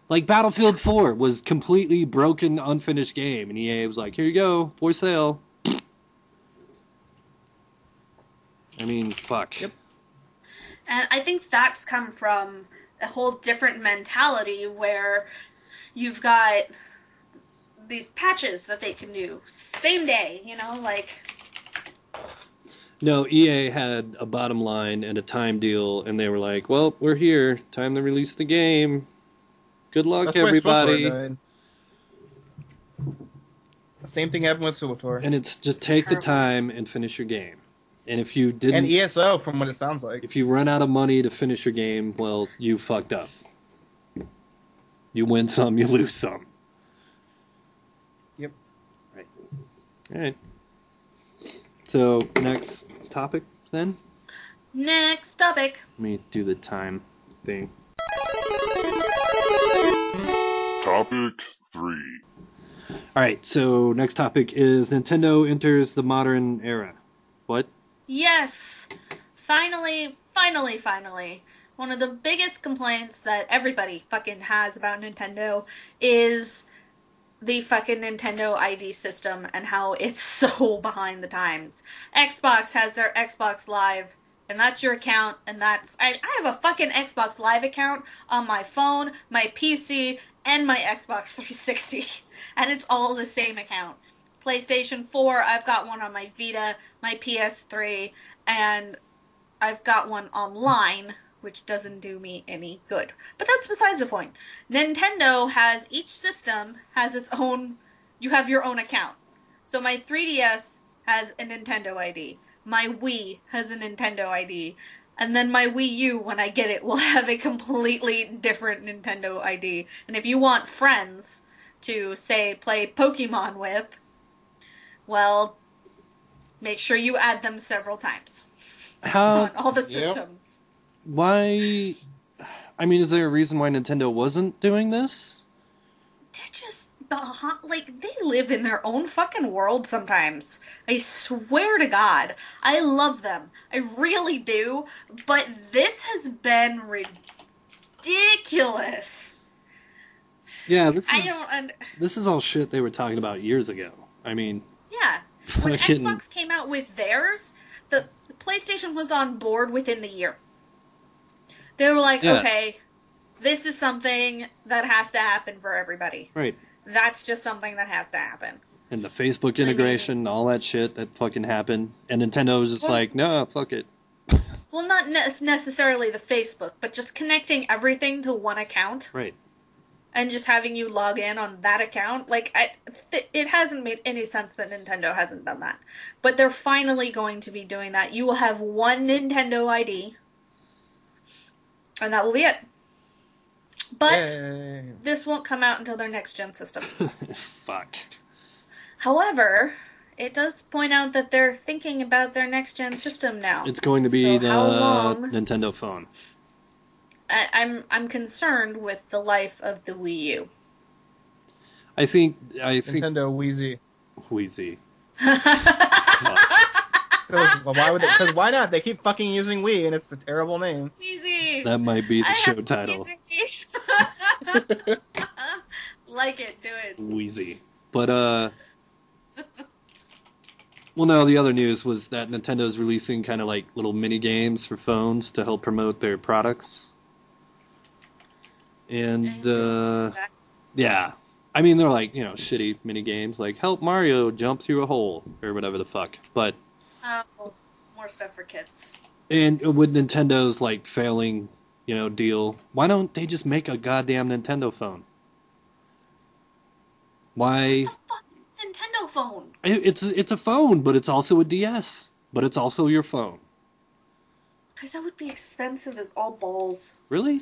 Like, Battlefield 4 was completely broken, unfinished game, and EA was like, here you go, for sale. I mean, fuck. Yep. And I think that's come from a whole different mentality where you've got these patches that they can do same day, like... No, EA had a bottom line and a time deal, and they were like, well, we're here. Time to release the game. Good luck, That's why everybody. SWTOR died. The same thing happened with SWTOR. And it's just take the time and finish your game. And if you And didn't... ESO, from what it sounds like. If you run out of money to finish your game, well, you fucked up. You win some, you lose some. Yep. Right. All right. So, next topic, then? Next topic. Let me do the time thing. Topic 3. All right, so next topic is Nintendo enters the modern era. What? Yes! Finally. One of the biggest complaints that everybody fucking has about Nintendo is the fucking Nintendo ID system and how it's so behind the times. Xbox has their Xbox Live, and that's your account, and that's... I have a fucking Xbox Live account on my phone, my PC, and my Xbox 360, and it's all the same account. PlayStation 4, I've got one on my Vita, my PS3, and I've got one online, which doesn't do me any good. But that's besides the point. Nintendo has, each system has its own, you have your own account. So my 3DS has a Nintendo ID. My Wii has a Nintendo ID. And then my Wii U, when I get it, will have a completely different Nintendo ID. And if you want friends to, say, play Pokemon with, well, make sure you add them several times How? on all the Yep. systems. Why? I mean, is there a reason why Nintendo wasn't doing this? They're just, like, they live in their own fucking world sometimes. I swear to God. I love them. I really do. But this has been ridiculous. Yeah, this is all shit they were talking about years ago. I mean, Yeah. When fucking Xbox came out with theirs, the PlayStation was on board within the year. They were like, Yeah. okay, this is something that has to happen for everybody. right. That's just something that has to happen. And the Facebook integration, all that shit that fucking happened, and Nintendo was just Well- like, no, fuck it. Well, not necessarily the Facebook, but just connecting everything to one account Right. and just having you log in on that account. Like, it hasn't made any sense that Nintendo hasn't done that. But they're finally going to be doing that. You will have one Nintendo ID, and that will be it. But Yay. this won't come out until their next-gen system. Fuck. However, it does point out that they're thinking about their next-gen system now. It's going to be So how the long- Nintendo phone. I'm concerned with the life of the Wii U. I think Nintendo Wheezy. Wheezy. Well, why would they? Because why not? They keep fucking using Wii, and it's a terrible name. Wheezy. That might be the I show have title. Wheezy. Like it, do it. Wheezy. But well, no, the other news was that Nintendo's releasing kind of like little mini games for phones to help promote their products. And yeah, I mean they're like, you know, shitty mini games like help Mario jump through a hole or whatever the fuck. But More stuff for kids. and with Nintendo's like failing, you know, deal, why don't they just make a goddamn Nintendo phone? Why? Nintendo phone. It's a phone, but it's also a DS, but it's also your phone. Because that would be expensive as all balls. Really?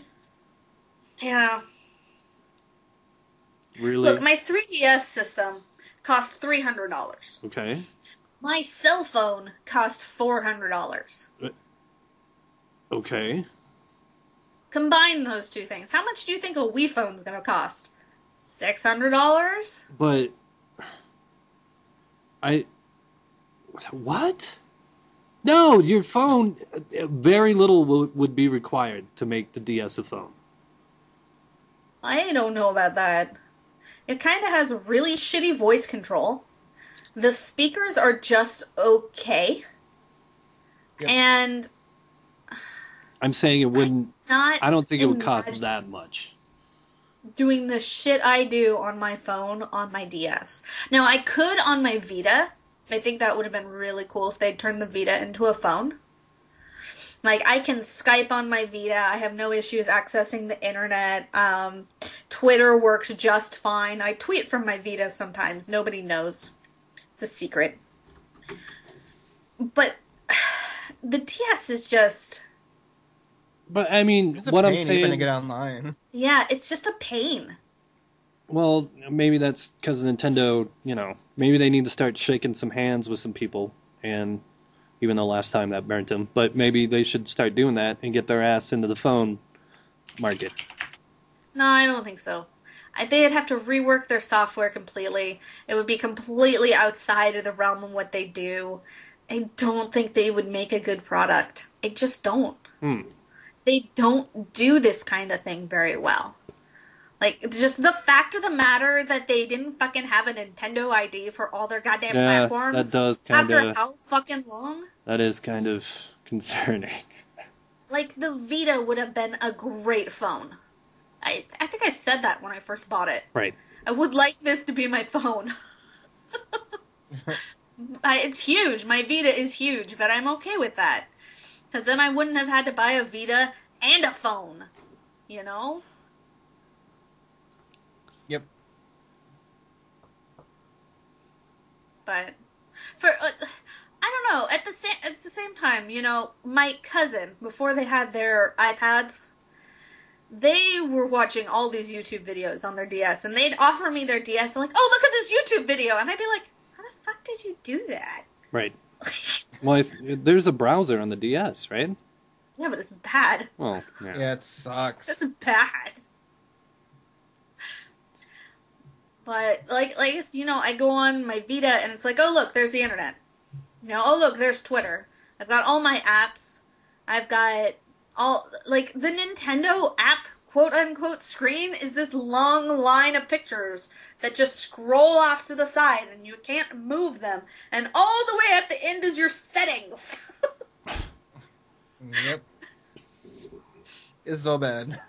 Yeah. Really? Look, my 3DS system cost $300. Okay. My cell phone cost $400. Okay. Combine those two things. How much do you think a Wii phone's gonna cost? $600? But what? No, your phone. Very little would be required to make the DS a phone. I don't know about that. It kind of has really shitty voice control. The speakers are just okay. Yep. And I'm saying it wouldn't. not I don't think it would cost imagine that much. doing the shit I do on my phone on my DS. Now, I could on my Vita. I think that would have been really cool if they'd turned the Vita into a phone. Like, I can Skype on my Vita. I have no issues accessing the internet. Twitter works just fine. I tweet from my Vita sometimes. Nobody knows. It's a secret. But the DS is just... But I mean, It's a what pain I'm even saying. to get online. Yeah, it's just a pain. Well, maybe that's because Nintendo, you know, maybe they need to start shaking some hands with some people, and even though last time that burnt them, but maybe they should start doing that and get their ass into the phone market. No, I don't think so. They'd have to rework their software completely. It would be completely outside of the realm of what they do. I don't think they would make a good product. I just don't. They don't do this kind of thing very well. Like, it's just the fact of the matter that they didn't fucking have a Nintendo ID for all their goddamn Yeah, platforms. that does kind After of. how fucking long? That is kind of concerning. Like, the Vita would have been a great phone. I think I said that when I first bought it. Right. I would like this to be my phone. It's huge. My Vita is huge, but I'm okay with that. Because then I wouldn't have had to buy a Vita and a phone. You know? Yep. But I don't know. At the same time, you know, my cousin, before they had their iPads, they were watching all these YouTube videos on their DS, and they'd offer me their DS, and like, oh, look at this YouTube video, and I'd be like, how the fuck did you do that? Right. Well, there's a browser on the DS, right? Yeah, but it's bad. Well, yeah. Yeah, it sucks. It's bad. But like you know, I go on my Vita and it's like, oh look, there's the internet. You know, oh look, there's Twitter. I've got all my apps. I've got all like the Nintendo app quote-unquote screen is this long line of pictures that just scroll off to the side, and you can't move them. And all the way at the end is your settings. Yep. It's so bad.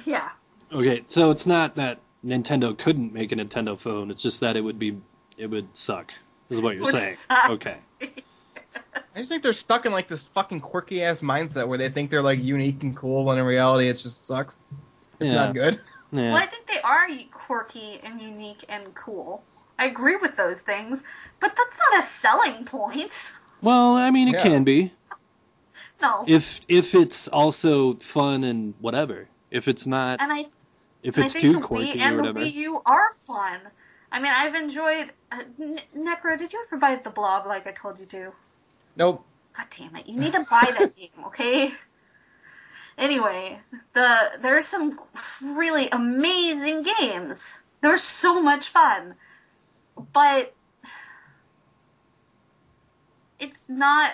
Yeah. Okay, so it's not that Nintendo couldn't make a Nintendo phone. It's just that it would suck. Is what you're Would saying. suck. Okay. I just think they're stuck in like this fucking quirky ass mindset where they think they're like unique and cool when in reality it just sucks. It's Yeah. not good. Yeah. Well, I think they are quirky and unique and cool. I agree with those things, but that's not a selling point. Well, I mean, it Yeah. can be No. if it's also fun and whatever. If it's not, And I if And it's I think too the quirky Wii or and the whatever. Wii U are fun. I mean, I've enjoyed... Necro, did you ever buy The Blob like I told you to? Nope. God damn it. You need to buy that game, okay? Anyway, there's some really amazing games. They're so much fun. But it's not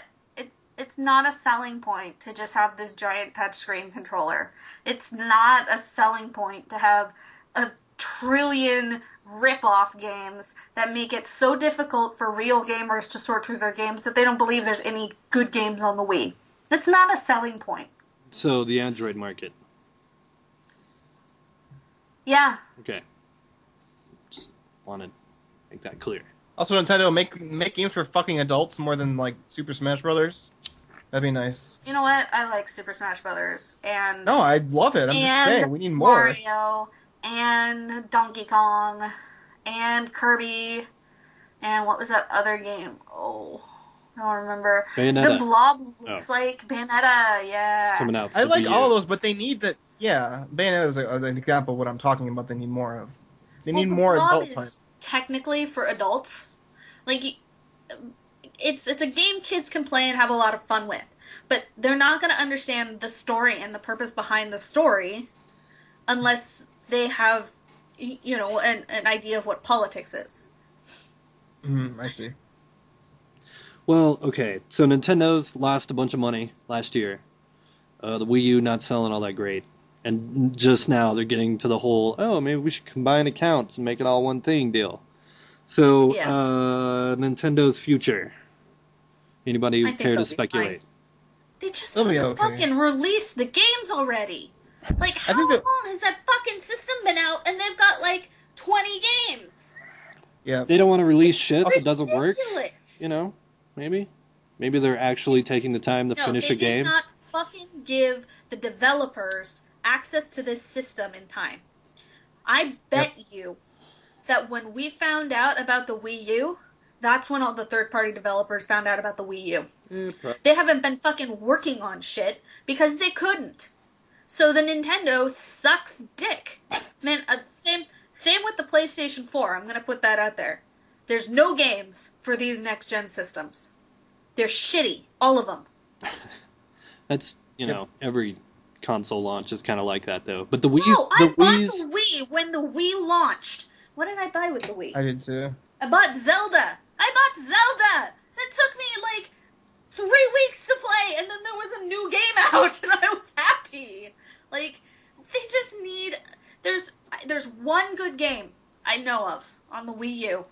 a selling point to just have this giant touchscreen controller. It's not a selling point to have a trillion rip-off games that make it so difficult for real gamers to sort through their games that they don't believe there's any good games on the Wii. It's not a selling point. So the Android market. Yeah. Okay. Just want to make that clear. Also, Nintendo make games for fucking adults more than like Super Smash Brothers. That'd be nice. You know what? I like Super Smash Brothers and No, I love it. I'm just and saying we need more. Mario and Donkey Kong and Kirby and what was that other game? Oh, I don't remember. Bayonetta. The Blob looks like Bayonetta. Yeah. It's coming out. I for like Wii all U. those, but they need that. Yeah, Bayonetta is an example of what I'm talking about. They need more of. They Well, need the more Blob adult is time. technically for adults. Like, it's a game kids can play and have a lot of fun with, but they're not going to understand the story and the purpose behind the story unless they have, you know, an idea of what politics is. I see. Well, okay. So Nintendo's lost a bunch of money last year. The Wii U not selling all that great. And just now they're getting to the whole, oh, maybe we should combine accounts and make it all one thing deal. So, Yeah. Nintendo's future. Anybody I think care to they'll be speculate? They just They'll have be to okay. fucking release the games already. Like, how think that- long has that fucking system been out and they've got, like, 20 games? Yeah. They don't want to release shit that doesn't work, Ridiculous. you know? Maybe they're actually taking the time to No, finish they a game. did not fucking give the developers access to this system in time. I bet you that when we found out about the Wii U, that's when all the third-party developers found out about the Wii U. They haven't been fucking working on shit because they couldn't. So the Nintendo sucks dick. Man, same with the PlayStation 4. I'm gonna put that out there. There's no games for these next-gen systems. They're shitty. All of them. That's, you know, every console launch is kind of like that, though. But the Wii's... No, I the bought Wii's... the Wii when the Wii launched. What did I buy with the Wii? I did too. I bought Zelda. It took me like 3 weeks to play, and then there was a new game out, and I was happy. Like, they just need... There's one good game I know of on the Wii U,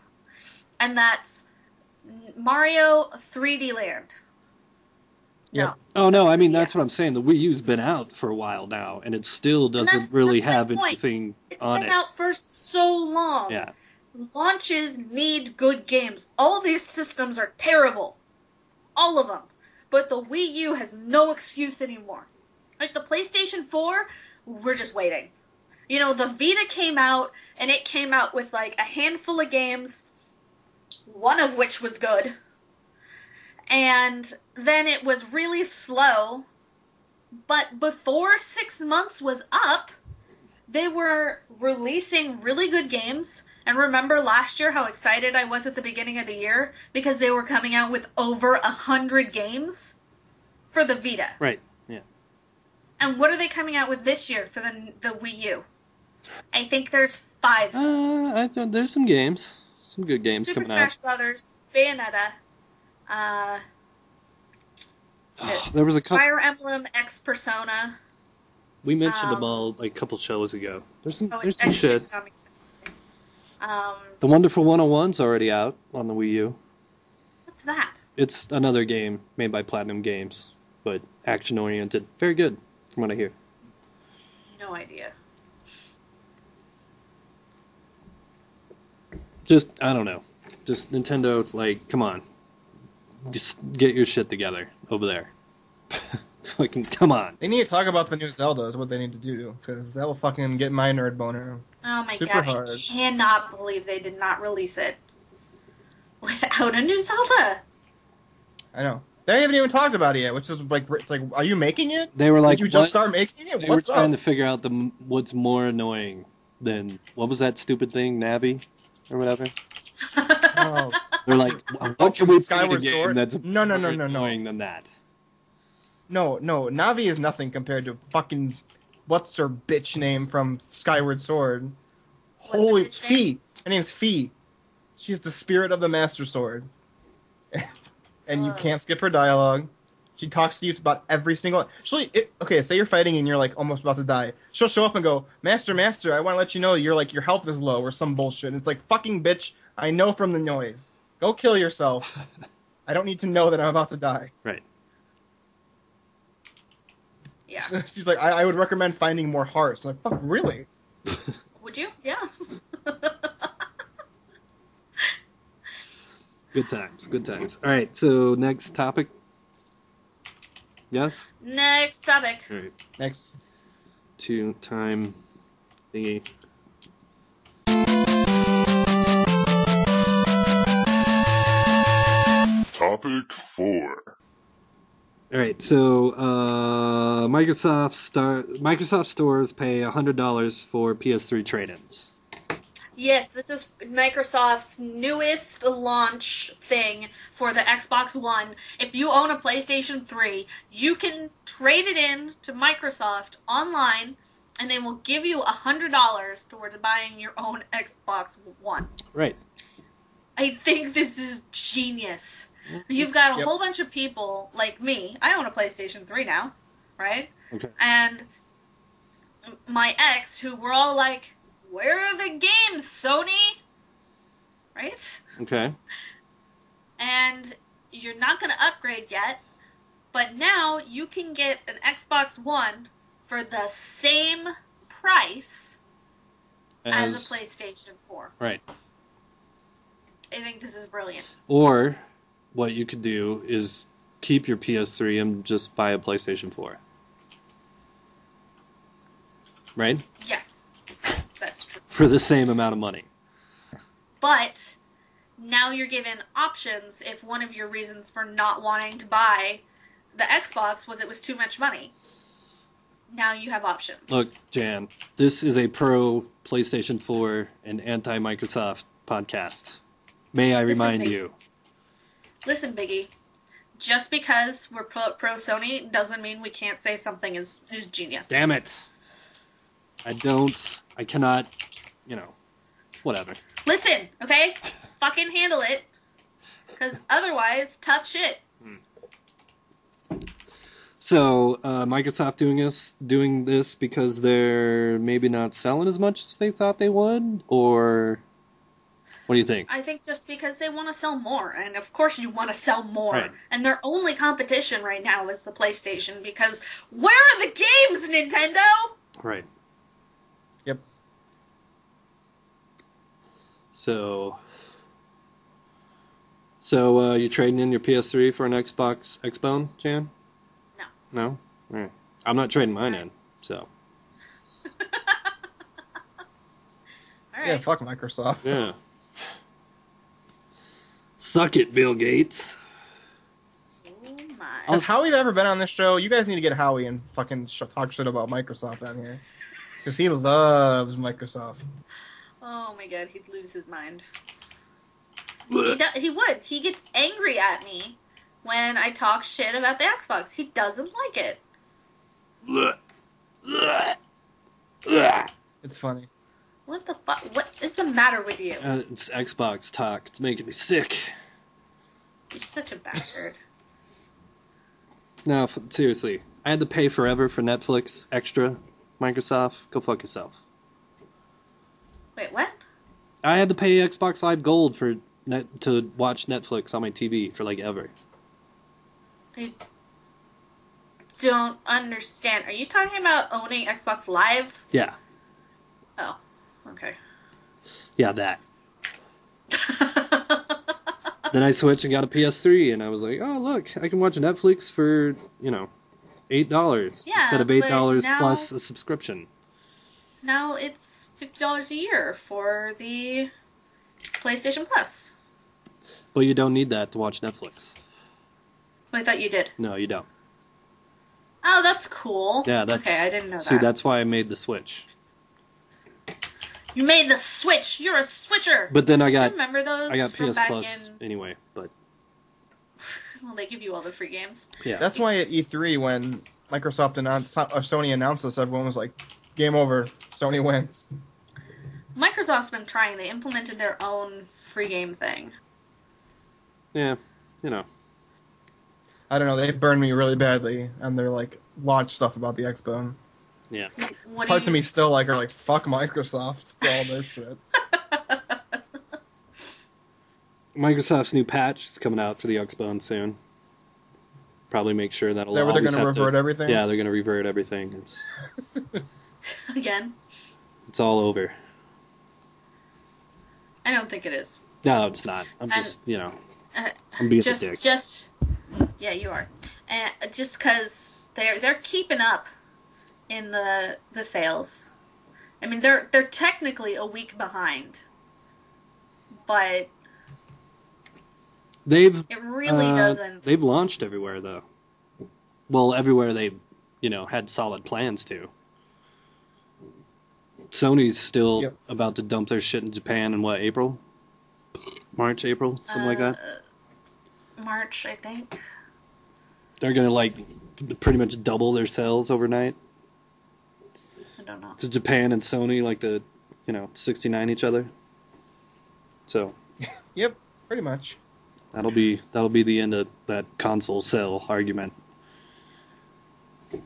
and that's Mario 3D Land. Yep. No. Oh, no, I mean, that's Yes. what I'm saying. The Wii U's been out for a while now, and it still that's- doesn't really that's my have point. anything It's on been it. out for so long. Yeah. Launches need good games. All these systems are terrible. All of them. But the Wii U has no excuse anymore. Like the PlayStation 4, we're just waiting. You know, the Vita came out, and it came out with like a handful of games, one of which was good. And then it was really slow. But before 6 months was up, they were releasing really good games. And remember last year how excited I was at the beginning of the year? Because they were coming out with over 100 games for the Vita. Right, yeah. And what are they coming out with this year for the Wii U? I think there's 5. I thought there's some games. Some good games Super coming Smash out. Brothers, Bayonetta, There was a couple... Fire Emblem X Persona. We mentioned them all like a couple shows ago. There's some it's shit. Shin The Wonderful 101's already out on the Wii U. What's that? It's another game made by Platinum Games, but action-oriented. Very good, from what I hear. No idea. Just, I don't know. Just Nintendo, like, come on. Just get your shit together over there. Fucking, come on. They need to talk about the new Zelda is what they need to do, because that will fucking get my nerd boner. Oh my Super god, hard. I cannot believe they did not release it without a new Zelda. I know. They haven't even talked about it yet, which is like, it's like, are you making it? They were like, Did you just what? start making it? They were What's trying up? to figure out what's more annoying than, what was that stupid thing, Navi? Or whatever? Oh. They're like, what can we play Skyward a game Sword? that's No. more annoying than that? No, Navi is nothing compared to fucking what's her bitch name from Skyward Sword. What's her Holy bitch name? Fee. Her name's Fee. She's the spirit of the Master Sword. And you can't skip her dialogue. She talks to you about every single. Okay, say you're fighting and you're like almost about to die. She'll show up and go, Master, I want to let you know you're like your health is low or some bullshit. And it's like, fucking bitch, I know from the noise. Go kill yourself. I don't need to know that I'm about to die. Right. Yeah. She's like, I would recommend finding more hearts. I'm like, fuck, really? Would you? Yeah. Good times. All right, so next topic. Yes? Next topic. All right, Next. to time thingy. Topic 4. All right, so Microsoft stores pay $100 for PS3 trade-ins. Yes, this is Microsoft's newest launch thing for the Xbox One. If you own a PlayStation 3, you can trade it in to Microsoft online, and they will give you $100 towards buying your own Xbox One. Right. I think this is genius. You've got a whole bunch of people like me. I own a PlayStation 3 now, right? Okay. And my ex, who we're all like, where are the games, Sony? Right? Okay. And you're not going to upgrade yet, but now you can get an Xbox One for the same price as a PlayStation 4. Right. I think this is brilliant. Or what you could do is keep your PS3 and just buy a PlayStation 4. Right? Yes, that's true. For the same amount of money. But now you're given options if one of your reasons for not wanting to buy the Xbox was it was too much money. Now you have options. Look, Jan, this is a pro PlayStation 4 and anti-Microsoft podcast. May I remind you? Listen, Biggie. Just because we're pro Sony doesn't mean we can't say something is genius. Damn it. I cannot, whatever. Listen, okay? Fucking handle it. Because otherwise, tough shit. So, Microsoft doing this because they're maybe not selling as much as they thought they would? Or what do you think? I think just because they want to sell more. And of course you want to sell more. Right. And their only competition right now is the PlayStation. Because where are the games, Nintendo? Right. Yep. So you trading in your PS3 for an Xbox Xbone, Jan? No. No? All right. I'm not trading mine in, so. Alright. Yeah, fuck Microsoft. Yeah. Suck it, Bill Gates. Oh my. Has Howie ever been on this show? You guys need to get Howie and fucking talk shit about Microsoft on here. Because he loves Microsoft. Oh my god, he'd lose his mind. He would. He gets angry at me when I talk shit about the Xbox. He doesn't like it. It's funny. What the fuck? What is the matter with you? It's Xbox talk. It's making me sick. You're such a bastard. No, seriously. I had to pay forever for Netflix extra Microsoft, go fuck yourself. Wait, what? I had to pay Xbox Live Gold to watch Netflix on my TV for like ever. I don't understand. Are you talking about owning Xbox Live? Yeah. Oh, okay. Yeah, that. Then I switched and got a PS3, and I was like, oh, look, I can watch Netflix for, $8 Yeah, instead of but $8 now- plus a subscription. Now it's $50 a year for the PlayStation Plus. But you don't need that to watch Netflix. I thought you did. No, you don't. Oh, that's cool. Yeah, that's... Okay, I didn't know See, that. that's why I made the switch. You made the switch. You're a switcher. But then I I got remember those from PS back Plus in... anyway, but... Well, they give you all the free games. Yeah. That's why at E3 when Microsoft announced or Sony announced this, everyone was like, "Game over, Sony wins." Microsoft's been trying. They implemented their own free game thing. Yeah, I don't know. They burned me really badly, and they're like launch stuff about the Xbone. Yeah. What Parts do of me still are like, fuck Microsoft for all their shit. Microsoft's new patch is coming out for the Xbone soon. Probably make sure that'll Is that where they're always going to have revert everything? Yeah, they're going to revert everything. Again? It's all over. I don't think it is. No, it's not. I'm And- just, I'm being a dick. Yeah, you are. And just because they're keeping up in the sales. I mean, they're technically a week behind, but They've it really doesn't. They've launched everywhere though. Well, everywhere they, had solid plans to. Sony's still about to dump their shit in Japan in what, April? March, April, something like that. March, I think. They're gonna pretty much double their sales overnight. I don't know. Because Japan and Sony like to, 69 each other. So Yep, pretty much. that'll be the end of that console sale argument. But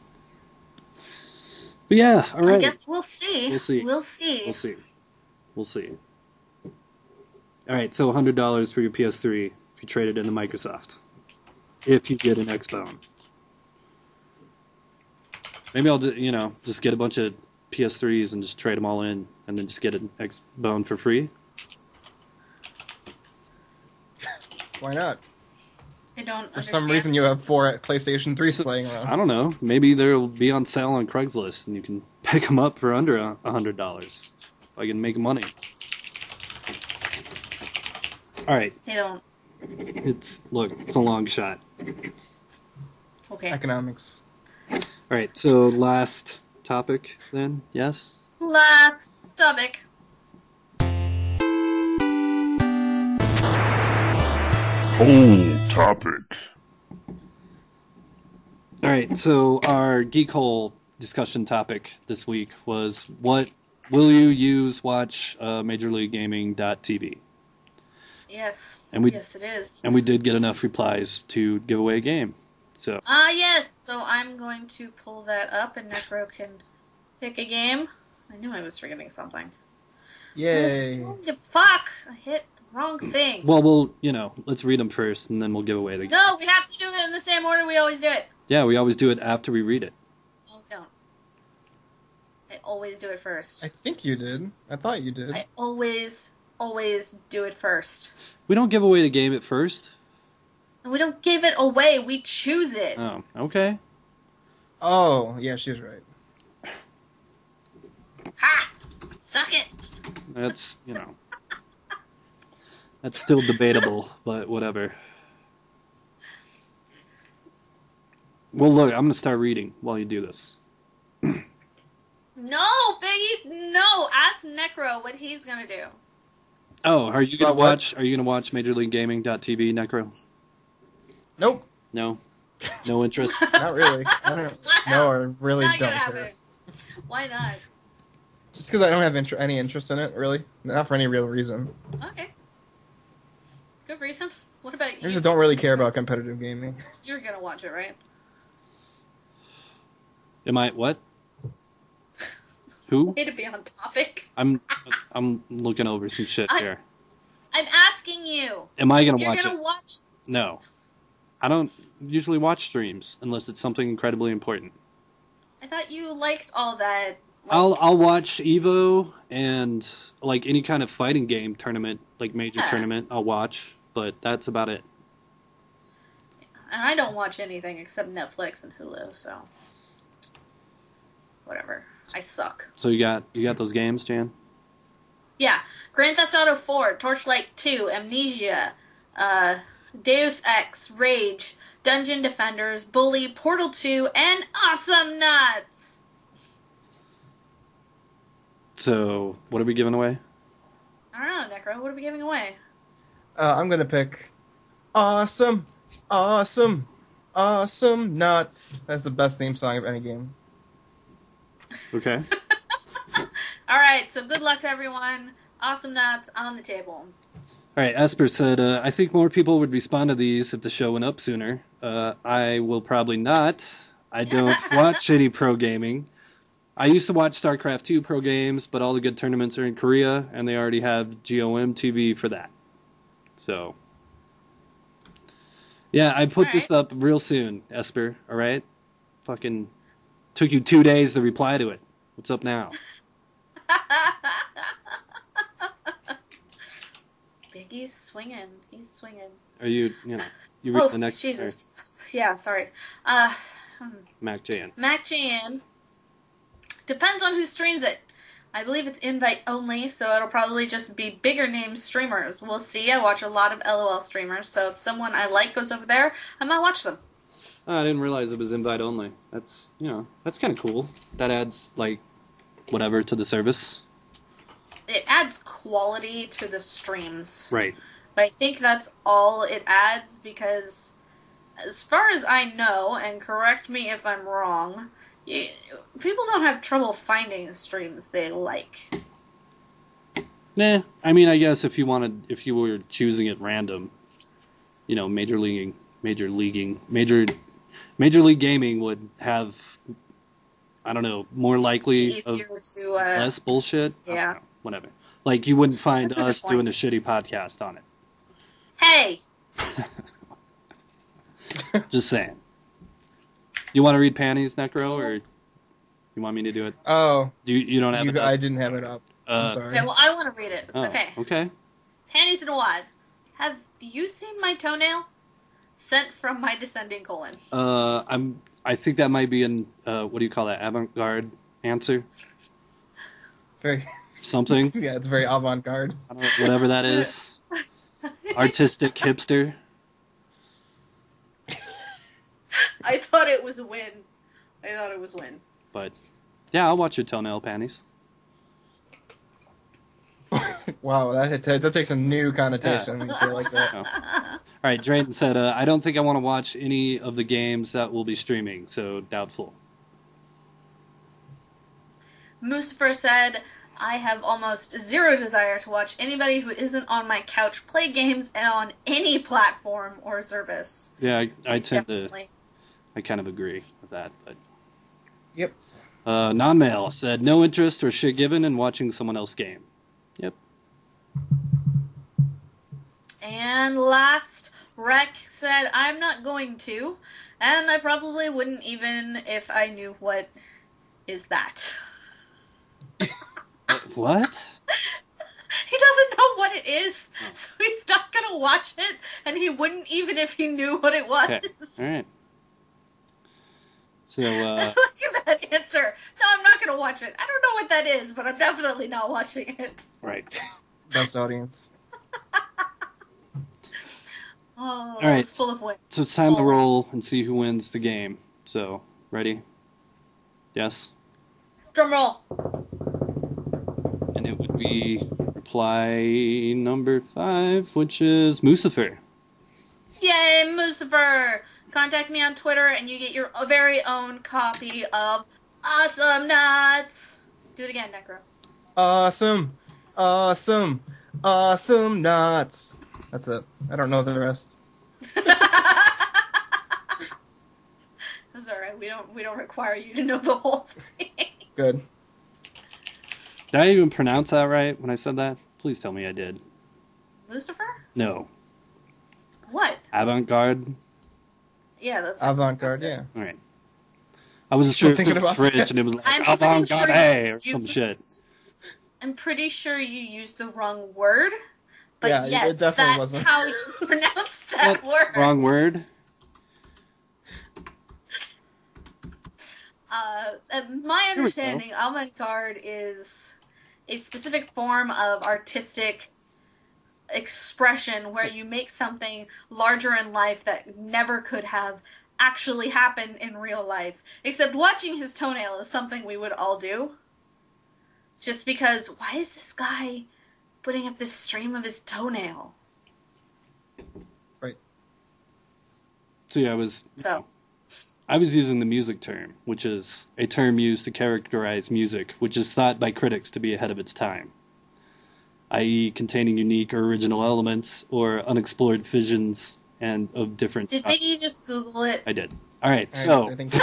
yeah, all right. I guess we'll see. We'll see. We'll see. We'll see. All right, so $100 for your PS3 if you trade it into Microsoft. If you get an Xbone. Maybe I'll just get a bunch of PS3s and just trade them all in, and then just get an Xbone for free. Why not? I don't For understand. some reason, you have 4 PlayStation 3s playing around. I don't know. Maybe they'll be on sale on Craigslist, and you can pick them up for under $100. I can make money. All right. I don't. It's a long shot. Okay. Economics. All right. So last topic then. Yes. Last topic. Whole topic. All right. So our Geek Hole discussion topic this week was what will you use watch MajorLeagueGaming.tv? Yes. And we- yes, it is. And we did get enough replies to give away a game. So Yes. So I'm going to pull that up, and Necro can pick a game. I knew I was forgetting something. Yay. Fuck! I hit the wrong thing. we'll let's read them first, and then we'll give away the game. No, we have to do it in the same order we always do it. Yeah, we always do it after we read it. No, we don't. I always do it first. I think you did. I thought you did. I always do it first. We don't give away the game at first. And we don't give it away, we choose it. Oh, okay. Oh, yeah, she was right. Ha! Suck it! That's, that's still debatable, but whatever. Well, look, I'm going to start reading while you do this. No, Biggie, no! Ask Necro what he's gonna do. Oh, are you going to About what? watch MajorLeagueGaming.tv, Necro? Nope, No? No interest? not really. I don't know. I really Not don't gonna care. happen. Why not? Just because I don't have any interest in it, really. Not for any real reason. Okay. Good reason. What about I you? just don't really care about competitive gaming. You're gonna watch it, right? Am I, what? Who? Way to be on topic. I'm looking over some shit here. I'm asking you. Am I gonna You're watch gonna it? watch. No. I don't usually watch streams unless it's something incredibly important. I thought you liked all that. I'll watch Evo and like any kind of fighting game tournament, like major tournament, I'll watch, but that's about it. And I don't watch anything except Netflix and Hulu, so whatever. I suck. So you got those games, Jan? Yeah, Grand Theft Auto 4, Torchlight 2, Amnesia, Deus Ex, Rage, Dungeon Defenders, Bully, Portal 2, and Awesome Nuts! So, what are we giving away? I don't know, Necro, what are we giving away? I'm gonna pick Awesome Nuts. That's the best theme song of any game. Okay. Alright, so good luck to everyone. Awesome Nuts on the table. Alright, Esper said, I think more people would respond to these if the show went up sooner. I will probably not. I don't watch shitty pro gaming. I used to watch StarCraft 2 pro games, but all the good tournaments are in Korea, and they already have GOM TV for that. So, yeah, I put this up real soon, Esper, alright? Fucking took you 2 days to reply to it. What's up now? Biggie's swinging. He's swinging. Are you read the next... Jesus. Yeah, sorry. Mac Jan. Mac Jan. Depends on who streams it. I believe it's invite only, so it'll probably just be bigger name streamers. We'll see. I watch a lot of LOL streamers, so if someone I like goes over there, I might watch them. Oh, I didn't realize it was invite only. That's kind of cool. That adds, like, whatever to the service. It adds quality to the streams. Right. But I think that's all it adds because, as far as I know, and correct me if I'm wrong, people don't have trouble finding streams they like. Nah, I mean, I guess if you were choosing at random, Major League Gaming would have, I don't know, more likely easier to less bullshit. Yeah. Whatever. Like, you wouldn't find That's a good us point. doing a shitty podcast on it. Hey! Just saying. You want to read Panties, Necro, or you want me to do it? Oh. You don't have it up? I didn't have it up. I'm sorry. Okay, well, I want to read it. It's Oh, okay. Okay. Panties and a wad. Have you seen my toenail? Sent from my descending colon. I think that might be an what do you call that? Avant-garde answer? Very. Something? Yeah, it's very avant-garde. I don't know, whatever that is. Artistic hipster. I thought it was win. But yeah, I'll watch your toenail panties. Wow, that takes a new connotation when you say it like that. Oh. All right, Drayton said, I don't think I want to watch any of the games that will be streaming, so doubtful. Moosifer said, I have almost zero desire to watch anybody who isn't on my couch play games on any platform or service. Yeah, I tend Definitely. I kind of agree with that. But Yep. Non-mail said, no interest or shit given in watching someone else game. Yep. And last, Rec said, I'm not going to, and I probably wouldn't even if I knew what is that. What? He doesn't know what it is, so he's not going to watch it, and he wouldn't even if he knew what it was. Okay. All right. So, Look at that answer. No, I'm not going to watch it. I don't know what that is, but I'm definitely not watching it. right. Best audience. Oh, All right. it's full of win. So it's time to roll and see who wins the game. So, ready? Yes? Drum roll. And it would be reply number 5, which is Moosifer. Yay, Moosifer! Contact me on Twitter and you get your very own copy of Awesome Nuts! Do it again, Necro. Awesome nuts. That's it. I don't know the rest. That's alright, we don't require you to know the whole thing. Good. Did I even pronounce that right when I said that? Please tell me I did. Lucifer? No. What? Avant-garde? Yeah, that's Avant-garde, that's it. yeah. All right. I wasn't Still sure if thinking it was about French that. and it was like I'm pretty avant-garde sure or some shit. I'm pretty sure you used the wrong word, but Yeah, it yes, definitely that's wasn't. how you pronounce that word. Wrong word? My Here we go. understanding, avant-garde is a specific form of artistic expression where you make something larger in life that never could have actually happened in real life. Except watching his toenail is something we would all do. Just because, why is this guy putting up this stream of his toenail? Right. So yeah, I was using the music term, which is a term used to characterize music, which is thought by critics to be ahead of its time, i.e. containing unique or original elements or unexplored visions and of different... Did Biggie just Google it? I did. All right, I so... think so.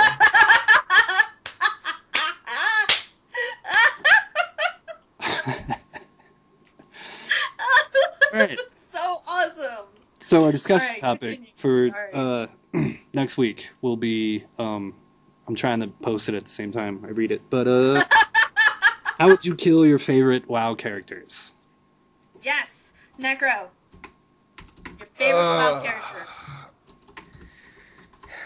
All right. So awesome! So our discussion All right, topic continue. for Sorry. next week will be I'm trying to post it at the same time I read it, but how would you kill your favorite WoW characters? Yes, Necro. Your favorite WoW character.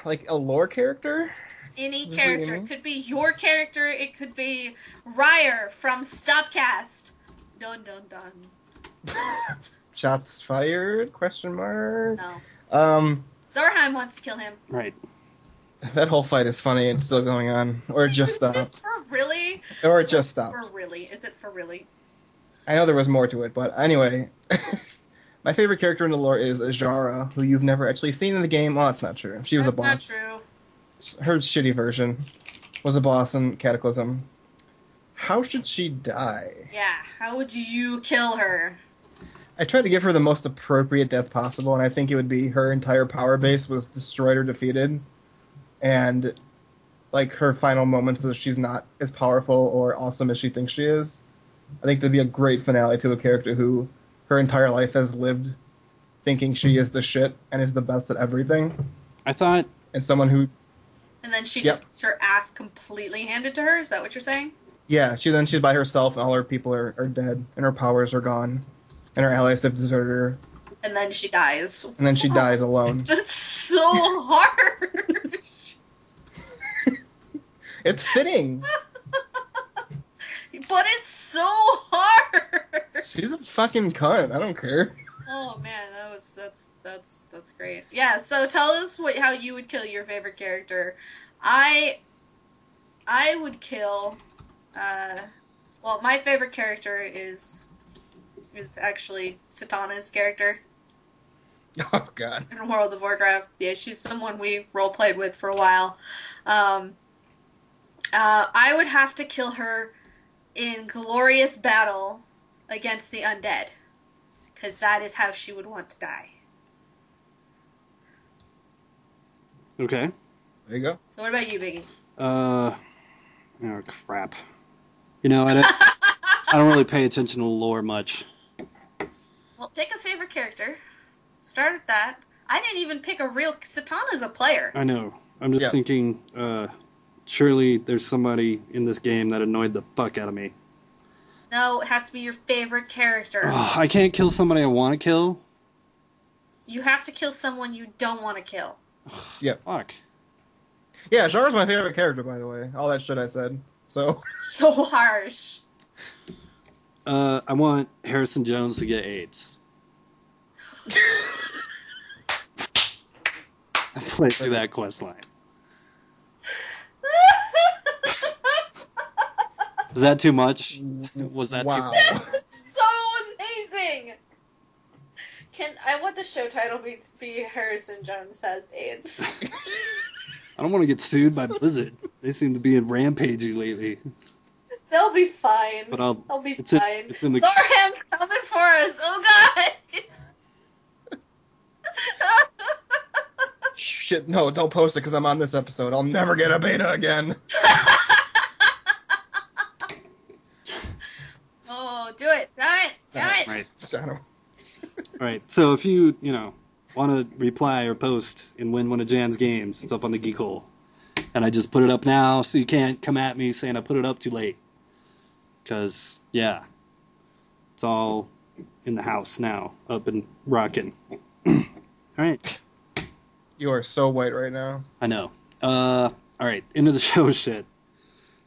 Like a lore character? Any Is what you character. mean? It could be your character. It could be Ryer from Stopcast. Dun dun dun. Shots fired? Question mark. No. Zarheim wants to kill him. Right. That whole fight is funny. It's still going on, or it just stopped, For really? or it just stopped. For really? Is it for really? I know there was more to it, but anyway, my favorite character in the lore is Azara, who you've never actually seen in the game. Well, that's not true. She was a boss. That's not true. Her shitty version was a boss in Cataclysm. How should she die? Yeah. How would you kill her? I tried to give her the most appropriate death possible, and I think it would be her entire power base was destroyed or defeated, and like her final moments is she's not as powerful or awesome as she thinks she is. I think that'd be a great finale to a character who her entire life has lived thinking she is the shit and is the best at everything, I thought and someone who, And then she Yep. just gets her ass completely handed to her? Is that what you're saying? yeah, she's by herself and all her people are dead and her powers are gone and her allies have deserted her, And then she dies. and then she dies alone. That's so hard. It's fitting. But it's so hard. She's a fucking cunt. I don't care. Oh man, that's great. Yeah, so tell us how you would kill your favorite character. I would kill well, my favorite character is actually Satana's character Oh god. in World of Warcraft. Yeah, she's someone we role played with for a while. I would have to kill her in glorious battle against the undead, because that is how she would want to die. okay. There you go. So what about you, Biggie? Oh crap. You know, I don't really pay attention to lore much. Well, pick a favorite character. Start at that. I didn't even pick a real... Satana's a player. I know. I'm just Yeah. thinking. Surely there's somebody in this game that annoyed the fuck out of me. No, it has to be your favorite character. Oh, I can't kill somebody I want to kill. You have to kill someone you don't want to kill. Fuck. Yeah, Zara's my favorite character, by the way. All that shit I said. So, So harsh. I want Harrison Jones to get AIDS. I played through that quest line. Was that too much? Was that wow. too much? So amazing! I want the show title to be Harrison Jones has AIDS. I don't want to get sued by Blizzard. They seem to be in rampaging lately. They'll be fine. But I'll. They'll be It's fine. in the. Zarham's coming for us. Oh god! Shit, no, don't post it because I'm on this episode. I'll never get a beta again. much on him. Right. So if you want to reply or post and win one of Jan's games, it's up on the Geek Hole. And I just put it up now, so you can't come at me saying I put it up too late. Because, yeah, it's all in the house now, up and rocking. All right. You are so white right now. I know. All right, into the show shit.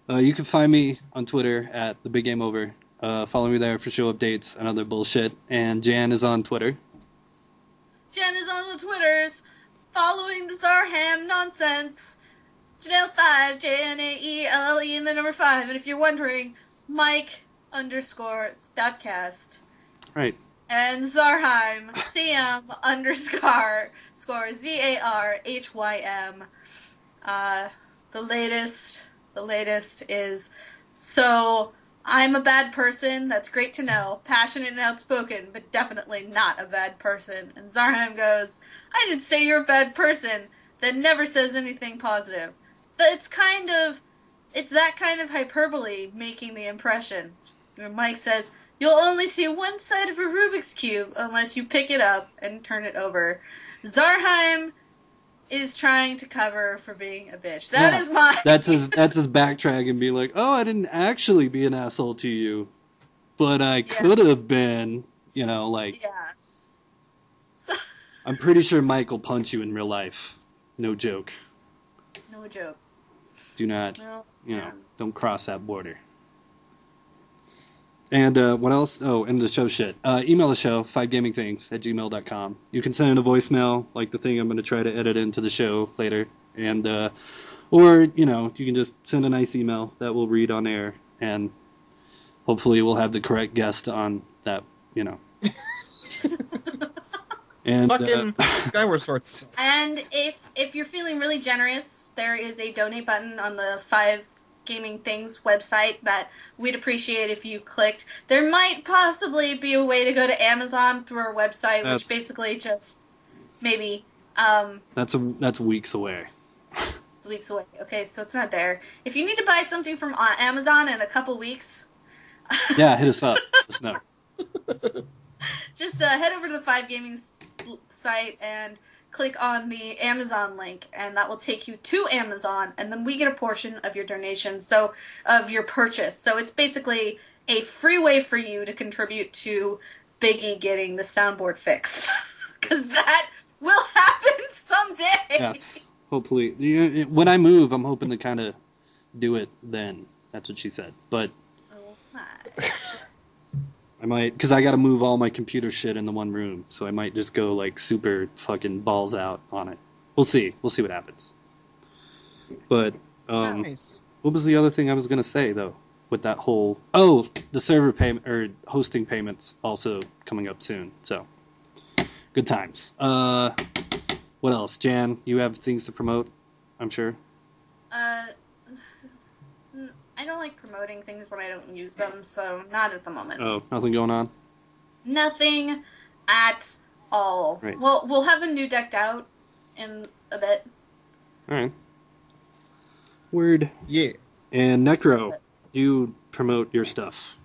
You can find me on Twitter at The Big Game Over. Follow me there for show updates and other bullshit. And Jan is on Twitter. Jen is on the Twitters, following the Zarham nonsense. Janelle5, Janaele and the number 5. And if you're wondering, Mike_Stopcast. Right. And Zarheim, CM_score ZARHYM. The latest is, so I'm a bad person, that's great to know, passionate and outspoken, but definitely not a bad person. And Zarheim goes, I didn't say you're a bad person, that never says anything positive. But it's that kind of hyperbole making the impression. And Mike says, you'll only see one side of a Rubik's Cube unless you pick it up and turn it over. Zarheim is trying to cover for being a bitch. That is my... That's his backtrack and be like, oh, I didn't actually be an asshole to you, but I could have been, Yeah. I'm pretty sure Mike will punch you in real life. No joke. No joke. Do not, Well, don't cross that border. And what else? Oh, and the show shit. Email the show, 5gamingthings@gmail.com. You can send in a voicemail, like the thing I'm going to try to edit into the show later. And, or, you can just send a nice email that we'll read on air. And hopefully we'll have the correct guest on that, And Fucking Skyward Sword sucks. And if you're feeling really generous, there is a donate button on the 5 Gaming Things website that we'd appreciate if you clicked. There might possibly be a way to go to Amazon through our website, which basically just maybe that's weeks away. It's weeks away. Okay, so it's not there. If you need to buy something from Amazon in a couple weeks, yeah, hit us up. Let us know. Just head over to the 5 Gaming site and click on the Amazon link, and that will take you to Amazon, and then we get a portion of your donation, so of your purchase. So it's basically a free way for you to contribute to Biggie getting the soundboard fixed, because that will happen someday. Yes, hopefully. When I move, I'm hoping to kind of do it then. That's what she said. But I might, because I got to move all my computer shit in the one room, so I might just go like super fucking balls out on it. We'll see. We'll see what happens. But Nice. what was the other thing I was gonna say though? With that whole the server payment or hosting payments also coming up soon. So good times. What else, Jan? You have things to promote, I'm sure. I don't like promoting things when I don't use them, so not at the moment. Oh, nothing going on? Nothing at all. Right. Well, we'll have a new decked out in a bit. Alright. Word. Yeah. And Necro, you promote your stuff.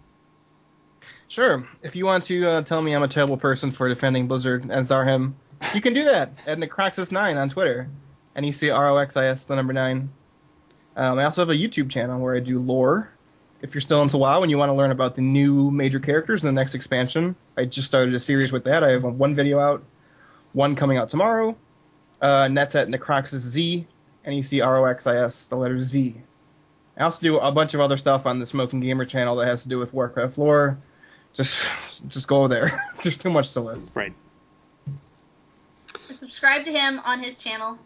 Sure. If you want to tell me I'm a terrible person for defending Blizzard and Zarham, you can do that at Necroxis9 on Twitter. NECROXIS, the number 9. I also have a YouTube channel where I do lore. If you're still into WoW and you want to learn about the new major characters in the next expansion, I just started a series with that. I have one video out, one coming out tomorrow. And that's at Necroxis Z, NECROXIS, the letter Z. I also do a bunch of other stuff on the Smoking Gamer channel that has to do with Warcraft lore. Just go there. There's too much to list. Right. Subscribe to him on his channel,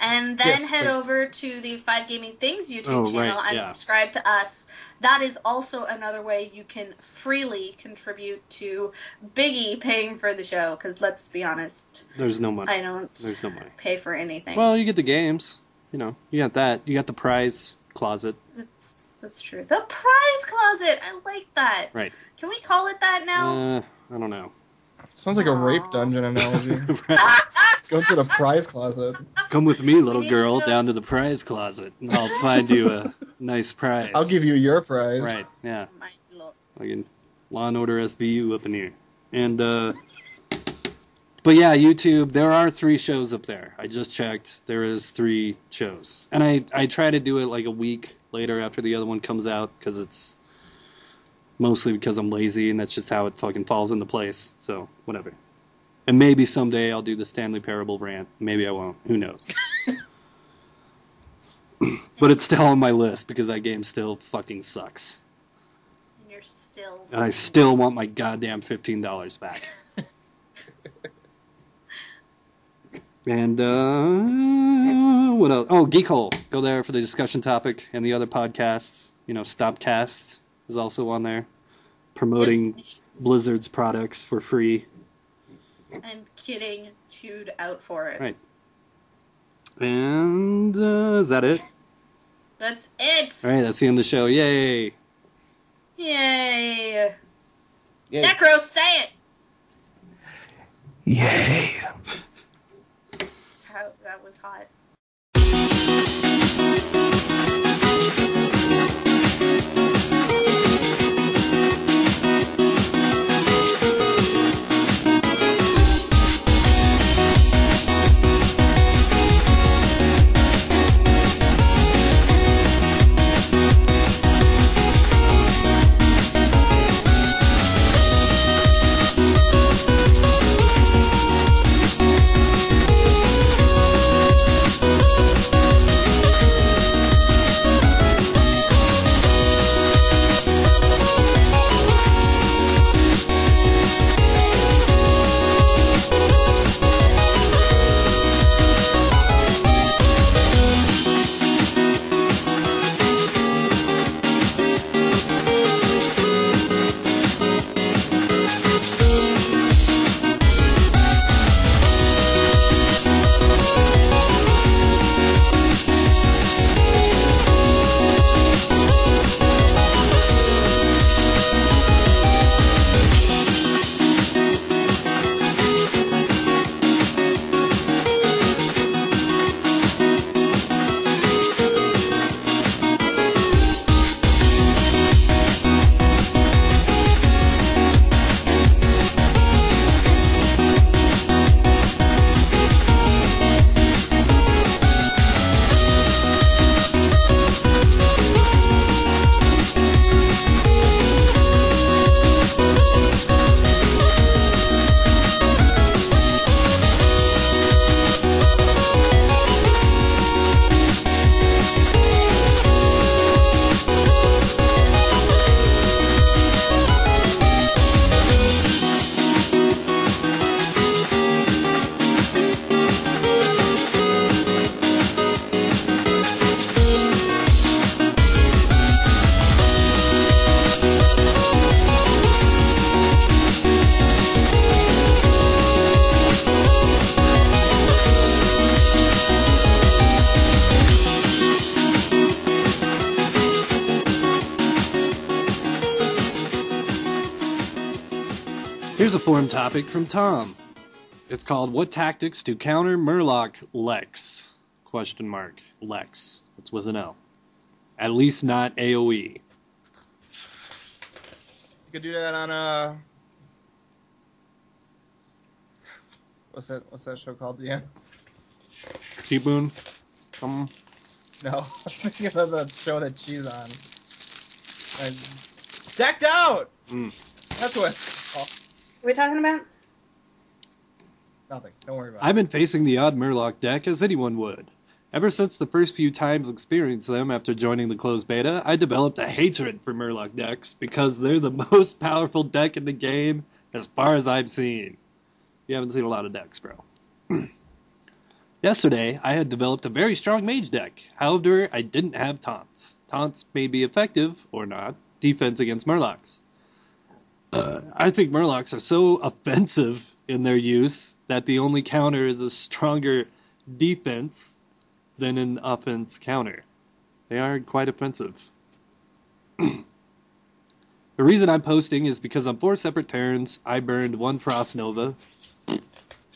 and then Yes, head please. over to the 5 Gaming Things YouTube channel right, and yeah. subscribe to us. That is also another way you can freely contribute to Biggie paying for the show, because let's be honest, There's no money. I don't There's no money. pay for anything. Well, you get the games. You got that. You got the prize closet. That's true. The prize closet! I like that. Right. Can we call it that now? I don't know. Sounds like a rape dungeon analogy. Go to the prize closet. Come with me, little need girl, to- down to the prize closet, and I'll find you a nice prize. I'll give you your prize. Right, yeah. My lord. Like in Law and Order SVU up in here. And but yeah, YouTube, there are 3 shows up there. I just checked. There is 3 shows. And I try to do it like a week later after the other one comes out, because it's mostly because I'm lazy, and that's just how it fucking falls into place. So, whatever. And maybe someday I'll do the Stanley Parable rant. Maybe I won't. Who knows? But it's still on my list because that game still fucking sucks. And you're still... And I still want my goddamn $15 back. And, what else? Oh, Geek Hole. Go there for the discussion topic and the other podcasts. You know, Stopcast is also on there. Promoting Blizzard's products for free. I'm kidding. Chewed out for it. Right. And, is that it? That's it! Alright, that's the end of the show. Yay! Yay! Yay. Necro, say it! Yay. That was hot. Here's a forum topic from Tom. It's called "What Tactics to Counter Murloc Lex?" Question mark. Lex. It's with an L. At least not AoE. You could do that on what's that show called again? Cheapoon. No, I'm thinking of the show that she's on. Decked Out. That's what it's called. What are we talking about? Nothing. Don't worry about I've been facing the odd Murloc deck as anyone would. Ever since the first few times experienced them after joining the closed beta, I developed a hatred for Murloc decks because they're the most powerful deck in the game as far as I've seen. You haven't seen a lot of decks, bro. Yesterday, I had developed a very strong mage deck. However, I didn't have taunts. Taunts may be effective, or not, defense against Murlocs. I think Murlocs are so offensive in their use that the only counter is a stronger defense than an offense counter. They are quite offensive. The reason I'm posting is because on 4 separate turns, I burned 1 Frost Nova,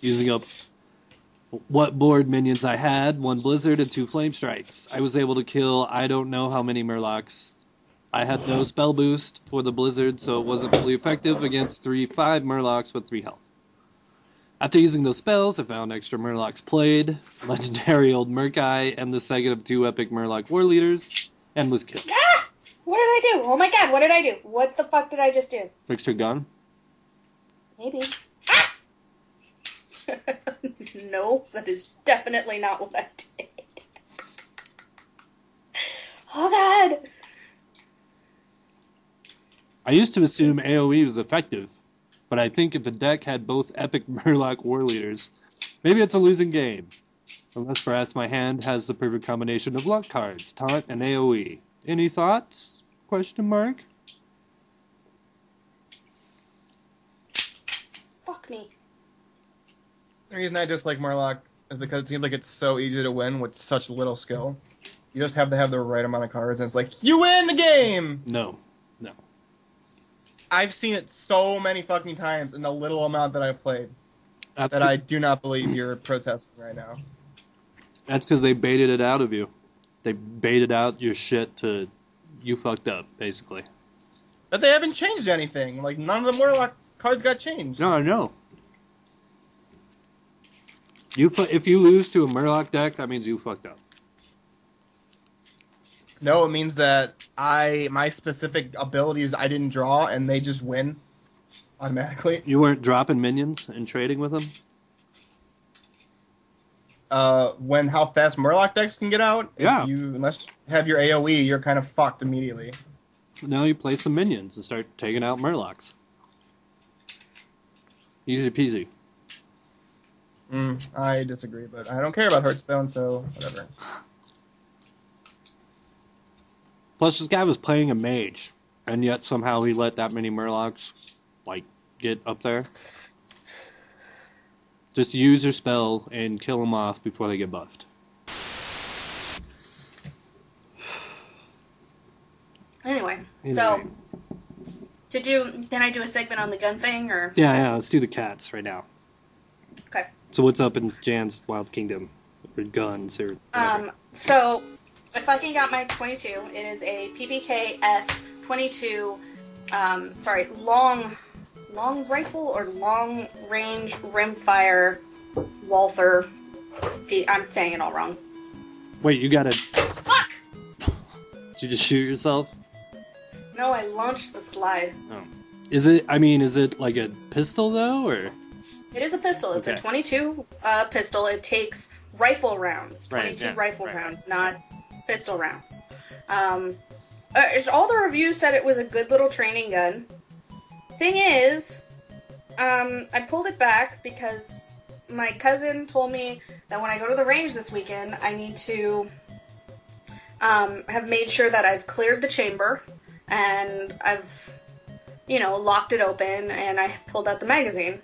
using up what board minions I had, 1 Blizzard and 2 Flame Strikes. I was able to kill I don't know how many Murlocs I had no spell boost for the Blizzard, so it wasn't fully effective against 3/5 Murlocs with 3 health. After using those spells, I found extra Murlocs played, legendary old Murkai, and the second of 2 epic Murloc war leaders, and was killed. Ah! What did I do? Oh my god, what did I do? What the fuck did I just do? Fixed her gun? Maybe. Ah! No, that is definitely not what I did. Oh god! I used to assume AoE was effective, but I think if a deck had both epic Murloc war leaders, maybe it's a losing game. Unless perhaps my hand has the perfect combination of luck cards, taunt, and AoE. Any thoughts? Question mark? Fuck me. The reason I dislike Murloc is because it seems like it's so easy to win with such little skill. You just have to have the right amount of cards, and it's like, you win the game! No. I've seen it so many fucking times in the little amount that I've played that I do not believe you're protesting right now. That's because they baited it out of you. They baited out your shit to you fucked up, basically. But they haven't changed anything. Like, none of the Murloc cards got changed. No, I know. If you lose to a Murloc deck, that means you fucked up. No, it means that my specific abilities I didn't draw, and they just win automatically. You weren't dropping minions and trading with them? When how fast Murloc decks can get out, Yeah. Unless you have your AoE, you're kind of fucked immediately. No, you play some minions and start taking out Murlocs. Easy peasy. I disagree, but I don't care about Hearthstone, so whatever. Plus, this guy was playing a mage, and yet somehow he let that many Murlocs, get up there. Just use your spell and kill them off before they get buffed. Anyway, so can I do a segment on the gun thing, or? Yeah, let's do the cats right now. Okay. So what's up in Jan's Wild Kingdom? Or guns, or whatever. So, I fucking got my 22. It is a PPK-S 22, long rifle or long range rimfire Walther. I'm saying it all wrong. Wait, you got a... Fuck! Did you just shoot yourself? No, I launched the slide. Oh. Is it like a pistol, though, or...? It is a pistol. It's Okay. a 22 pistol. It takes rifle rounds. 22 Right, yeah, rifle right. rounds, not pistol rounds. All the reviews said it was a good little training gun. Thing is, I pulled it back because my cousin told me that when I go to the range this weekend, I need to have made sure that I've cleared the chamber and I've, locked it open and I pulled out the magazine.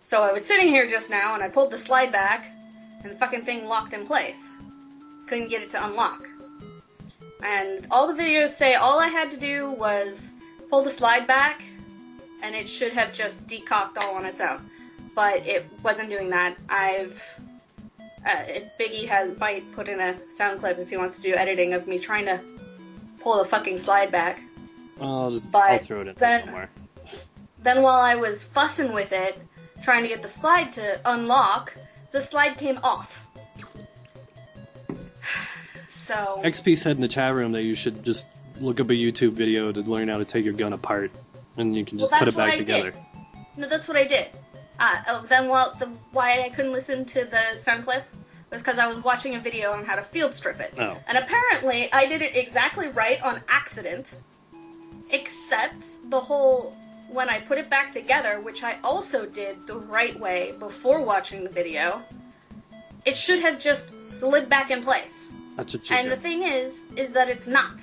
So I was sitting here just now and I pulled the slide back and the fucking thing locked in place. Couldn't get it to unlock. And all the videos say all I had to do was pull the slide back and it should have just decocked all on its own. But it wasn't doing that. Biggie might put in a sound clip if he wants to do editing of me trying to pull the fucking slide back. I'll But throw it in then- somewhere. Then while I was fussing with it, trying to get the slide to unlock, the slide came off. So... XP said in the chat room that you should just look up a YouTube video to learn how to take your gun apart, and you can just put it back together. No, that's what I did. Then why I couldn't listen to the sound clip was because I was watching a video on how to field strip it. Oh. And apparently I did it exactly right on accident, except when I put it back together, which I also did the right way before watching the video, it should have just slid back in place. That's what she And the said. thing is that it's not.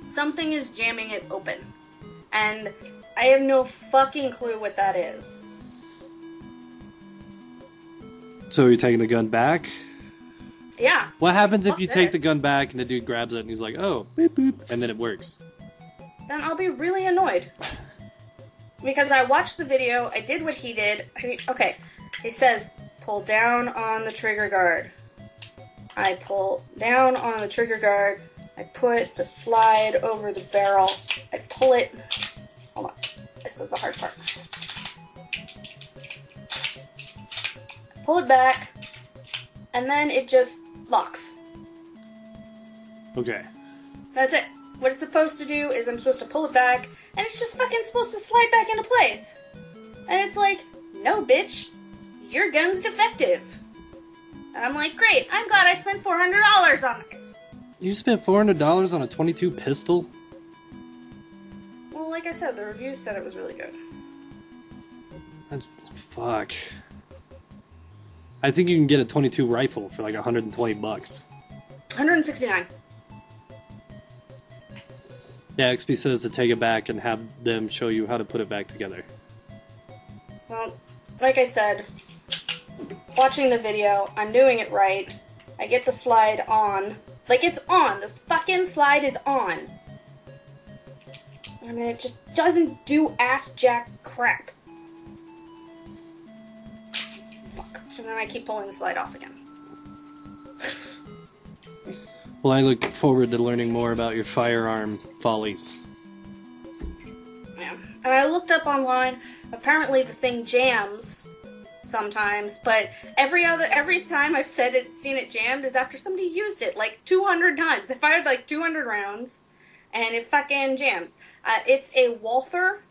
Something is jamming it open. And I have no fucking clue what that is. So you're taking the gun back? Yeah. What happens if Fuck you take the this. gun back and the dude grabs it and he's like, oh, beep boop, and then it works? Then I'll be really annoyed. Because I watched the video, I did what he did. He says, pull down on the trigger guard. I pull down on the trigger guard, I put the slide over the barrel. I pull it. Hold on. This is the hard part. Pull it back, and then it just locks. Okay. That's it. What it's supposed to do is I'm supposed to pull it back, and it's just fucking supposed to slide back into place. And it's like, no, bitch, your gun's defective. And I'm like, great, I'm glad I spent $400 on this. You spent $400 on a .22 pistol? Well, like I said, the reviews said it was really good. That's, fuck. I think you can get a .22 rifle for like $120. $169. Yeah, XP says to take it back and have them show you how to put it back together. Well, like I said, watching the video, I'm doing it right. I get the slide on. Like, it's on. This fucking slide is on. And then it just doesn't do ass jack crap. Fuck. And then I keep pulling the slide off again. Well, I look forward to learning more about your firearm follies. Yeah. And I looked up online. Apparently the thing jams sometimes, but every time I've seen it jammed is after somebody used it like 200 times. They fired like 200 rounds, and it fucking jams. It's a Walther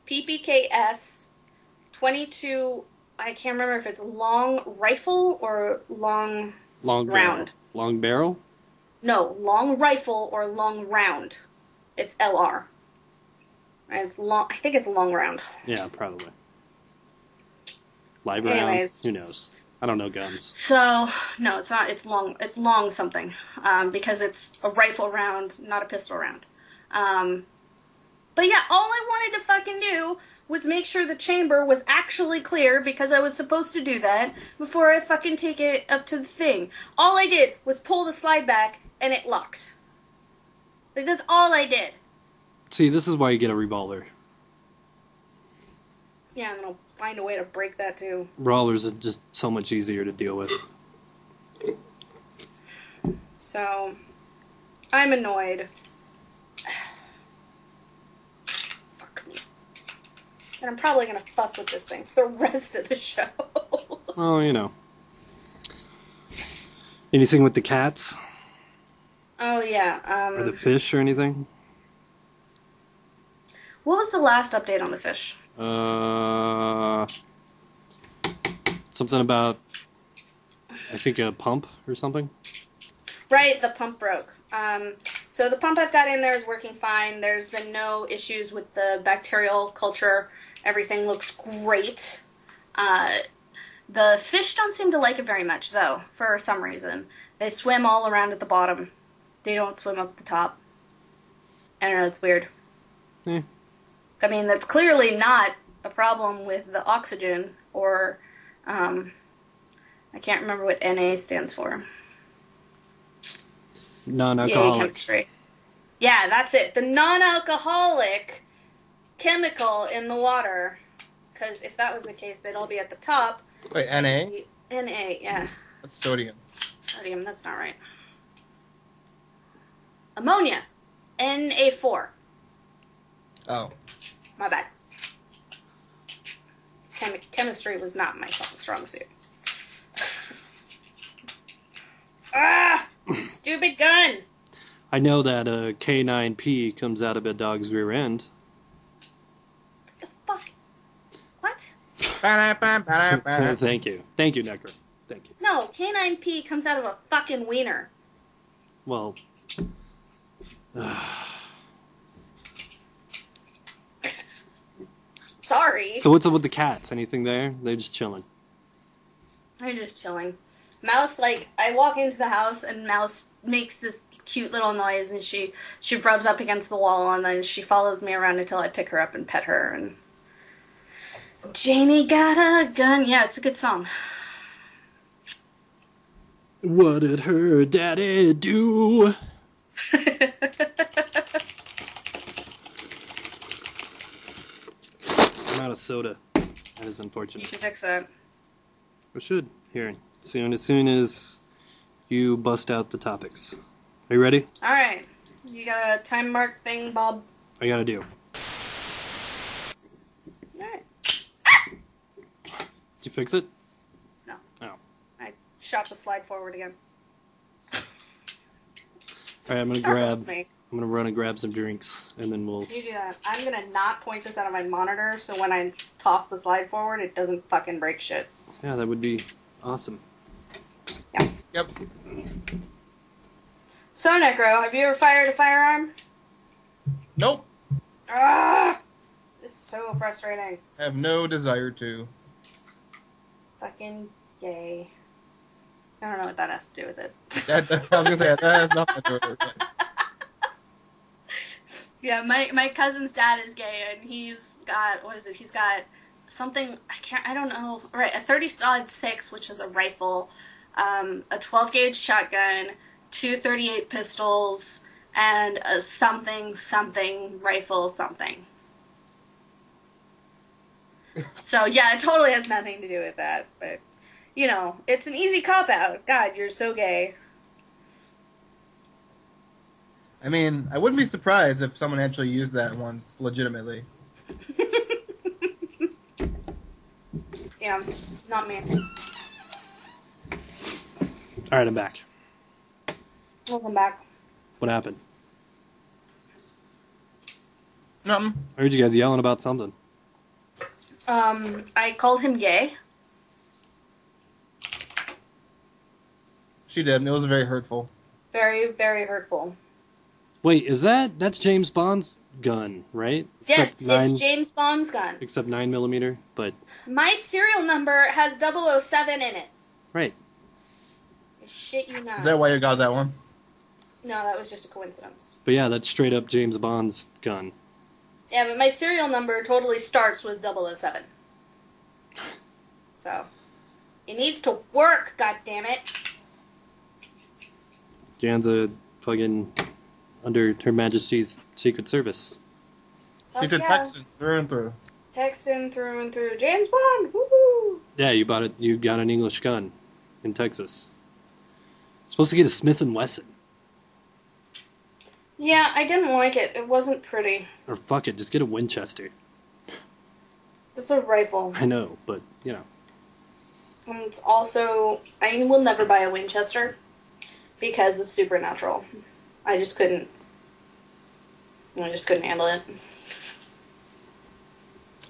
PPKS 22. I can't remember if it's long rifle or long round. Barrel. Long barrel? No, long rifle or long round. It's LR. And it's long. I think it's a long round. Yeah, probably. Live round? Anyways. Who knows? I don't know guns. So, no, it's not. It's long. It's long something. Because it's a rifle round, not a pistol round. But yeah, all I wanted to fucking do was make sure the chamber was actually clear, because I was supposed to do that before I fucking take it up to the thing. All I did was pull the slide back, and it locked. Like, that's all I did. See, this is why you get a revolver. Yeah, and then I'll find a way to break that too. Brawlers are just so much easier to deal with. So, I'm annoyed. Fuck me. And I'm probably gonna fuss with this thing the rest of the show. Oh, you know. Anything with the cats? Oh, yeah. Or the fish or anything? What was the last update on the fish? Something about, I think, a pump or something? Right, the pump broke. So the pump I've got in there is working fine. There's been no issues with the bacterial culture. Everything looks great. The fish don't seem to like it very much, though, for some reason. They swim all around at the bottom. They don't swim up the top. I don't know, it's weird. I mean, that's clearly not a problem with the oxygen, or, I can't remember what NA stands for. Non-alcoholic. Yay, chemistry. Yeah, that's it. The non-alcoholic chemical in the water. Because if that was the case, they'd all be at the top. Wait, NA? NA, yeah. That's sodium. Sodium, that's not right. Ammonia. Na4. Oh. My bad. Chemistry was not my strong suit. Ah! Stupid gun! I know that a K9P comes out of a dog's rear end. What the fuck? What? Thank you. Thank you, Necro. Thank you. No, K9P comes out of a fucking wiener. Well... Sorry. So what's up with the cats? Anything there? They're just chilling. I'm just chilling. Mouse, like, I walk into the house and Mouse makes this cute little noise and she rubs up against the wall and then she follows me around until I pick her up and pet her and... Jamie got a gun. Yeah, it's a good song. What did her daddy do? I'm out of soda. That is You unfortunate. should fix that. We should. Here. As soon as you bust out the topics. Are you ready? Alright. You got a time mark thing, Bob? I gotta do. Alright. Did you fix it? No. Oh. I shot the slide forward again. Alright, I'm Startles me. gonna run and grab some drinks, and then we'll... You do that. I'm gonna not point this out of my monitor, so when I toss the slide forward, it doesn't fucking break shit. Yeah, that would be awesome. Yep. So, Necro, have you ever fired a firearm? Nope. Ah! This is so frustrating. I have no desire to. Fucking gay. I don't know what that has to do with it. I was gonna say that has nothing to do with it. Yeah, my cousin's dad is gay, and he's got, what is it? He's got something, I don't know. Right, a 30-06, which is a rifle, a 12-gauge shotgun, 2 38 pistols, and a something rifle something. So yeah, it totally has nothing to do with that, but you know, it's an easy cop out. God, you're so gay. I mean, I wouldn't be surprised if someone actually used that once legitimately. Yeah, not me. Alright, I'm back. Welcome back. What happened? Nothing. I heard you guys yelling about something. I called him gay. She did, and it was very hurtful. Very, very hurtful. Wait, that's James Bond's gun, right? Yes, Except it's James Bond's gun. Except 9mm, but... My serial number has 007 in it. Right. I shit you not. Is that why you got that one? No, that was just a coincidence. But yeah, that's straight up James Bond's gun. Yeah, but my serial number totally starts with 007. So, it needs to work, goddammit. Jan's fucking under Her Majesty's Secret Service. She's a Texan through and through. Texan through and through. James Bond, woohoo! Yeah, you got an English gun in Texas. Supposed to get a Smith & Wesson. Yeah, I didn't like it. It wasn't pretty. Or fuck it, just get a Winchester. It's a rifle. I know, but, you know. And it's also, I will never buy a Winchester because of Supernatural. I just couldn't handle it.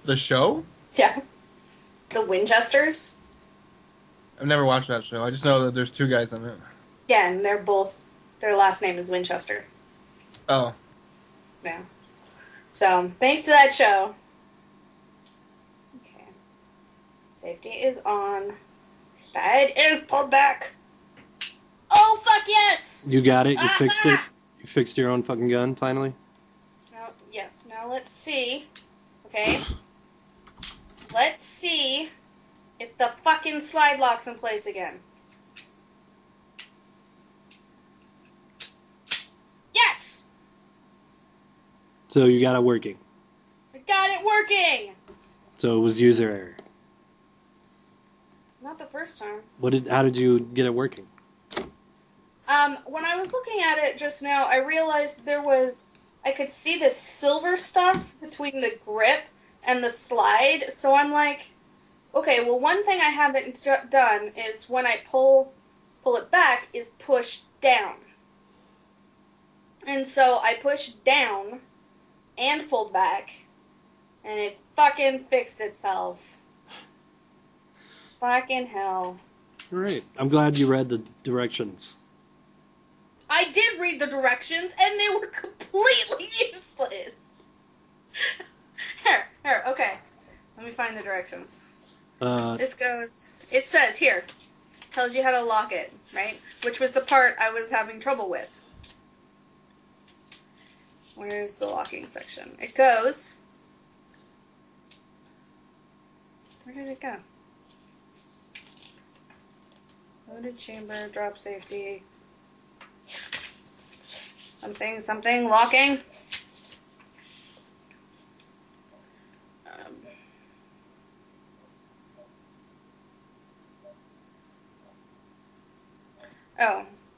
The show? Yeah. The Winchesters? I've never watched that show. I just know that there's 2 guys in it. Yeah, and their last name is Winchester. Oh. Yeah. So, thanks to that show. Okay. Safety is on. Slide is pulled back. Oh, fuck yes! You got it? You fixed it? You fixed your own fucking gun, finally? Yes. Now let's see. Okay. Let's see if the fucking slide lock's in place again. Yes! So you got it working. I got it working! So it was user error. Not the first time. How did you get it working? When I was looking at it just now, I realized I could see this silver stuff between the grip and the slide, so I'm like, okay, well, one thing I haven't done is when I pull it back is push down. And so I pushed down and pulled back, and it fucking fixed itself. Fucking hell. Alright, I'm glad you read the directions. I did read the directions, and they were completely useless. Here, okay. Let me find the directions. It says here, tells you how to lock it, right? Which was the part I was having trouble with. Where's the locking section? It goes... Where did it go? Loaded chamber, drop safety... Something, locking.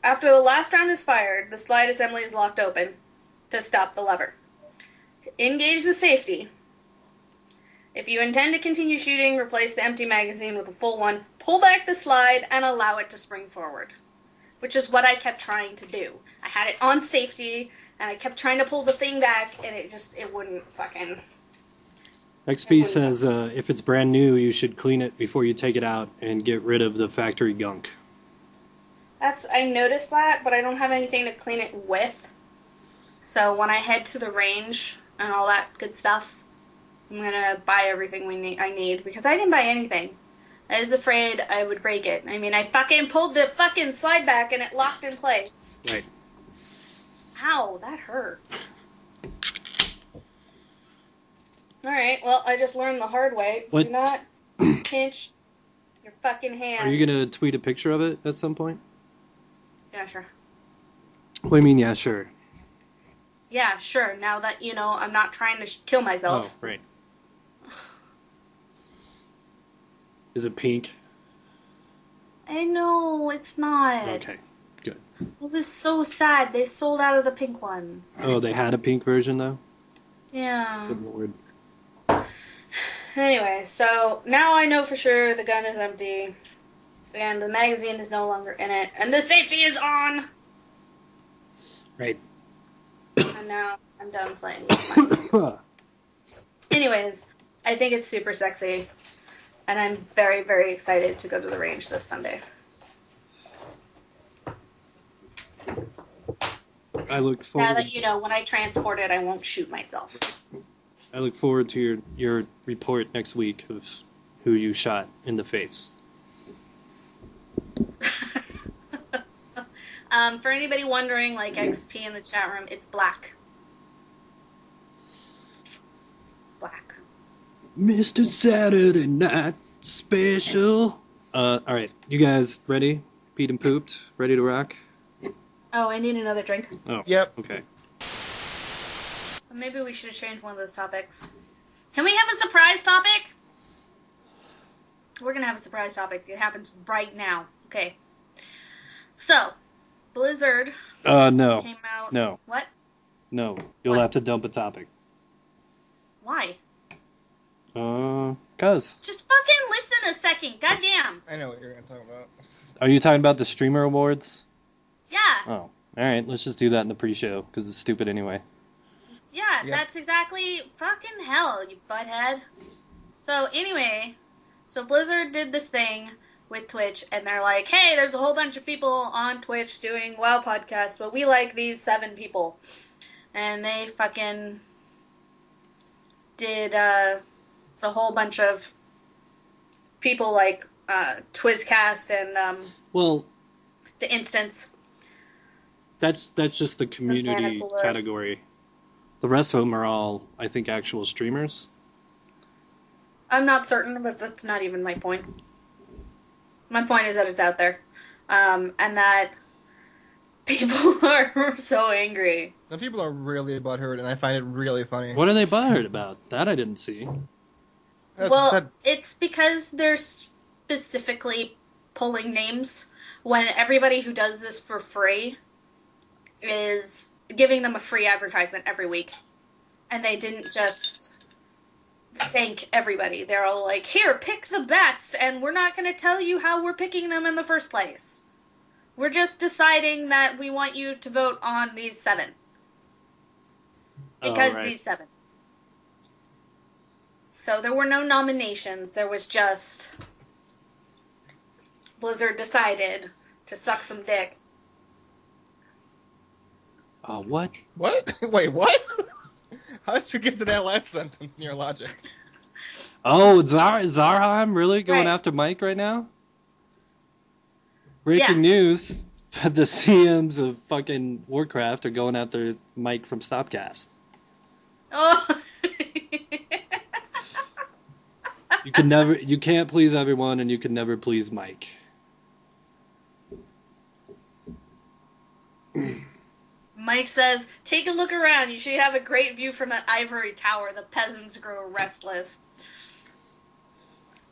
After the last round is fired, the slide assembly is locked open. to stop the lever. Engage the safety. If you intend to continue shooting, replace the empty magazine with a full one, pull back the slide, and allow it to spring forward. Which is what I kept trying to do. I had it on safety, and I kept trying to pull the thing back, and it wouldn't fucking... XP says if it's brand new, you should clean it before you take it out and get rid of the factory gunk. I noticed that, but I don't have anything to clean it with. So when I head to the range and all that good stuff, I'm gonna buy everything I need, because I didn't buy anything. I was afraid I would break it. I mean, I fucking pulled the fucking slide back and it locked in place. Right. Ow, that hurt. Alright, well, I just learned the hard way. What? Do not pinch your fucking hand. Are you gonna tweet a picture of it at some point? Yeah, sure. What do you mean, yeah, sure? Yeah, sure. Now that, I'm not trying to kill myself. Oh, right. Is it pink? I know, it's not. Okay, good. It was so sad. They sold out of the pink one. Oh, they had a pink version, though? Yeah. Good lord. Anyway, so now I know for sure the gun is empty, and the magazine is no longer in it, and the safety is on! Right. And now I'm done playing with mine. Anyways, I think it's super sexy, and I'm very, very excited to go to the range this Sunday. I look forward. Now that when I transport it, I won't shoot myself. I look forward to your report next week of who you shot in the face. For anybody wondering, like XP in the chat room, it's black. It's black. Mr. Saturday Night Special. Alright, you guys ready? Peed and pooped? Ready to rock? Oh, I need another drink. Oh, Yep. okay. Maybe we should have changed one of those topics. Can we have a surprise topic? We're gonna have a surprise topic. It happens right now. Okay. So, Blizzard No. came out... No. What? No. You'll What? have to dump a topic. Why? 'Cause. Just fucking listen a second. Goddamn. I know what you're gonna talk about. Are you talking about the streamer awards? Yeah. Oh. Alright, let's just do that in the pre-show, because it's stupid anyway. Yeah, Yep. that's exactly fucking hell, you butthead. So anyway, Blizzard did this thing with Twitch, and they're like, hey, there's a whole bunch of people on Twitch doing WoW podcasts, but we like these 7 people. And they fucking did a whole bunch of people like Twizcast and Well, The Instance. that's just the community Organic alert. category. The rest of them are all, I think, actual streamers. I'm not certain, but that's not even my point. My point is that it's out there. And that people are so angry. Some people are really butthurt, and I find it really funny. What are they butthurt about? That I didn't see. Well, it's because they're specifically pulling names when everybody who does this for free is giving them a free advertisement every week. And they didn't just thank everybody. They're all like, here, pick the best, and we're not going to tell you how we're picking them in the first place. We're just deciding that we want you to vote on these 7. Because right. these 7. So there were no nominations. There was just Blizzard decided to suck some dick. What? What? Wait, what? How did you get to that last sentence in your logic? Oh, Zarheim really going Right. after Mike right now? Breaking Yeah. news. The CMs of fucking Warcraft are going after Mike from Stopcast. Oh. You can't please everyone, and you can never please Mike. Mike says, take a look around. You should have a great view from that ivory tower. The peasants grow restless.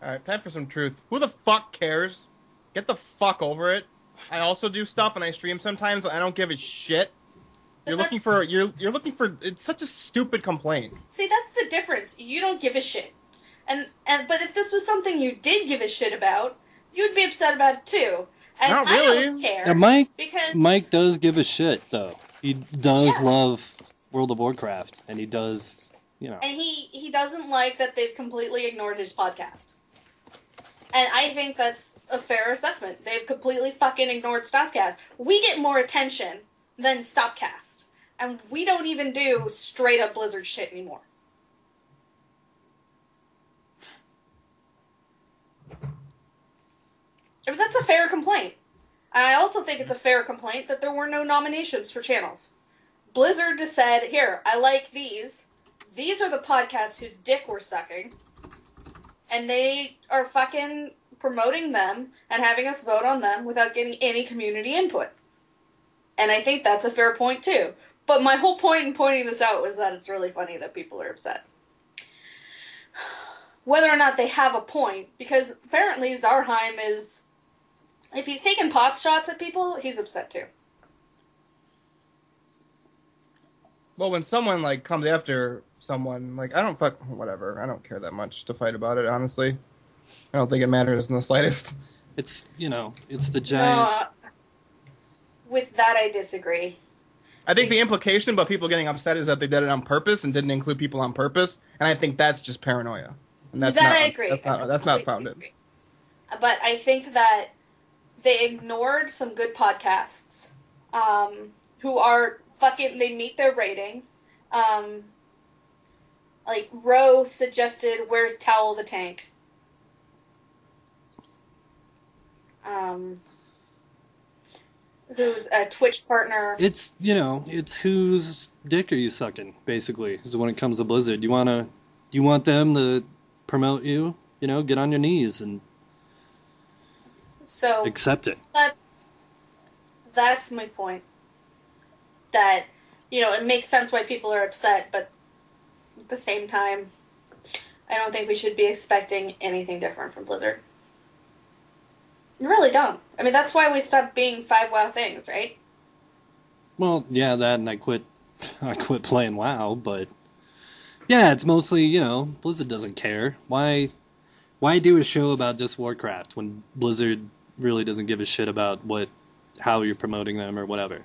Alright, time for some truth. Who the fuck cares? Get the fuck over it. I also do stuff and I stream sometimes, and I don't give a shit. You're looking for it's such a stupid complaint. See, that's the difference. You don't give a shit. But if this was something you did give a shit about, you'd be upset about it too. And Not I really. don't care. Yeah, because Mike does give a shit, though. He does love World of Warcraft, and he does, And he doesn't like that they've completely ignored his podcast. And I think that's a fair assessment. They've completely fucking ignored Stopcast. We get more attention than Stopcast. And we don't even do straight up Blizzard shit anymore. But that's a fair complaint. And I also think it's a fair complaint that there were no nominations for channels. Blizzard just said, here, I like these. These are the podcasts whose dick we're sucking. And they are fucking promoting them and having us vote on them without getting any community input. And I think that's a fair point, too. But my whole point in pointing this out was that it's really funny that people are upset. Whether or not they have a point, because apparently Zarheim is... If he's taking pot shots at people, he's upset, too. Well, when someone, comes after someone, I don't whatever. I don't care that much to fight about it, honestly. I don't think it matters in the slightest. It's, it's the giant... With that, I disagree. I think the implication about people getting upset is that they did it on purpose and didn't include people on purpose, and I think that's just paranoia. And that's I agree. That's not founded. Agree. But I think that they ignored some good podcasts, who are fucking, they meet their rating. Roe suggested, where's Towel the Tank? Who's a Twitch partner. It's, it's whose dick are you sucking, basically, is when it comes to Blizzard. Do you want them to promote you? Get on your knees and accept it. That's my point. That, it makes sense why people are upset, but at the same time, I don't think we should be expecting anything different from Blizzard. I really don't. I mean, that's why we stopped being 5 WoW things, right? Well, yeah, that, and I quit playing WoW, but yeah, it's mostly, Blizzard doesn't care. Why do a show about just Warcraft when Blizzard really doesn't give a shit about how you're promoting them or whatever?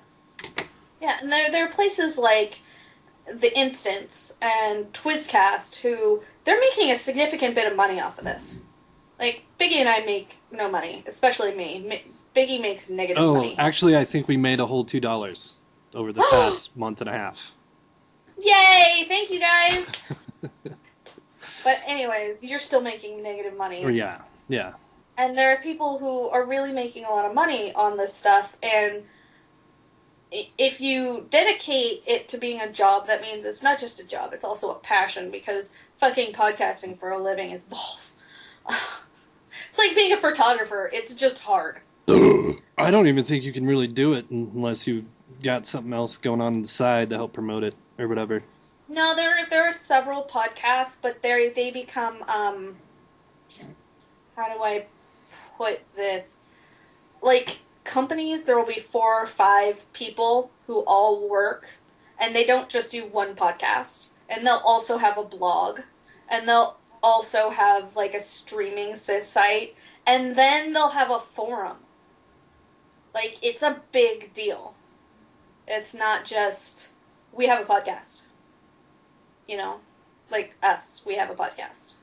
Yeah, and there are places like The Instance and Twizcast who, they're making a significant bit of money off of this. Biggie and I make no money, especially me. Biggie makes negative money. Oh, actually, I think we made a whole $2 over the past month and a half. Yay! Thank you, guys! But anyways, you're still making negative money. Yeah. And there are people who are really making a lot of money on this stuff, and if you dedicate it to being a job, that means it's not just a job, it's also a passion, because fucking podcasting for a living is balls. It's like being a photographer. It's just hard. I don't even think you can really do it unless you've got something else going on the side to help promote it or whatever. No, there are several podcasts, but they become, how do I put this? Companies, there will be 4 or 5 people who all work, and they don't just do one podcast. And they'll also have a blog, and they'll also have, a streaming site, and then they'll have a forum. It's a big deal. It's not just, we have a podcast. Us, we have a podcast.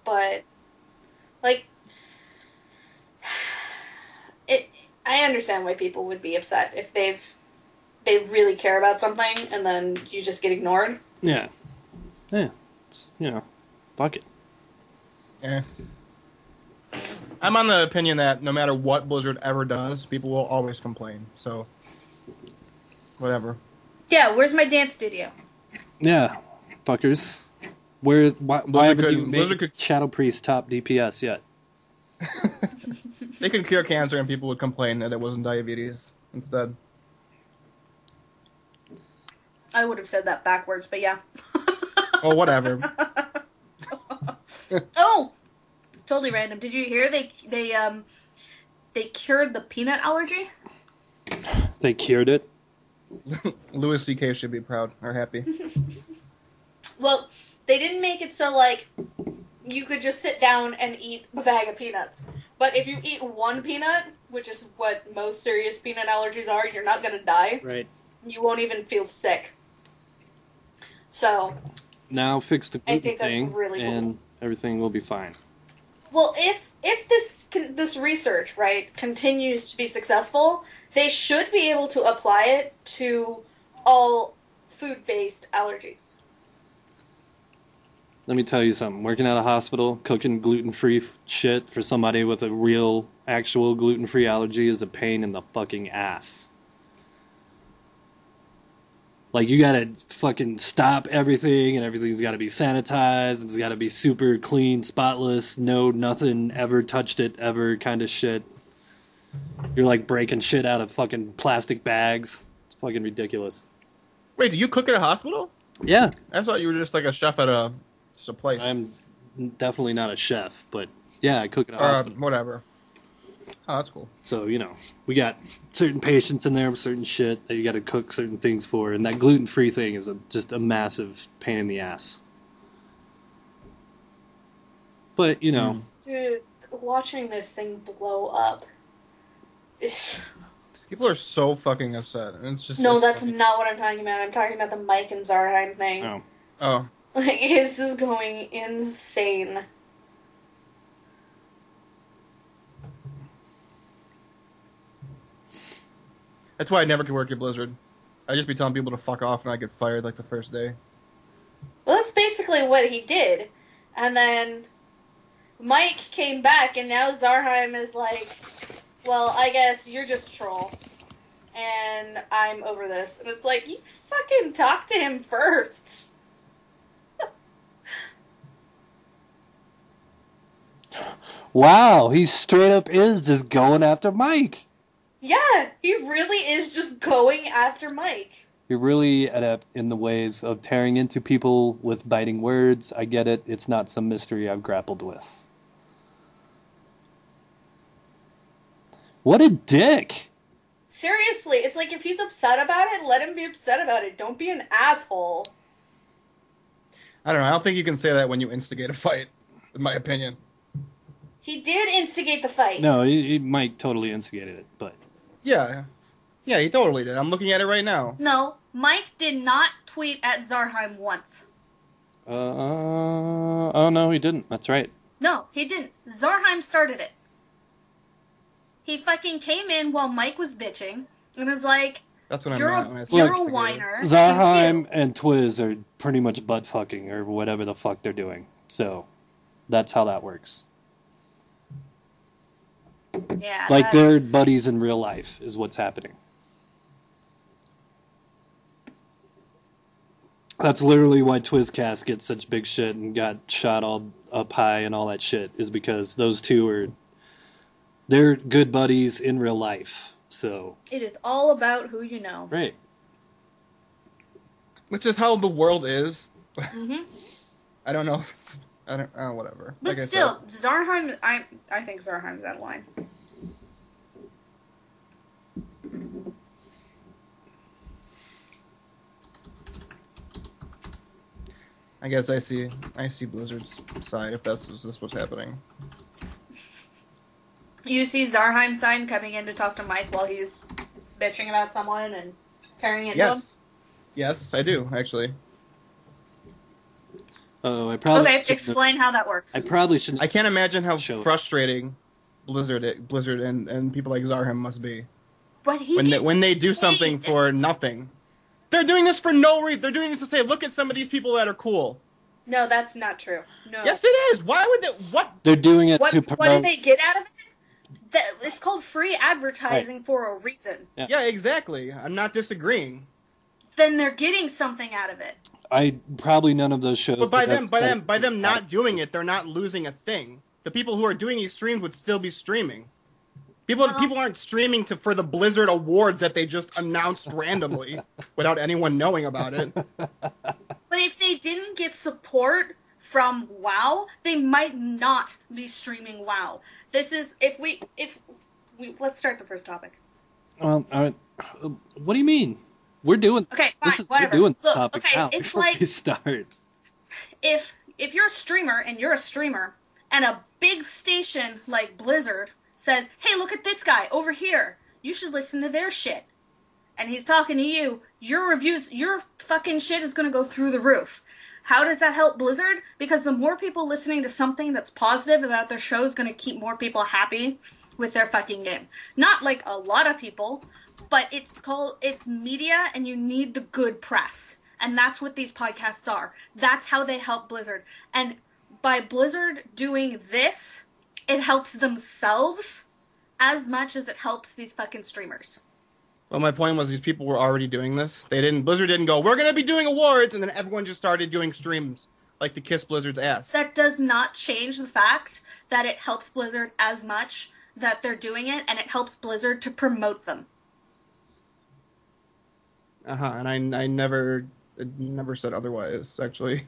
But, I understand why people would be upset if they really care about something, and then you just get ignored. Yeah. It's, fuck it. Yeah. I'm on the opinion that no matter what Blizzard ever does, people will always complain. So, whatever. Yeah, where's my dance studio? Yeah, fuckers. Why haven't you made Shadow Priest top DPS yet? They could cure cancer and people would complain that it wasn't diabetes instead. I would have said that backwards, but yeah. Oh, whatever. Oh! Totally random. Did you hear they cured the peanut allergy? They cured it. Louis C.K. should be proud or happy. Well, they didn't make it so, like, you could just sit down and eat a bag of peanuts. But if you eat one peanut, which is what most serious peanut allergies are, you're not going to die. Right. You won't even feel sick. So, Now fix the gluten I think that's thing, really cool. and everything will be fine. well, if this research, right, continues to be successful, they should be able to apply it to all food-based allergies. Let me tell you something. Working at a hospital, cooking gluten-free shit for somebody with a real, actual gluten-free allergy is a pain in the fucking ass. Like, you gotta fucking stop everything, and everything's gotta be sanitized, it's gotta be super clean, spotless, no nothing ever touched it ever kind of shit. You're like breaking shit out of fucking plastic bags. It's fucking ridiculous. Wait, do you cook at a hospital? Yeah, I thought you were just like a chef at just a place. I'm definitely not a chef, but yeah, I cook at a Or hospital. whatever. Oh, that's cool. So, you know, we got certain patients in there with certain shit that you got to cook certain things for, and that gluten-free thing is just a massive pain in the ass. But, you know, Dude, watching this thing blow up is... People are so fucking upset. And it's just No, it's that's funny. not what I'm talking about. I'm talking about the Mike and Zarheim thing. oh, Oh. Like, this is going insane. That's why I never could work at Blizzard. I'd just be telling people to fuck off and I get fired like the first day. Well, that's basically what he did. And then Mike came back, and now Zarheim is like, well, I guess you're just a troll. And I'm over this. And it's like, you fucking talk to him first. wow, he straight up is just going after Mike. Yeah, he really is just going after Mike. You're really adept in the ways of tearing into people with biting words. I get it. It's not some mystery I've grappled with. What a dick! Seriously, it's like if he's upset about it, let him be upset about it. Don't be an asshole. I don't know. I don't think you can say that when you instigate a fight, in my opinion. He did instigate the fight. No, Mike totally instigated it, but... Yeah. Yeah, he totally did. I'm looking at it right now. No, Mike did not tweet at Zarheim once. Oh no, he didn't. That's right. No, he didn't. Zarheim started it. He fucking came in while Mike was bitching and was like, That's what you're I meant when I a, said you're a instigator. whiner. Zarheim You and Twiz are pretty much butt fucking or whatever the fuck they're doing. So that's how that works. too. Yeah, Like they're that's- buddies in real life is what's happening. That's literally why Twizcast gets such big shit and got shot all up high and all that shit, is because those two they're good buddies in real life. So, It is all about who you know. right. Which is how the world is. hmm I don't know if it's... I don't... whatever. But Like I still, said, Zarheim, I think Zarheim's out of line. I guess I see Blizzard's side if is this what's happening. You see Zarheim's side coming in to talk to Mike while he's bitching about someone and carrying it to him? Yes. Yes, I do, actually. Oh, I probably Okay, shouldn't explain how that works. I probably shouldn't. I can't imagine how Show it. frustrating Blizzard and people like Zarheim must be But he when they do something paid. for nothing. They're doing this for no reason. They're doing this to say, look at some of these people that are cool. No, that's not true. No. Yes, it is. Why would they? What? They're doing it What to did promote. they get out of it? It's called free advertising for a reason. Yeah, exactly. I'm not disagreeing. Then they're getting something out of it. Probably none of those shows. But by have them not doing it, they're not losing a thing. The people who are doing these streams would still be streaming. People aren't streaming for the Blizzard Awards that they just announced randomly without anyone knowing about it. But if they didn't get support from WoW, they might not be streaming WoW. This is if we let's start the first topic. Well, what do you mean? We're doing Okay, fine, we're whatever. doing the Look, topic okay, now it's before like- we start. If you're a streamer and you're a streamer and a big station like Blizzard says, "Hey, look at this guy over here. You should listen to their shit." And he's talking to you, your reviews, your fucking shit is going to go through the roof. How does that help Blizzard? Because the more people listening to something that's positive about their show is going to keep more people happy with their fucking game. Not like a lot of people, but it's media and you need the good press. And that's what these podcasts are. That's how they help Blizzard. And by Blizzard doing this, it helps themselves as much as it helps these fucking streamers. Well, my point was these people were already doing this. Blizzard didn't go, we're going to be doing awards, and then everyone just started doing streams like to kiss Blizzard's ass. That does not change the fact that it helps Blizzard as much that they're doing it, and it helps Blizzard to promote them. And I never said otherwise, actually.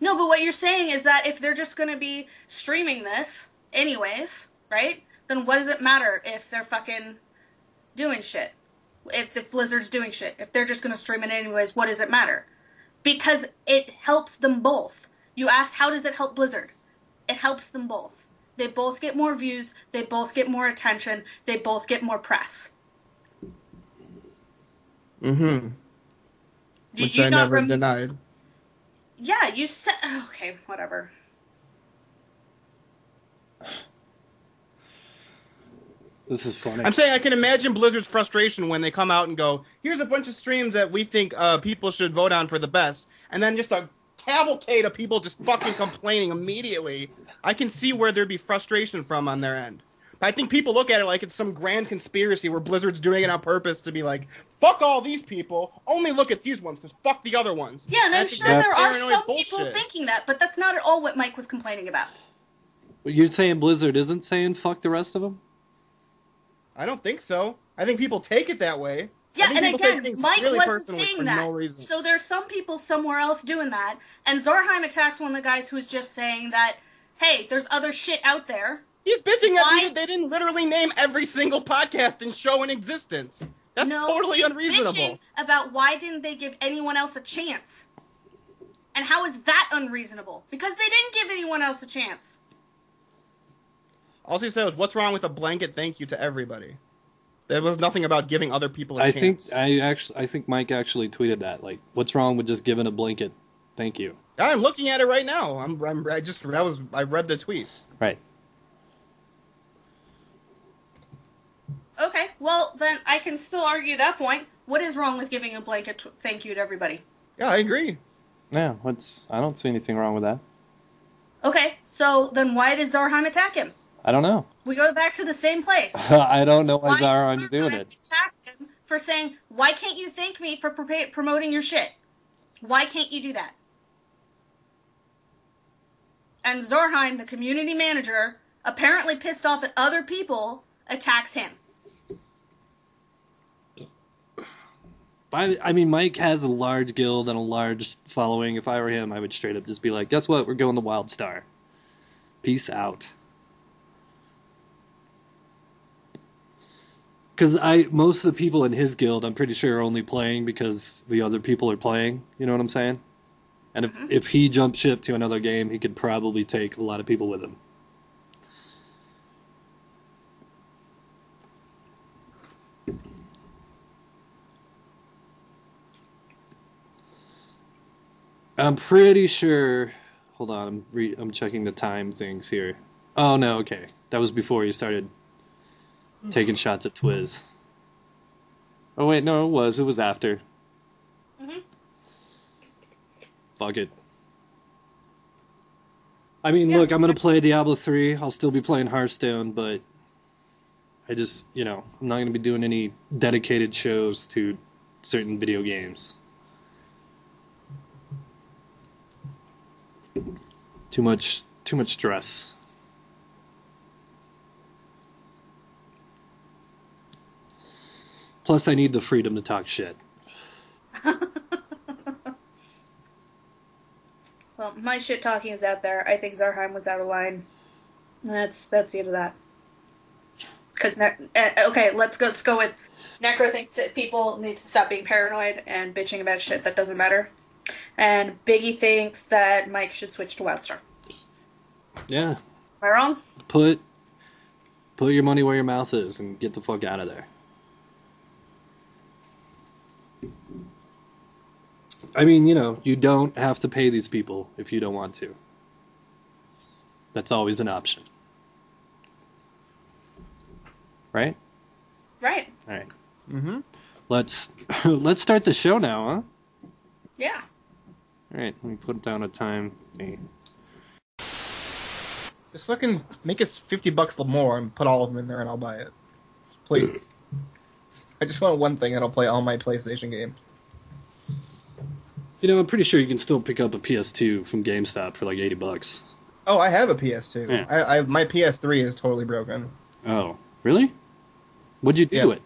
No, but what you're saying is that if they're just going to be streaming this anyways, right? Then what does it matter if they're fucking doing shit? If Blizzard's doing shit. If they're just going to stream it anyways, what does it matter? Because it helps them both. You asked, how does it help Blizzard? It helps them both. They both get more views. They both get more attention. They both get more press. Mm-hmm. Which I never denied. Yeah, you said... Okay, whatever. This is funny. I'm saying I can imagine Blizzard's frustration when they come out and go, here's a bunch of streams that we think people should vote on for the best, and then just a cavalcade of people just fucking complaining immediately. I can see where there'd be frustration from on their end. But I think people look at it like it's some grand conspiracy where Blizzard's doing it on purpose to be like, fuck all these people, only look at these ones, because fuck the other ones. Yeah, and I'm sure there are paranoid some bullshit. people thinking that, but that's not at all what Mike was complaining about. You're saying Blizzard isn't saying fuck the rest of them? I don't think so. I think people take it that way. Yeah, I think and people take again, things Mike really wasn't personally saying for that. no reason. So there's some people somewhere else doing that, and Zorheim attacks one of the guys who's just saying that, hey, there's other shit out there. He's bitching Why? that they didn't literally name every single podcast and show in existence. That's totally he's unreasonable. bitching about why didn't they give anyone else a chance. And how is that unreasonable? Because they didn't give anyone else a chance. All he said was, what's wrong with a blanket thank you to everybody? There was nothing about giving other people a chance. I think Mike actually tweeted that. Like, what's wrong with just giving a blanket thank you? I'm looking at it right now. I read the tweet. Right. Okay, well, then I can still argue that point. What is wrong with giving a blanket thank you to everybody? Yeah, I agree. Yeah, I don't see anything wrong with that. Okay, so then why did Zarheim attack him? I don't know. We go back to the same place. I don't know why Why Zarheim's did doing Zarheim it. attack him for saying, why can't you thank me for promoting your shit? Why can't you do that? And Zorheim, the community manager, apparently pissed off at other people, attacks him. I mean, Mike has a large guild and a large following. If I were him, I would straight up just be like, guess what? We're going the Wild Star. Peace out. Because most of the people in his guild, I'm pretty sure, are only playing because the other people are playing. You know what I'm saying? And if he jumped ship to another game, he could probably take a lot of people with him. I'm pretty sure. Hold on, I'm checking the time things here. Oh no, okay, that was before you started taking shots at Twiz. Oh wait, no, it was after. Fuck it. I mean, look, I'm gonna play Diablo 3. I'll still be playing Hearthstone, but I just, I'm not gonna be doing any dedicated shows to certain video games. Too much stress. Plus, I need the freedom to talk shit. Well, my shit talking is out there. I think Zarheim was out of line. That's the end of that. Okay, let's go with Necro thinks that people need to stop being paranoid and bitching about shit that doesn't matter. And Biggie thinks that Mike should switch to WildStar. Yeah. Am I wrong? Put your money where your mouth is and get the fuck out of there. I mean, you don't have to pay these people if you don't want to. That's always an option. Right? Right. All right. Mm-hmm. Let's start the show now, huh? Yeah. All right. Let me put down a time. Hey. Just fucking make us $50 more and put all of them in there and I'll buy it. Please. I just want one thing and I'll play all my PlayStation games. I'm pretty sure you can still pick up a PS2 from GameStop for like $80. Oh, I have a PS2. Yeah. My PS3 is totally broken. Oh, really? What'd you do Yeah. to it?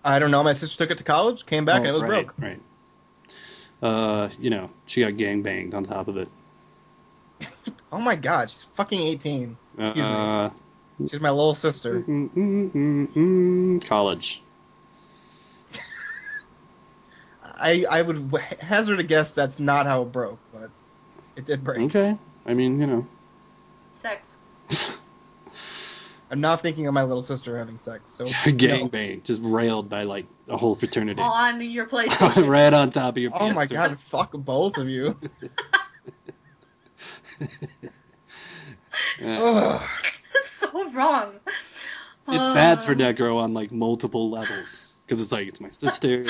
I don't know. My sister took it to college, came back, and it was broke. Right. She got gangbanged on top of it. Oh my god, she's fucking 18. Excuse me. She's my little sister. College. I would hazard a guess that's not how it broke, but it did break. Okay. I mean, Sex. I'm not thinking of my little sister having sex, so... gangbanged, just railed by like a whole fraternity. On your PlayStation. Right on top of your PS3. Oh my god, fuck both of you. Ugh. So wrong. It's bad for Necro on like multiple levels. Because it's like, it's my sister.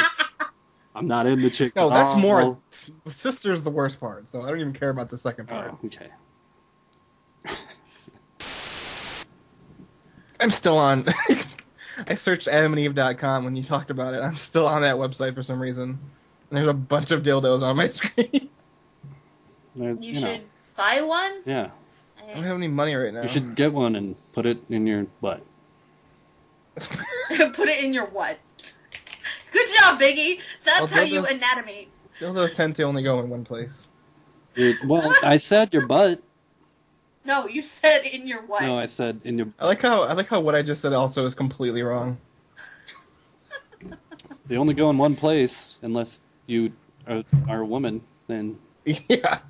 I'm not in the chick. No, at that's all. more... The sister's the worst part, so I don't even care about the second part. Oh, okay. I'm still on... I searched adamandeve.com when you talked about it. I'm still on that website for some reason. And there's a bunch of dildos on my screen. You should buy one? Yeah. I don't have any money right now. You should get one and put it in your butt. Put it in your what? Good job, Biggie. That's Well, how you dildos- anatomy. Dildos tend to only go in one place. Well, I said your butt. No, you said in your what? No, I said in your... I like how what I just said also is completely wrong. They only go in one place unless you are a woman, then... Yeah.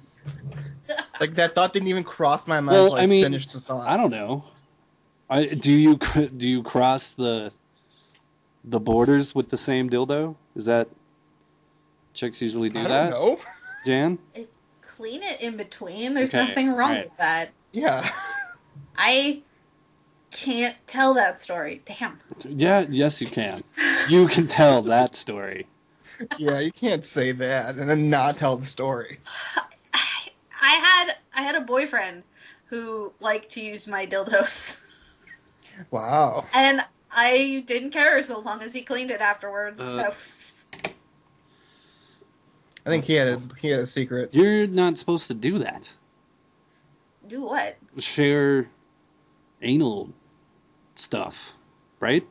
Like, that thought didn't even cross my mind Well, until I finished the thought. I don't know. Do you cross the borders with the same dildo? Is that... Chicks usually do I that? don't know. Jan? Clean it in between. There's Okay, nothing wrong right. with that. Yeah. I can't tell that story. Damn. Yeah, yes you can. You can tell that story. Yeah, you can't say that and then not tell the story. I had a boyfriend who liked to use my dildos. Wow. And I didn't care so long as he cleaned it afterwards. So. I think he had a secret. You're not supposed to do that. Do what? Share anal stuff, right?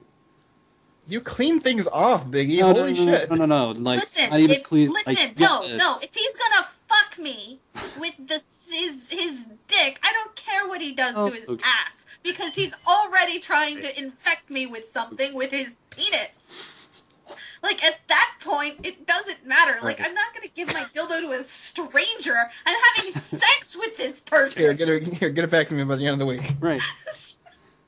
You clean things off, Biggie. No, Holy shit. No. Like, Listen, not even clean. listen, like, no. yeah, If he's gonna fuck me with his dick, I don't care what he does to his okay. ass because he's already trying to infect me with something with his penis. Like, at that point, it doesn't matter. Like, I'm not gonna give my dildo to a stranger. I'm having sex with this person. Here, get it back to me by the end of the week. Right.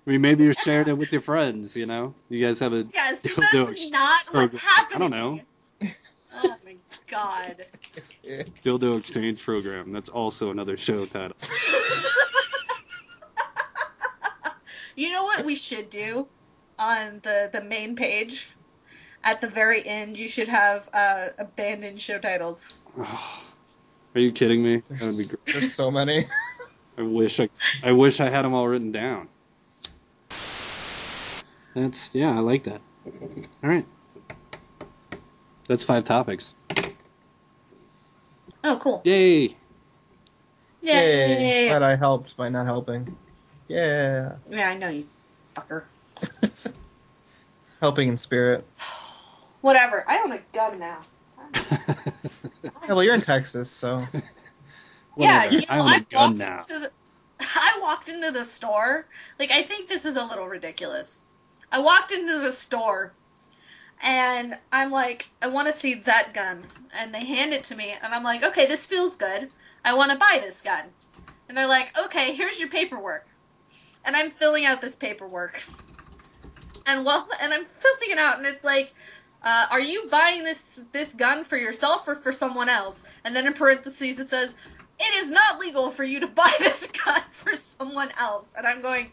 I mean, maybe you're sharing it with your friends, you know? You guys have a... Yeah, see, dildo that's not what's program. happening. I don't know. Oh my god. Dildo exchange program. That's also another show title. You know what we should do on the main page? At the very end, you should have abandoned show titles. Are you kidding me? That would be great. There's so many. I wish I had them all written down. I like that. All right. That's 5 topics. Oh, cool. Yay! Yay! Glad I helped by not helping. Yeah. Yeah, I know you fucker. Helping in spirit. Whatever. I own a gun now. Yeah, well, you're in Texas, so. Yeah, Whatever. I own a gun now. I walked into the store. Like, I think this is a little ridiculous. I walked into the store And I'm like, I want to see that gun. And they hand it to me, and I'm like, okay, this feels good. I want to buy this gun. And they're like, okay, here's your paperwork. And I'm filling out this paperwork. And I'm filling it out, and it's like, are you buying this gun for yourself or for someone else? And then in parentheses it says, it is not legal for you to buy this gun for someone else. And I'm going,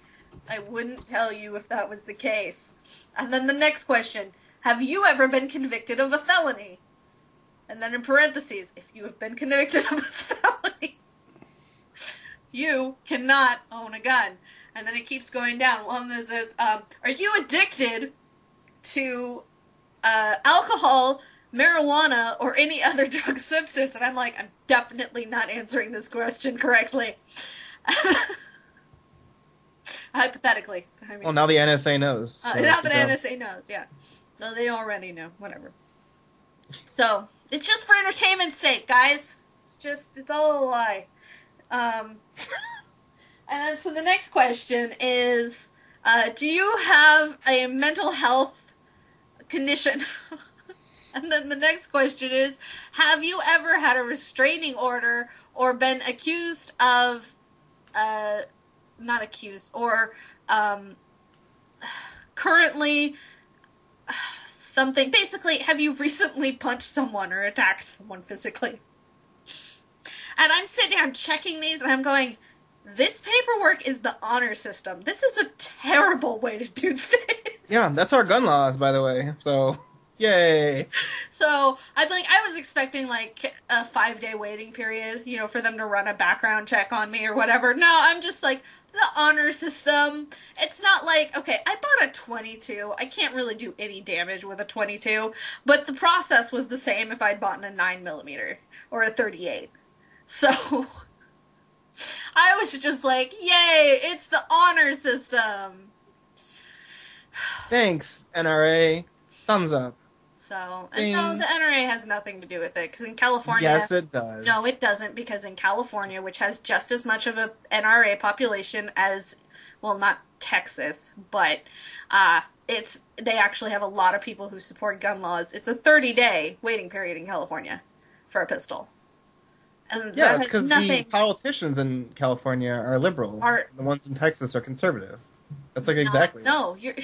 I wouldn't tell you if that was the case. And then the next question, have you ever been convicted of a felony? And then in parentheses, if you have been convicted of a felony, you cannot own a gun. And then it keeps going down. One that says, are you addicted to alcohol, marijuana, or any other drug substance? And I'm like, I'm definitely not answering this question correctly. Hypothetically. I mean, Well, now the NSA knows. So now the good job. NSA knows, yeah. No, they already know. Whatever. So, it's just for entertainment's sake, guys. It's all a lie. And then, so the next question is, do you have a mental health condition? And then the next question is, have you ever had a restraining order or been accused of, not accused, or currently something, basically, have you recently punched someone or attacked someone physically? And I'm sitting there, I'm checking these, and I'm going, this paperwork is the honor system. This is a terrible way to do things. Yeah, that's our gun laws, by the way. So, yay. So, I was expecting, like, a 5-day waiting period, for them to run a background check on me or whatever. No, I'm just like, the honor system. It's not like, okay, I bought a 22. I can't really do any damage with a 22, but the process was the same if I'd bought a 9mm or a 38. So, I was just like, yay, it's the honor system. Thanks, NRA. Thumbs up. So, and no, the NRA has nothing to do with it, because in California... Yes, it does. No, it doesn't, because in California, which has just as much of a NRA population as, well, not Texas, but they actually have a lot of people who support gun laws. It's a 30-day waiting period in California for a pistol. And Yeah, that it's because has the politicians in California are liberal. The ones in Texas are conservative. That's like exactly. No, you're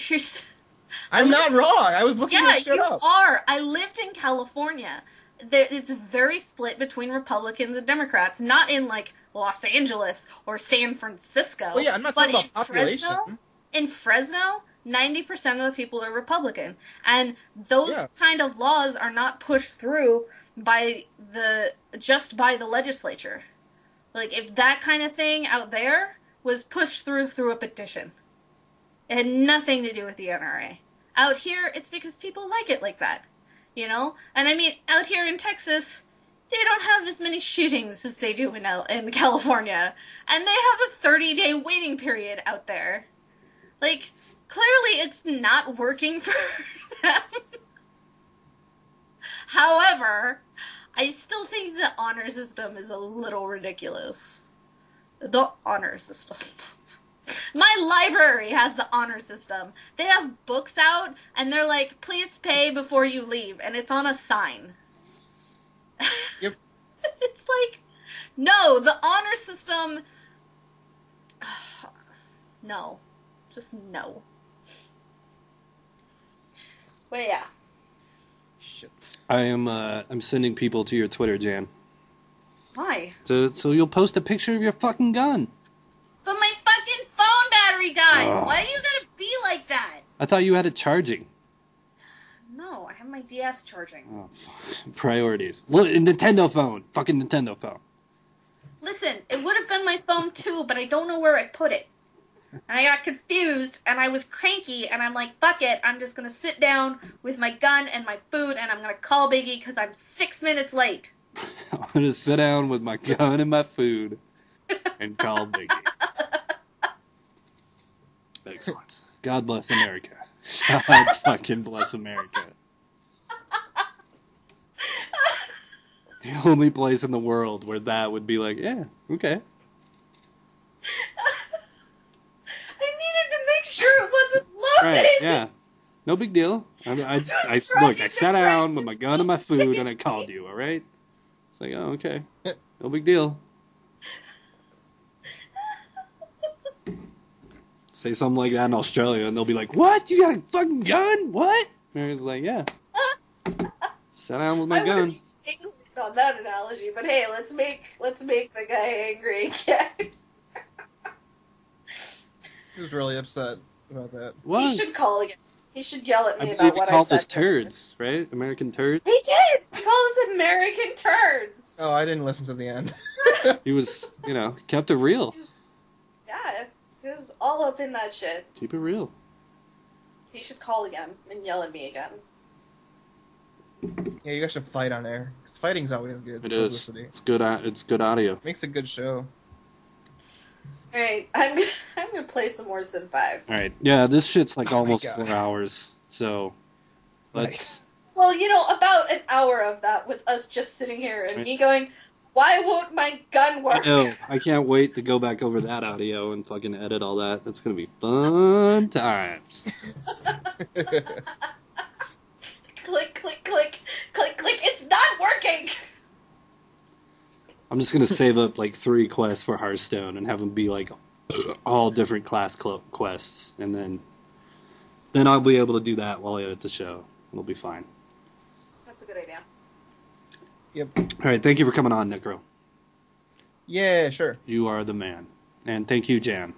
I'm not wrong. I was looking this shit up. Yeah, you are. I lived in California. It's very split between Republicans and Democrats. Not in, like, Los Angeles or San Francisco. Well, yeah, I'm not talking about population. In Fresno, 90% of the people are Republican. And those kind of laws are not pushed through by just by the legislature. Like, if that kind of thing out there was pushed through a petition. It had nothing to do with the NRA. Out here, it's because people like it like that, And I mean, out here in Texas, they don't have as many shootings as they do in California. And they have a 30-day waiting period out there. Like, clearly it's not working for them. However, I still think the honor system is a little ridiculous. The honor system. My library has the honor system. They have books out, and they're like, please pay before you leave, and it's on a sign. Yep. It's like, no, the honor system... No. Just no. But yeah. Shit. I'm sending people to your Twitter, Jan. Why? So you'll post a picture of your fucking gun. But my fucking phone battery died. Why are you gonna be like that? I thought you had it charging. No, I have my DS charging. Oh, priorities. Well, Nintendo phone. Fucking Nintendo phone. Listen, it would have been my phone too, but I don't know where I put it. And I got confused, and I was cranky, and I'm like, fuck it, I'm just gonna sit down with my gun and my food, and I'm gonna call Biggie, because I'm 6 minutes late. I'm gonna sit down with my gun and my food and call Biggie. Excellent. God bless America. God fucking bless America. The only place in the world where that would be like, yeah, okay. I needed to make sure it wasn't loaded. Right, yeah. No big deal. I sat down with my gun and my food, and I called you. All right. It's like, oh, okay, no big deal. Say something like that in Australia, and they'll be like, "What? You got a fucking gun? What?" And it's like, "Yeah." Sat down with my gun. On that analogy, but hey, let's make the guy angry again. He was really upset about that. What? He should call again. He should yell at me I about what I called said. us turds, right? American turds. He did. He called us American turds. Oh, I didn't listen to the end. He was, kept it real. Yeah, he was all up in that shit. Keep it real. He should call again and yell at me again. Yeah, you guys should fight on air. 'Cause fighting's always good. It is. Publicity. It's good. It's good audio. Makes a good show. All right, I'm gonna play some more Sim 5. All right. Yeah, this shit's like Oh my almost God. 4 hours. So let's. Well, about an hour of that was us just sitting here and me going, "Why won't my gun I work?" know. I can't wait to go back over that audio and fucking edit all that. That's gonna be fun times. Click, click, click, click, click. It's not working. I'm just gonna save up like 3 quests for Hearthstone and have them be like all different class quests, and then I'll be able to do that while I edit the show. It'll be fine. That's a good idea. Yep. All right. Thank you for coming on, Necro. Yeah, sure. You are the man, and thank you, Jan,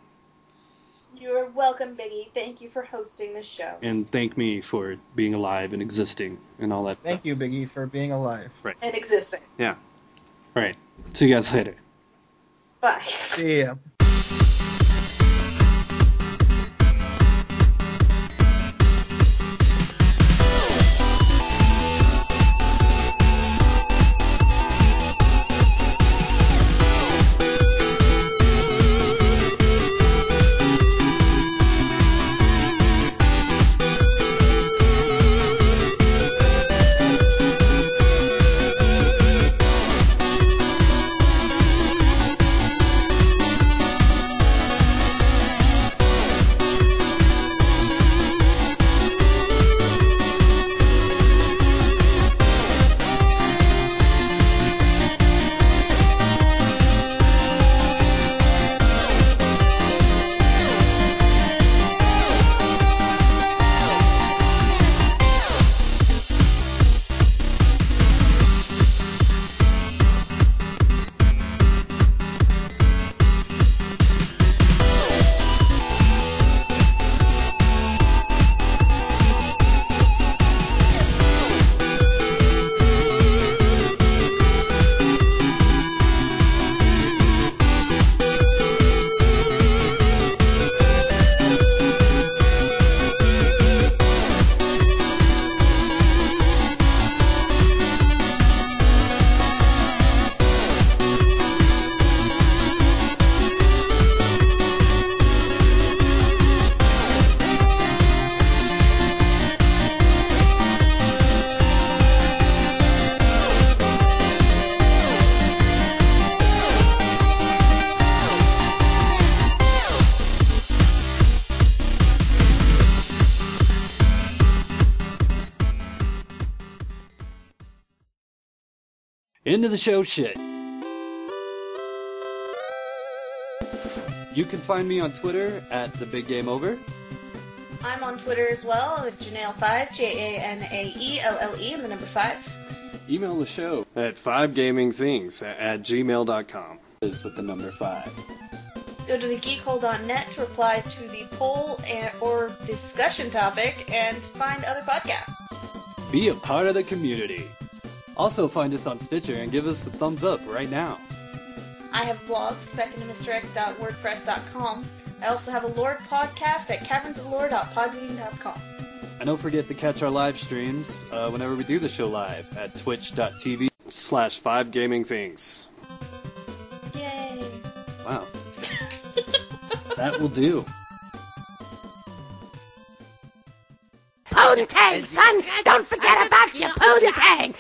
You're welcome, Biggie. Thank you for hosting this show. and thank me for being alive and existing and all that Thank stuff. you, Biggie, for being alive. And existing. Yeah. All right. See you guys later. Bye. See ya. Into the show shit. You can find me on Twitter at @TheBigGameOver. I'm on Twitter as well with Janaelle5, Janaeelle, and the number 5. Email the show At 5gamingthings@gmail.com is with the number 5. Go to thegeekhole.net to reply to the poll or discussion topic and find other podcasts. Be a part of the community. Also find us on Stitcher and give us a thumbs up right now. I have blogs, specandmisdirect.wordpress.com. I also have a Lord podcast at cavernsoflore.podbean.com. And don't forget to catch our live streams whenever we do the show live at twitch.tv/5gamingthings. Yay! Wow. That will do. Poontang, son! Don't forget about your poontang!